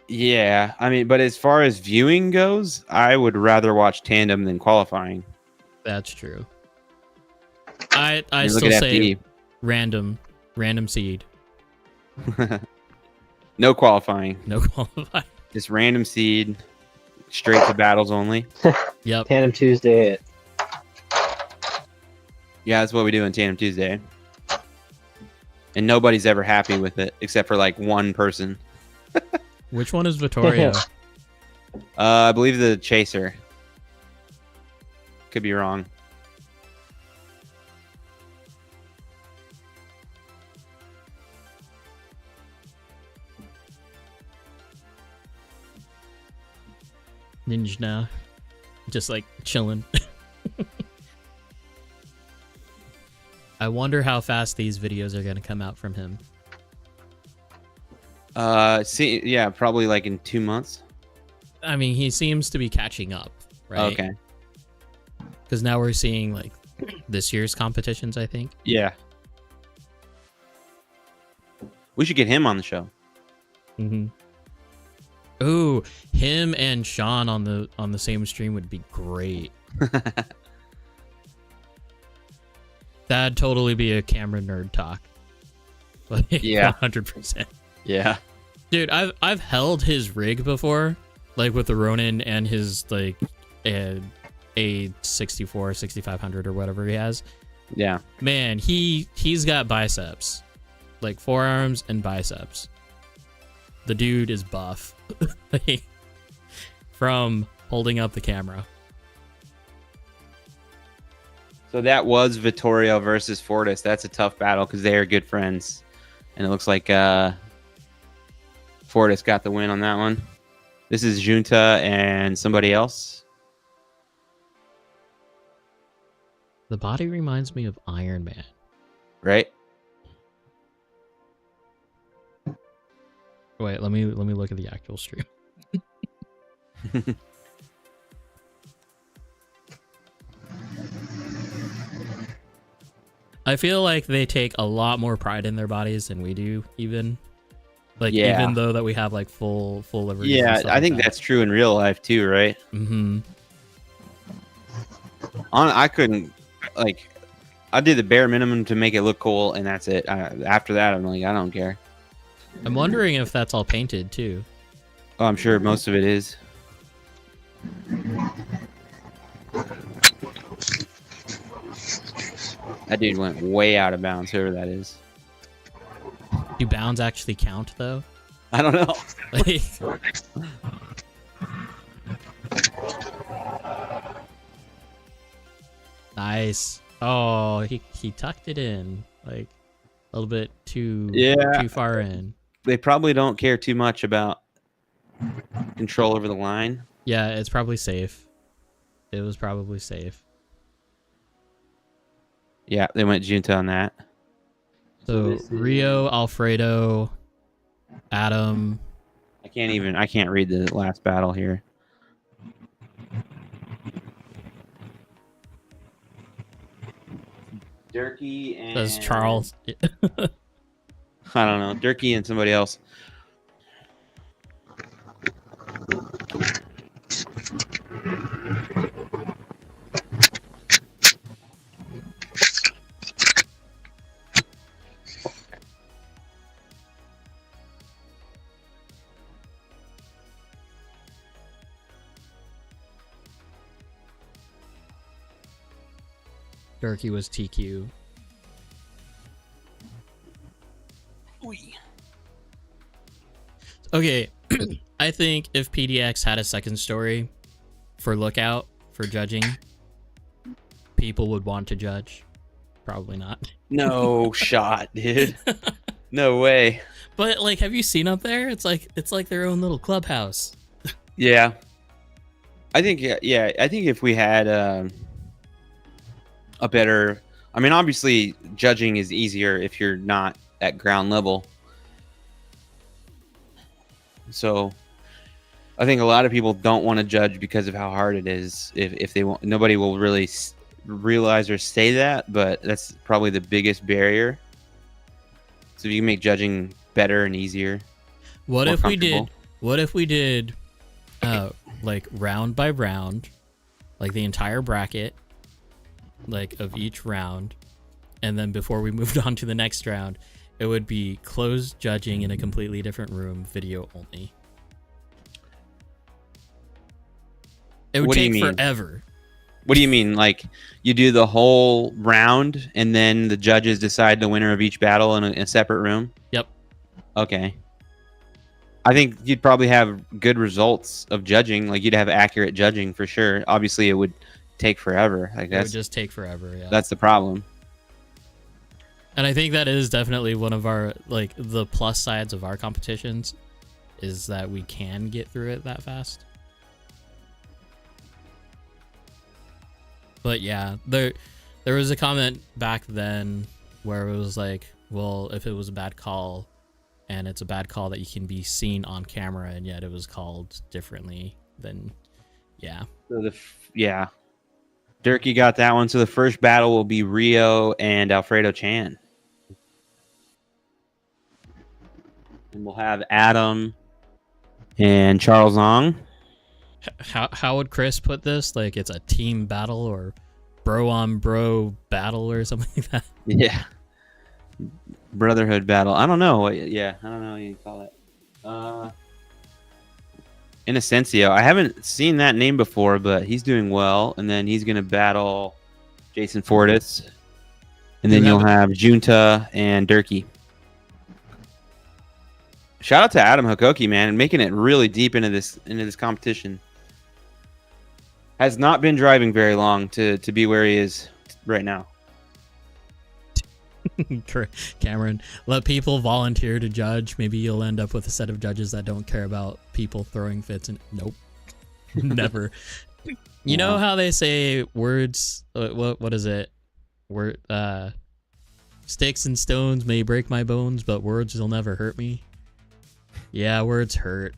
Yeah, I mean, but as far as viewing goes, I would rather watch tandem than qualifying. That's true. I Look still at say FD. random seed, No qualifying, no qualify. just random seed, straight to battles only. Yep. Tandem Tuesday. Yeah, that's what we do on Tandem Tuesday. And nobody's ever happy with it except for like one person. Which one is Vittorio? I believe the Chaser. Could be wrong. Ninja now, just like chilling. I wonder how fast these videos are going to come out from him. Yeah, probably like in 2 months. I mean, he seems to be catching up, right? Okay. Because now we're seeing like this year's competitions, I think. Yeah. We should get him on the show. Mm-hmm. Ooh, him and Sean on the same stream would be great. That'd totally be a camera nerd talk. Like, Yeah. 100%. Yeah. Dude, I've held his rig before, like with the Ronin and his like a 64, 6500 or whatever he has. Yeah. Man, he's got biceps, like forearms and biceps. The dude is buff from holding up the camera. So that was Vittorio versus Fortis. That's a tough battle because they are good friends. And it looks like Fortis got the win on that one. This is Junta and somebody else. The body reminds me of Iron Man. Right? Wait, let me look at the actual stream. I feel like they take a lot more pride in their bodies than we do, even. Like, Yeah. even though that we have like full liveries. Yeah, I think that's true in real life too, right? Mm-hmm. I couldn't, like, I did the bare minimum to make it look cool, and that's it. After that, I'm like, I don't care. I'm wondering if that's all painted too. Oh, I'm sure most of it is. That dude went way out of bounds, whoever that is. Do bounds actually count though? I don't know. Like, nice. Oh, he tucked it in like a little bit too far in. They probably don't care too much about control over the line. Yeah, it's probably safe. It was probably safe. Yeah, they went Junta on that. So Rio, Alfredo, Adam. I can't read the last battle here. Durkee and Does Charles? I don't know. Durkee and somebody else. Durkee was TQ. Okay, I think if PDX had a second story for Lookout for judging, people would want to judge. Probably not. No shot, dude. No way. But like, have you seen up there? It's like their own little clubhouse. Yeah. I think I think if we had a better, I mean, obviously judging is easier if you're not at ground level. So I think a lot of people don't want to judge because of how hard it is. If they want, nobody will really realize or say that, but that's probably the biggest barrier. So if you can make judging better and easier. What if we did like round by round, like the entire bracket, like of each round, and then before we moved on to the next round, it would be closed judging in a completely different room, video only. It would take forever. What do you mean? Like you do the whole round and then the judges decide the winner of each battle in a separate room? Yep. Okay. I think you'd probably have good results of judging. Like you'd have accurate judging for sure. Obviously, it would take forever. Like it would just take forever. Yeah. That's the problem. And I think that is definitely one of our, like, the plus sides of our competitions is that we can get through it that fast. But yeah, there was a comment back then where it was like, well, if it was a bad call and it's a bad call that you can be seen on camera and yet it was called differently, then yeah. So Durkee got that one. So the first battle will be Rio and Alfredo Chan. And we'll have Adam and Charles Ong. How would Chris put this? Like it's a team battle or bro on bro battle or something like that? Yeah. Brotherhood battle. I don't know. Yeah, I don't know what you call it. Inocencio. I haven't seen that name before, but he's doing well. And then he's going to battle Jason Fortis. And then you'll have Junta and Durkee. Shout out to Adam Hakoki, man, and making it really deep into this competition. Has not been driving very long to be where he is right now. Cameron, let people volunteer to judge. Maybe you'll end up with a set of judges that don't care about people throwing fits. And nope, never. You know how they say words? What is it? Word. Sticks and stones may break my bones, but words will never hurt me. Yeah, words hurt.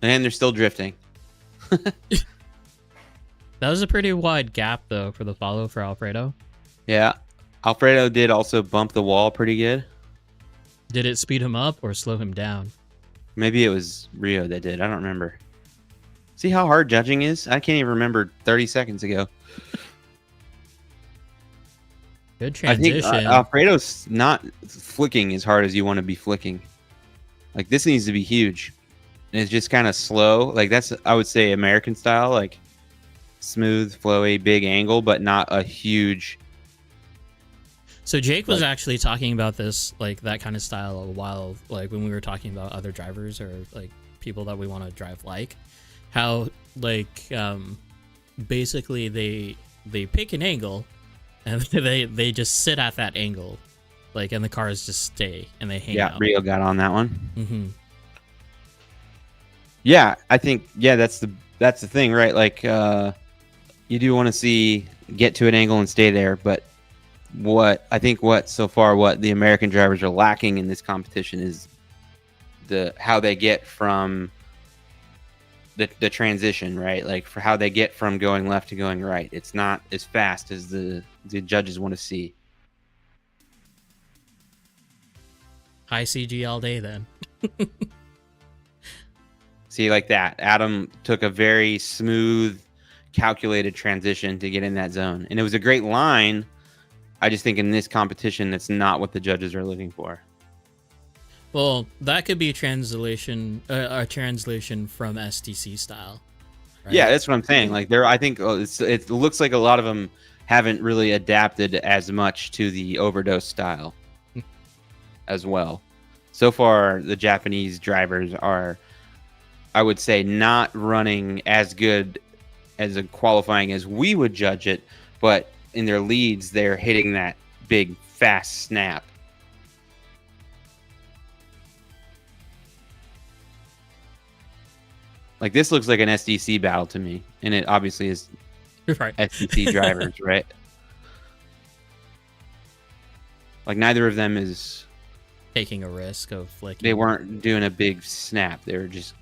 And they're still drifting. That was a pretty wide gap, though, for the follow for Alfredo. Yeah. Alfredo did also bump the wall pretty good. Did it speed him up or slow him down? Maybe it was Rio that did. I don't remember. See how hard judging is? I can't even remember 30 seconds ago. Good transition. I think Alfredo's not flicking as hard as you want to be flicking. Like, this needs to be huge. And it's just kind of slow. Like, that's, I would say, American style. Like, smooth, flowy, big angle, but not a huge... So Jake was actually talking about this, like, that kind of style a while, like, when we were talking about other drivers or, like, people that we want to drive like. How, like, basically they pick an angle and they just sit at that angle, like, and the cars just stay and they hang out. Yeah, Rio got on that one. Mm-hmm. Yeah, I think, yeah, that's the thing, right? Like, you do want to see get to an angle and stay there, but what the American drivers are lacking in this competition is how they get from the transition, right? Like, for how they get from going left to going right. It's not as fast as the judges want to see. High CG all day then. See, like that. Adam took a very smooth, calculated transition to get in that zone. And it was a great line. I just think in this competition, that's not what the judges are looking for. Well, that could be a translation from STC style. Right? Yeah, that's what I'm saying. Like I think it looks like a lot of them haven't really adapted as much to the overdose style as well. So far, the Japanese drivers are, I would say, not running as good as a qualifying as we would judge it, but in their leads, they're hitting that big, fast snap. Like, this looks like an SDC battle to me, and it obviously is right. SDC drivers, right? Like, neither of them is taking a risk of flicking. They weren't doing a big snap. They were just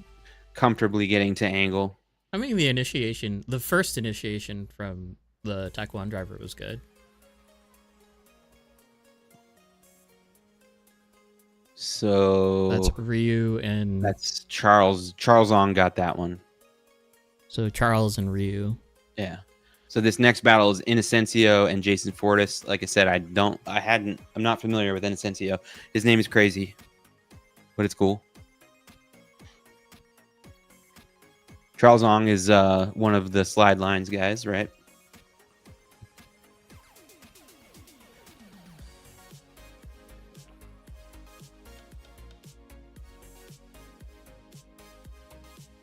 comfortably getting to angle. I mean, the first initiation from the Taekwon driver was good. So that's Ryu and that's Charles. Charles Ong got that one. So Charles and Ryu. Yeah. So this next battle is Inocencio and Jason Fortis. Like I said, I'm not familiar with Inocencio. His name is crazy, but it's cool. Charles Ong is one of the slide lines guys, right?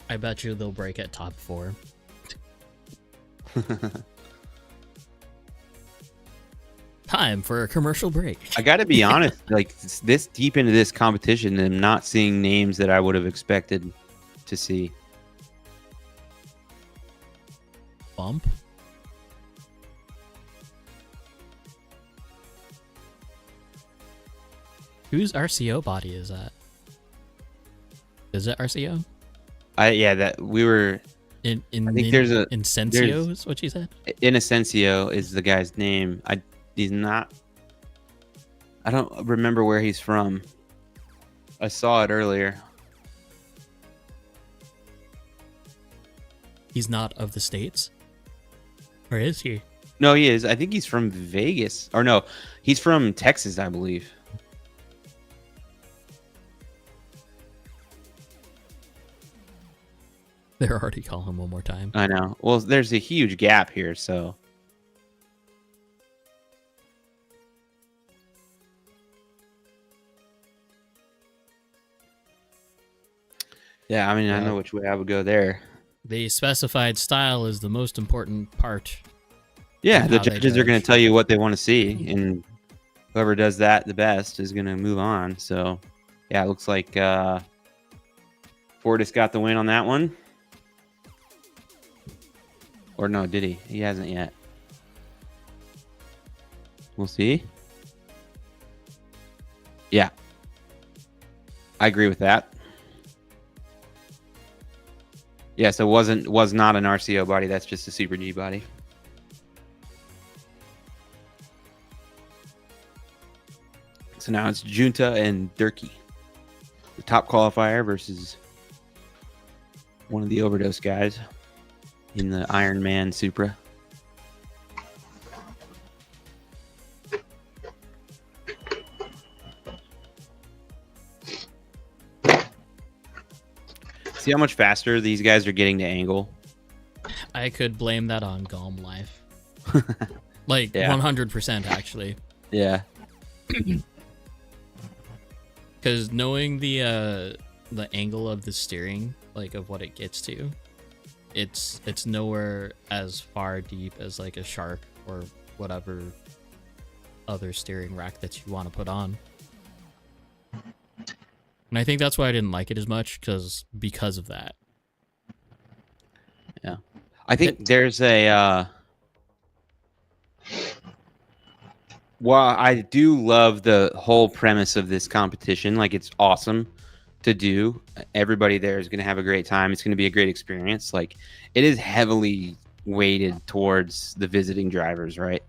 I bet you they'll break at top 4. Time for a commercial break. I gotta be honest, like this deep into this competition, I'm not seeing names that I would have expected to see. Bump. Whose RCO body is that? Is it RCO? Yeah, that we were. I think there's a Incencio is what you said. Inocencio is the guy's name. He's not. I don't remember where he's from. I saw it earlier. He's not of the States? Or is he? No, he is. I think he's from Vegas. Or no, he's from Texas, I believe. They're already calling him one more time. I know. Well, there's a huge gap here, so. Yeah, I mean, I know which way I would go there. The specified style is the most important part. Yeah, the judges are going to tell you what they want to see, and whoever does that the best is going to move on. So, yeah, it looks like Fortis got the win on that one. Or no, did he? He hasn't yet. We'll see. Yeah. I agree with that. Yeah, so was not an RCO body. That's just a Super G body. So now it's Junta and Durkee. The top qualifier versus one of the overdose guys in the Iron Man Supra. See how much faster these guys are getting to angle? I could blame that on Galm Life. Like, 100% actually. Yeah. Because knowing the angle of the steering, like of what it gets to, it's nowhere as far deep as like a Shark or whatever other steering rack that you want to put on. And I think that's why I didn't like it as much, because of that. Yeah. I think there's a well, I do love the whole premise of this competition. Like, it's awesome to do. Everybody there is going to have a great time. It's going to be a great experience. Like, it is heavily weighted towards the visiting drivers, right?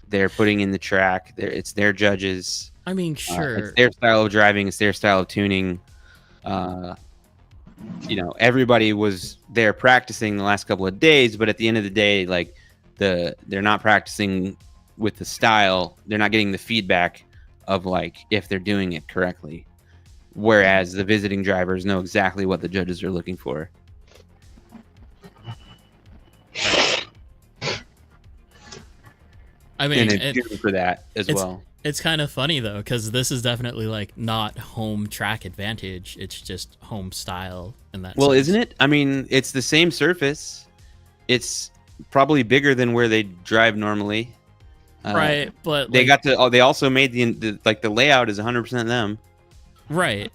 They're putting in the track. It's their judges. I mean, sure. It's their style of driving. It's their style of tuning. Everybody was there practicing the last couple of days, but at the end of the day, like, they're not practicing with the style. They're not getting the feedback of like if they're doing it correctly. whereas the visiting drivers know exactly what the judges are looking for. I mean, and it's good for that as well. It's kind of funny though, because this is definitely like not home track advantage. It's just home style in that. Well, sense. isn't it? I mean, it's the same surface. It's probably bigger than where they drive normally. Right, but they like, got to. Oh, they also made the layout is 100% them. Right,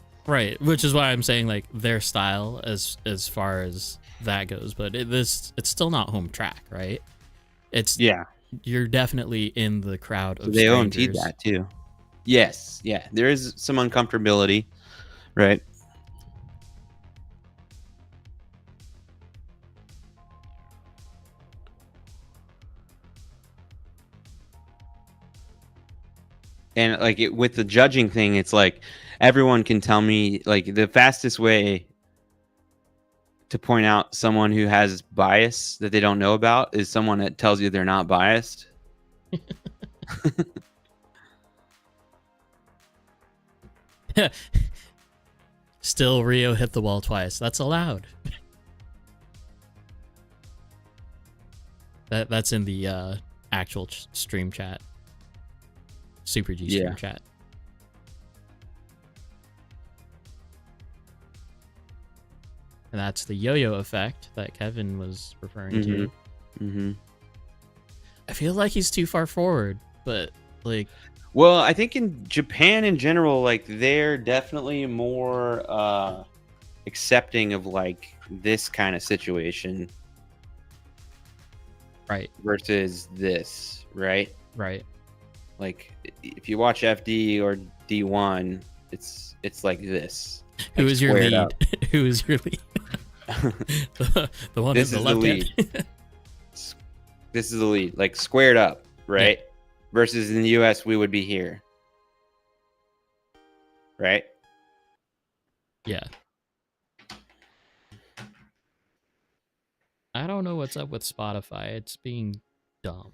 which is why I'm saying like their style as far as that goes. But it's still not home track, right? It's You're definitely in the crowd of so they strangers. OMT'd that too. Yes, yeah. There is some uncomfortability, right? And like with the judging thing, it's like everyone can tell me like the fastest way to point out someone who has bias that they don't know about is someone that tells you they're not biased. Still, Rio hit the wall twice. That's allowed. That's in the actual stream chat. Super G stream chat. And that's the yo-yo effect that Kevin was referring to. Mm-hmm. I feel like he's too far forward, but like... Well, I think in Japan in general, like they're definitely more accepting of like this kind of situation. Right. Versus this, right? Right. Like if you watch FD or D1, it's like this. Who is your lead? Who is your lead? the one this with is the left the lead. This is the lead, like squared up, right? Yeah. Versus in the US, we would be here, right? Yeah. I don't know what's up with Spotify. It's being dumb.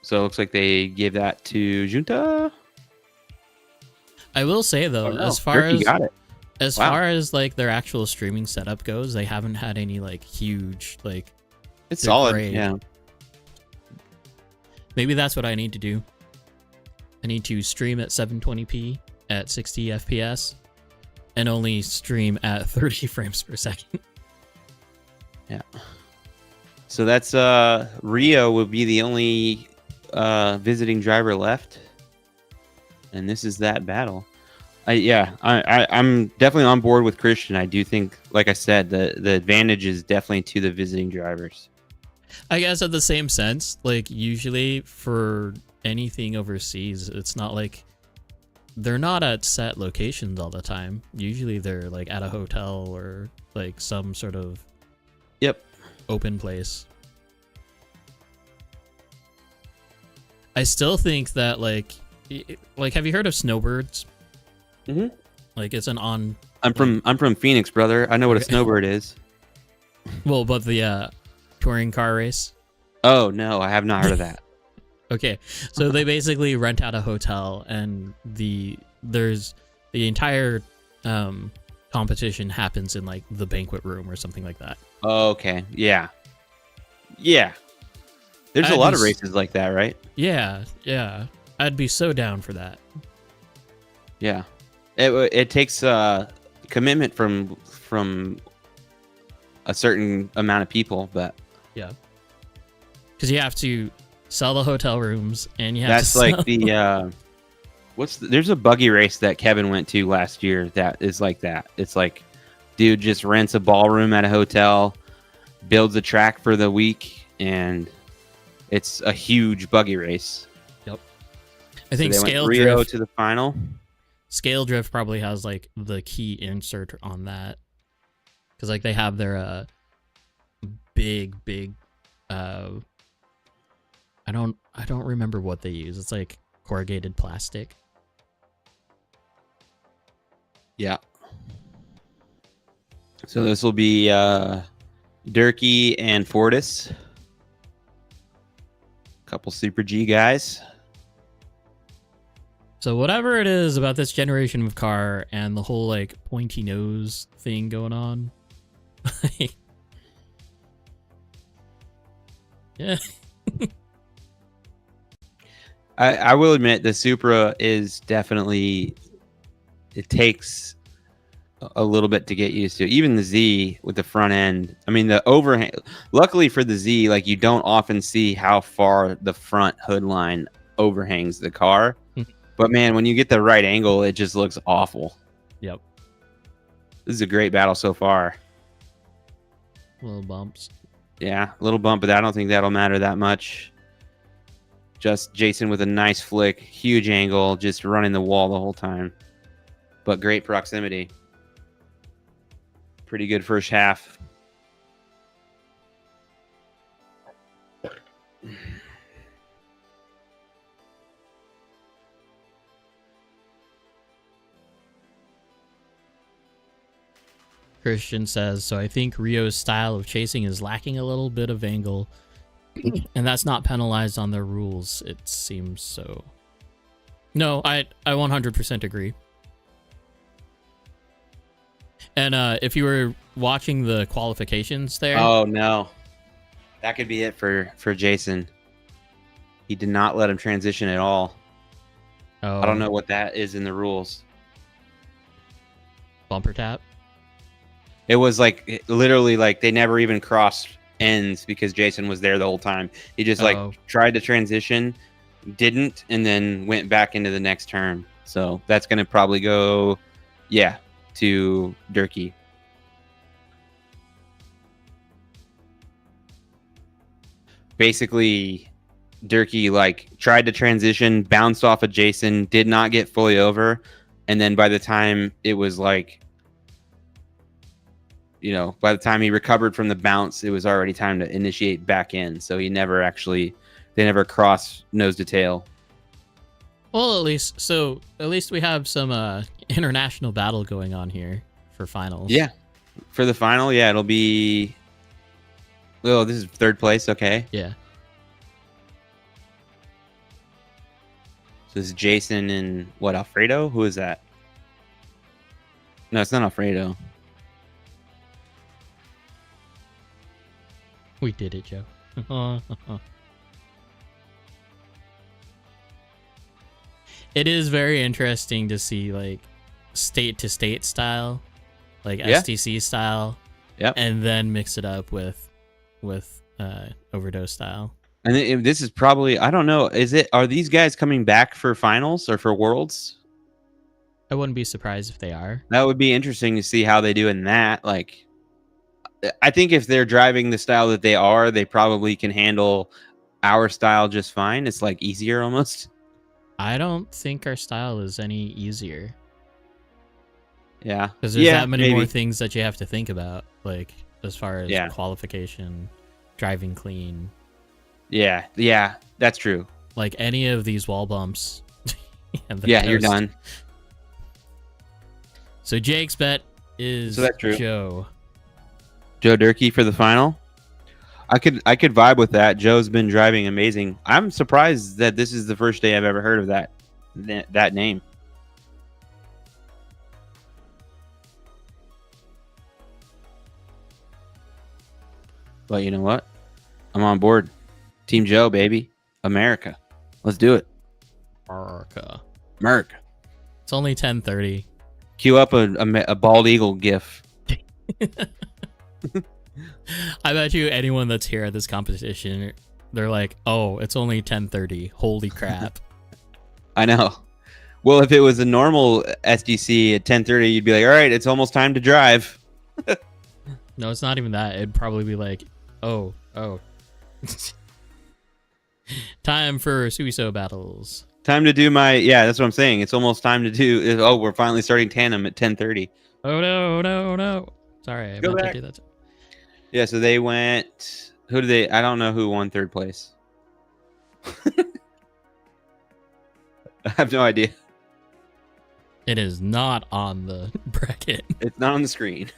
So it looks like they gave that to Junta. I will say though, as far as like their actual streaming setup goes, they haven't had any like huge like. It's solid, grade. yeah. Maybe that's what I need to do. I need to stream at 720p at 60 FPS and only stream at 30 frames per second. Yeah. So that's Rio would be the only visiting driver left. And this is that battle. I'm definitely on board with Christian. I do think, like I said, the advantage is definitely to the visiting drivers. I guess in the same sense, like usually for anything overseas, it's not like they're not at set locations all the time. Usually they're like at a hotel or like some sort of open place. I still think that like have you heard of snowbirds? Mm-hmm. Like it's an on. I'm from Phoenix, brother. I know what a snowbird is. Well, but the touring car race. Oh no, I have not heard of that. Okay, so they basically rent out a hotel, and there's the entire competition happens in like the banquet room or something like that. Okay, yeah. There's a lot of races like that, right? Yeah. I'd be so down for that. Yeah, it takes commitment from a certain amount of people, but yeah, because you have to sell the hotel rooms, and you have that's to like the there's a buggy race that Kevin went to last year that is like that. It's like dude just rents a ballroom at a hotel, builds a track for the week, and it's a huge buggy race. Yep. I think so Scale Rio Drift to the final. Scale Drift probably has like the key insert on that, because like they have their big I don't remember what they use. It's like corrugated plastic. Yeah. So this will be Durkee and Fortis. Couple Super G guys. So whatever it is about this generation of car and the whole like pointy nose thing going on. Yeah. I will admit the Supra is definitely, it takes a little bit to get used to. Even the Z with the front end. I mean, the overhang. Luckily for the Z, like you don't often see how far the front hood line overhangs the car. But man, when you get the right angle, it just looks awful. Yep. This is a great battle so far. Little bumps. Yeah, a little bump, but I don't think that'll matter that much. Just Jason with a nice flick, huge angle, just running the wall the whole time. But great proximity. Pretty good first half. Christian says, so I think Rio's style of chasing is lacking a little bit of angle, and that's not penalized on their rules, it seems so. No, I 100% agree. And if you were watching the qualifications there... Oh, no. That could be it for Jason. He did not let him transition at all. Oh, I don't know what that is in the rules. Bumper tap? It was like literally like they never even crossed ends because Jason was there the whole time. He just like tried to transition, didn't, and then went back into the next turn. So that's going to probably go, yeah, to Durkee. Basically, Durkee like tried to transition, bounced off of Jason, did not get fully over, and then by the time it was like, you know, by the time he recovered from the bounce, it was already time to initiate back in. So he never actually, they never crossed nose to tail. Well, at least we have some international battle going on here for finals. Yeah, for the final, yeah, it'll be. Oh, this is third place. Okay. Yeah. So this is Jason and what, Alfredo? Who is that? No, it's not Alfredo. We did it, Joe. It is very interesting to see like state to state style, like STC style, and then mix it up with overdose style. And this is probably, I don't know, are these guys coming back for finals or for worlds? I wouldn't be surprised if they are. That would be interesting to see how they do in that. Like, I think if they're driving the style that they are, they probably can handle our style just fine. It's like easier almost. I don't think our style is any easier. Yeah. Because there's that many more things that you have to think about, like as far as qualification, driving clean. Yeah, that's true. Like any of these wall bumps. You're done. So Jake's bet is Joe. Joe Durkee for the final. I could vibe with that. Joe's been driving amazing. I'm surprised that this is the first day I've ever heard of that name. But you know what? I'm on board. Team Joe, baby. America. Let's do it. Merc. It's only 10:30. Cue up a bald eagle gif. I bet you anyone that's here at this competition, they're like, oh, it's only 10:30. Holy crap. I know. Well, if it was a normal SDC at 10:30, you'd be like, all right, it's almost time to drive. No, it's not even that. It'd probably be like, oh. Time for Suiso battles. Time to do that's what I'm saying. It's almost time to do, we're finally starting tandem at 10:30. Oh, no. Sorry, I meant to do that. Yeah, so they went, I don't know who won third place. I have no idea. It is not on the bracket. It's not on the screen.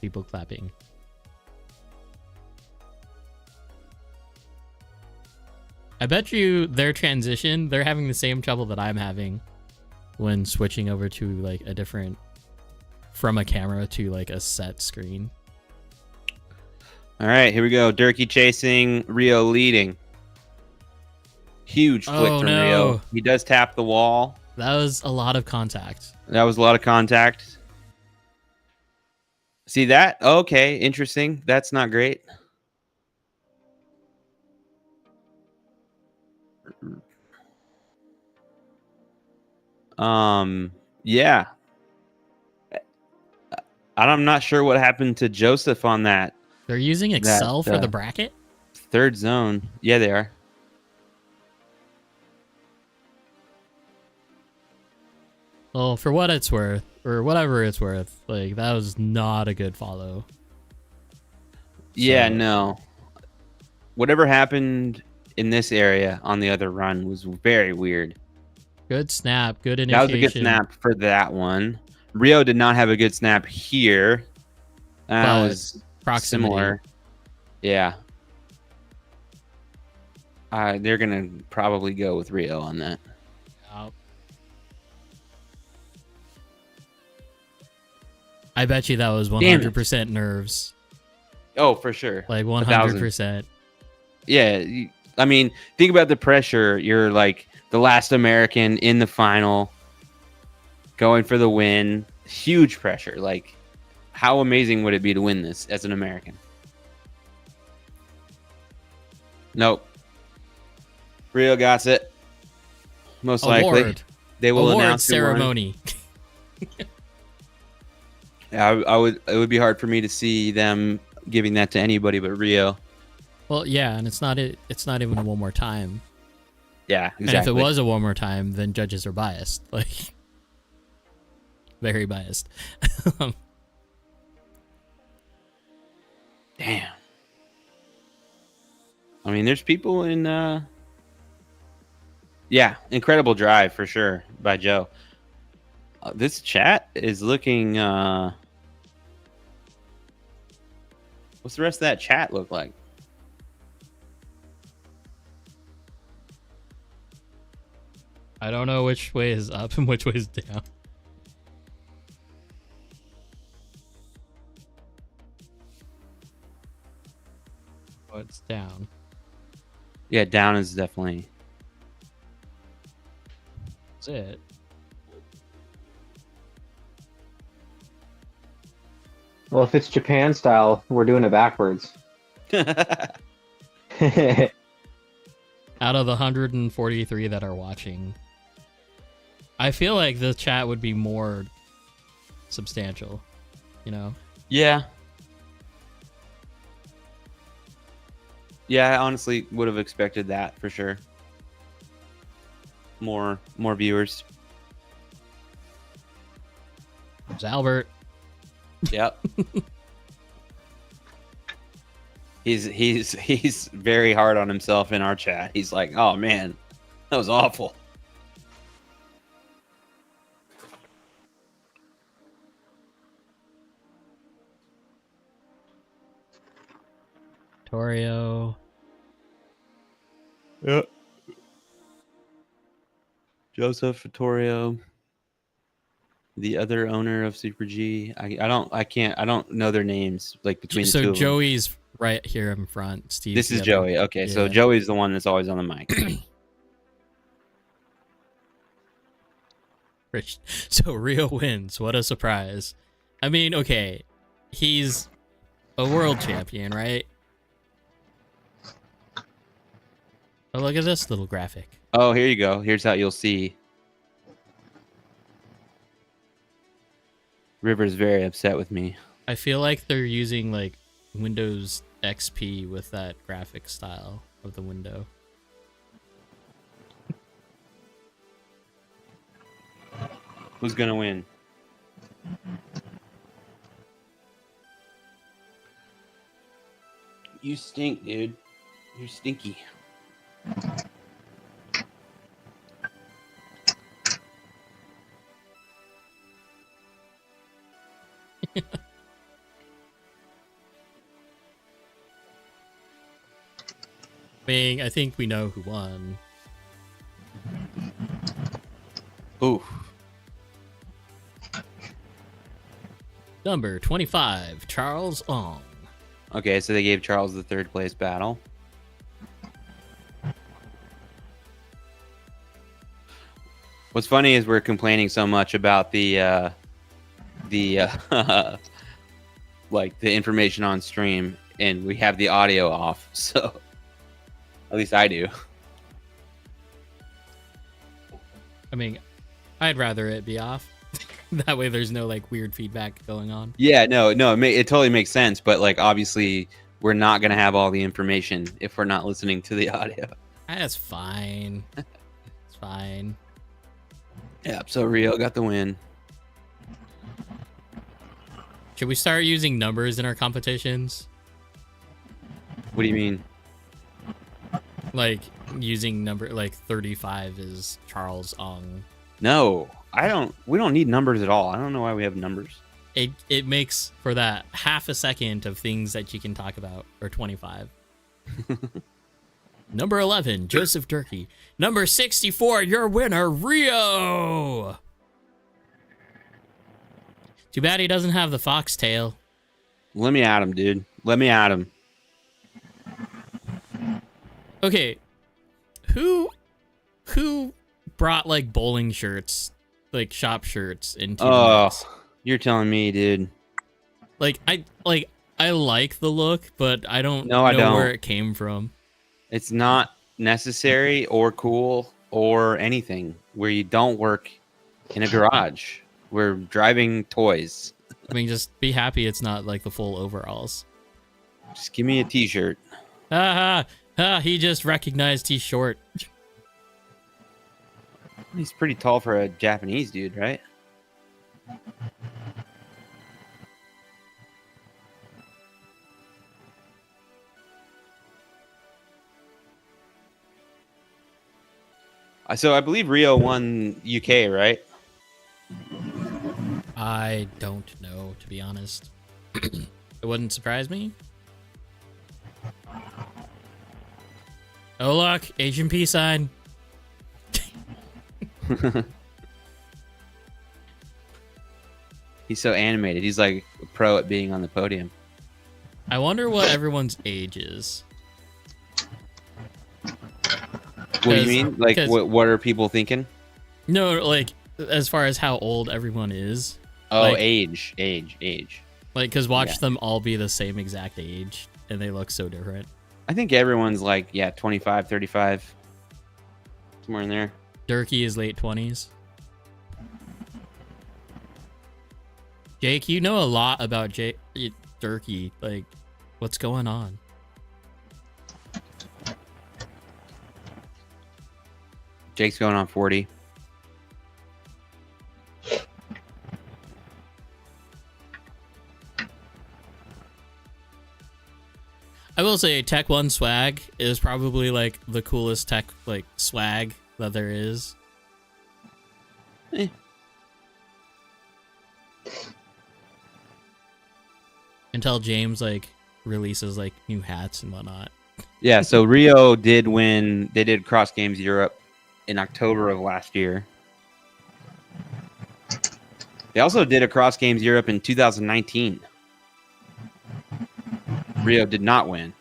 people clapping. I bet you their transition, they're having the same trouble that I'm having when switching over to like a different, from a camera to like a set screen. All right, here we go. Durkee chasing, Rio leading. Huge flick from Rio. He does tap the wall. That was a lot of contact. That was a lot of contact. See that? Okay, interesting. That's not great. Yeah. I'm not sure what happened to Joseph on that. They're using Excel for the bracket? Third zone. Yeah, they are. Well, for what it's worth, or whatever it's worth, like, that was not a good follow. Yeah, So, no. Whatever happened in this area on the other run was very weird. good snap, good initiation. That was a good snap for that one. Rio did not have a good snap here. That was proximity. similar. Yeah. They're going to probably go with Rio on that. I bet you that was 100% nerves. Oh, for sure. Like 100%. Yeah. I mean, think about the pressure. You're like the last American in the final, going for the win. Huge pressure. Like, how amazing would it be to win this as an American? Nope. Rio got it. Most likely. They will announce ceremony. I would. It would be hard for me to see them giving that to anybody but Rio. Well, yeah, and it's not even a one more time. Yeah, exactly. And if it was a one more time, then judges are biased. Like, very biased. Damn. I mean, there's people in. Yeah, incredible drive for sure by Joe. This chat is looking. What's the rest of that chat look like? I don't know which way is up and which way is down. Oh, it's down. Yeah, down is definitely. That's it. Well, if it's Japan style, we're doing it backwards. Out of the 143 that are watching, I feel like the chat would be more substantial, you know? Yeah. Yeah, I honestly would have expected that for sure. More viewers. There's Albert. Yep. He's very hard on himself in our chat. He's like, "Oh man, that was awful." Torio. Yep. Joseph Vittorio, the other owner of Super G. I don't know their names like between the two. So of Joey's them. right here in front. Steve. This is Joey. Okay, yeah. So Joey's the one that's always on the mic. Rich. So Rio wins. What a surprise. I mean, okay, he's a world champion, right? Oh, look at this little graphic. Oh, here you go. Here's how you'll see. River's very upset with me. I feel like they're using like Windows XP with that graphic style of the window. Who's gonna win? You stink, dude. You're stinky. mean, I think we know who won. Ooh. Number 25, Charles Ong. Okay, so they gave Charles the third place battle. What's funny is we're complaining so much about the like the information on stream, and we have the audio off. So at least I do. I mean, I'd rather it be off. That way there's no like weird feedback going on. Yeah, no, it totally makes sense. But like, obviously, we're not gonna have all the information if we're not listening to the audio. That's fine. It's fine. Yeah, so Rio got the win. Should we start using numbers in our competitions? What do you mean? Like using number like 35 is Charles Ong. No, I don't. We don't need numbers at all. I don't know why we have numbers. It makes for that half a second of things that you can talk about, or 25. Number 11, Joseph Durkee. Number 64, your winner, Rio. Too bad he doesn't have the foxtail. Let me at him, dude. Let me at him. Okay, who brought like bowling shirts, like shop shirts into the mix? You're telling me, dude. I like the look, but I don't know I don't. where it came from. It's not necessary or cool or anything. Where you don't work in a garage. We're driving toys. I mean, just be happy it's not like the full overalls. Just give me a t-shirt. He just recognized he's short. He's pretty tall for a Japanese dude, right? So I believe Rio won UK, right? I don't know, to be honest. It wouldn't surprise me. Oh, look, Asian peace sign. He's so animated. He's like a pro at being on the podium. I wonder what everyone's age is. What do you mean? Like, what are people thinking? No, like, as far as how old everyone is. Oh, like, age. Like, because watch them all be the same exact age, and they look so different. I think everyone's like, 25, 35. Somewhere in there. Durkee is late 20s. Jake, you know a lot about Durkee. Like, what's going on? Jake's going on 40. I will say Tech 1 swag is probably like the coolest tech like swag that there is. Until James like releases like new hats and whatnot. Yeah, so Rio did win. They did Cross Games Europe in October of last year. They also did a Cross Games Europe in 2019. Rio did not win.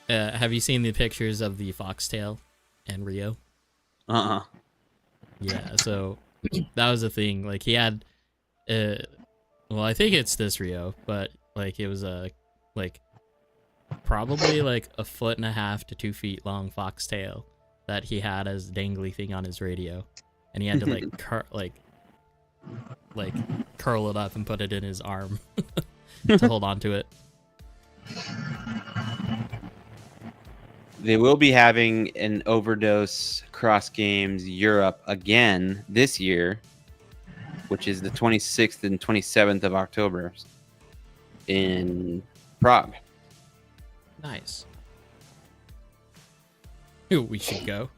Have you seen the pictures of the foxtail and Rio? Uh-uh. Yeah, so that was the thing. Like he had, well, I think it's this Rio, but like it was a like probably like 1.5 to 2 feet long foxtail that he had as a dangly thing on his radio, and he had to like curl it up and put it in his arm to hold on to it. They will be having an Overdose Cross Games Europe again this year, which is the 26th and 27th of October in Prague. Nice. Ooh, we should go.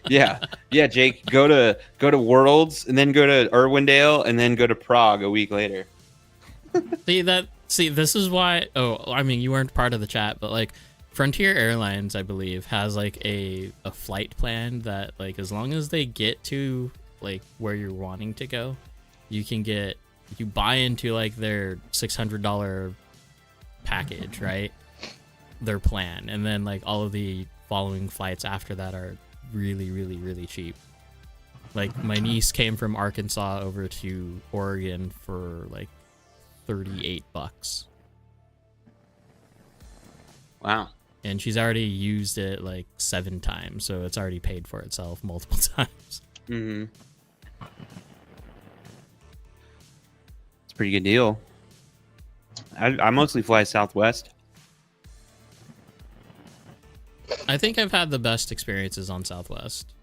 Yeah, yeah, Jake, go to Worlds and then go to Irwindale and then go to Prague a week later. See, this is why. Oh, I mean, you weren't part of the chat, but like, Frontier Airlines, I believe, has like a flight plan that like as long as they get to like where you're wanting to go, you buy into like their $600 package, right? Their plan, and then like all of the following flights after that are really, really, really cheap. Like my niece came from Arkansas over to Oregon for like $38, Wow. and she's already used it like 7 times, so it's already paid for itself multiple times. Mm-hmm. It's a pretty good deal. I mostly fly Southwest. I think I've had the best experiences on Southwest,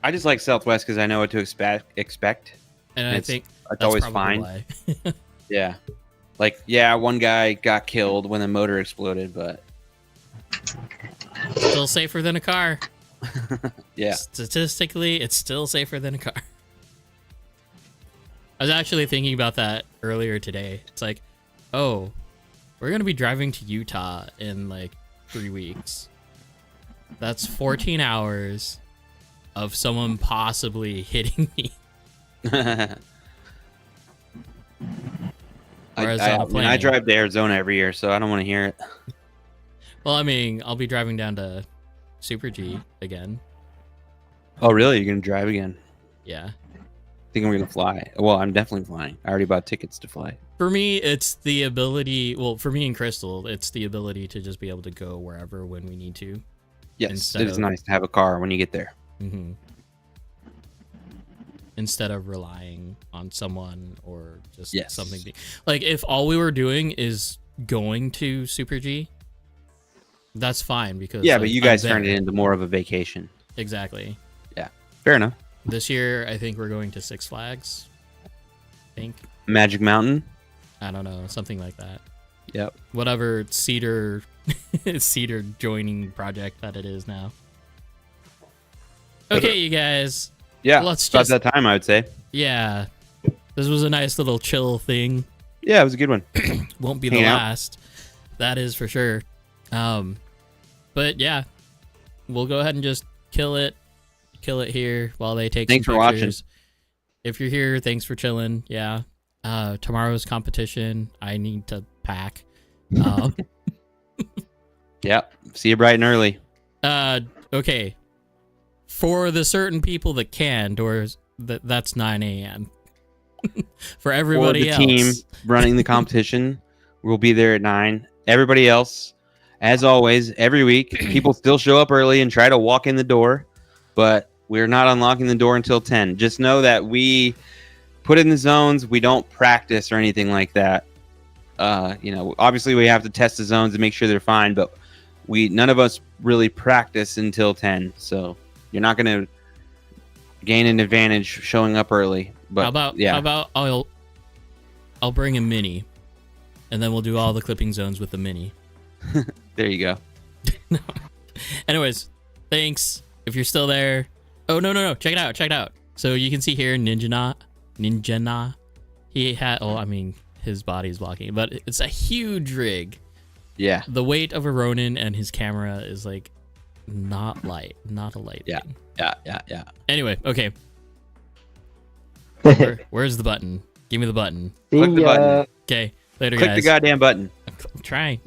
I just like Southwest because I know what to expect. and I think It's that's always probably fine. why. Yeah. Like, yeah, one guy got killed when the motor exploded, but Still safer than a car. yeah. Statistically, it's still safer than a car. I was actually thinking about that earlier today. It's like, oh, we're going to be driving to Utah in like 3 weeks. That's 14 hours of someone possibly hitting me. Whereas on a I plane- drive to Arizona every year, so I don't want to hear it. Well, I mean, I'll be driving down to Super G again. Oh, really? You're going to drive again? Yeah. I think I'm going to fly. Well, I'm definitely flying. I already bought tickets to fly. For me, it's the ability. Well, for me and Crystal, it's the ability to just be able to go wherever when we need to. Yes, Instead it is of- nice to have a car when you get there. Mm-hmm. Instead of relying on someone or just Yes. something. Like, if all we were doing is going to Super G, that's fine because Yeah, like, but you I'm guys there. turned it into more of a vacation. Exactly. Fair enough. This year, I think we're going to Six Flags. I think. Magic Mountain? I don't know, something like that. Yep. Whatever Cedar joining project that it is now. Okay, you guys. Yeah, Let's about just- that time, I would say. Yeah. This was a nice little chill thing. Yeah, it was a good one. Won't be the Hang out. last. That is for sure. But yeah. We'll go ahead and just kill it here while they take Thanks some for watching. pictures. If you're here, thanks for chilling. Yeah. Tomorrow's competition, I need to pack. Yep. See you bright and early. Okay. For the certain people that can, doors that's 9 a.m. For everybody For the else, team running the competition, we'll be there at 9. Everybody else, as always, every week, people still show up early and try to walk in the door, but we're not unlocking the door until 10. Just know that we put in the zones. We don't practice or anything like that. Obviously we have to test the zones and make sure they're fine, but none of us really practice until 10. So you're not going to gain an advantage showing up early. But how about I'll bring a mini, and then we'll do all the clipping zones with the mini. There you go. Anyways, thanks. If you're still there, no, check it out. So you can see here, Ninja Na. He had, his body's blocking, but it's a huge rig. Yeah. The weight of a Ronin and his camera is like not a light Yeah. thing. Yeah. Anyway, okay. Where's the button? Give me the button. Click the button. Okay, later, Click guys. the goddamn button. I'm trying.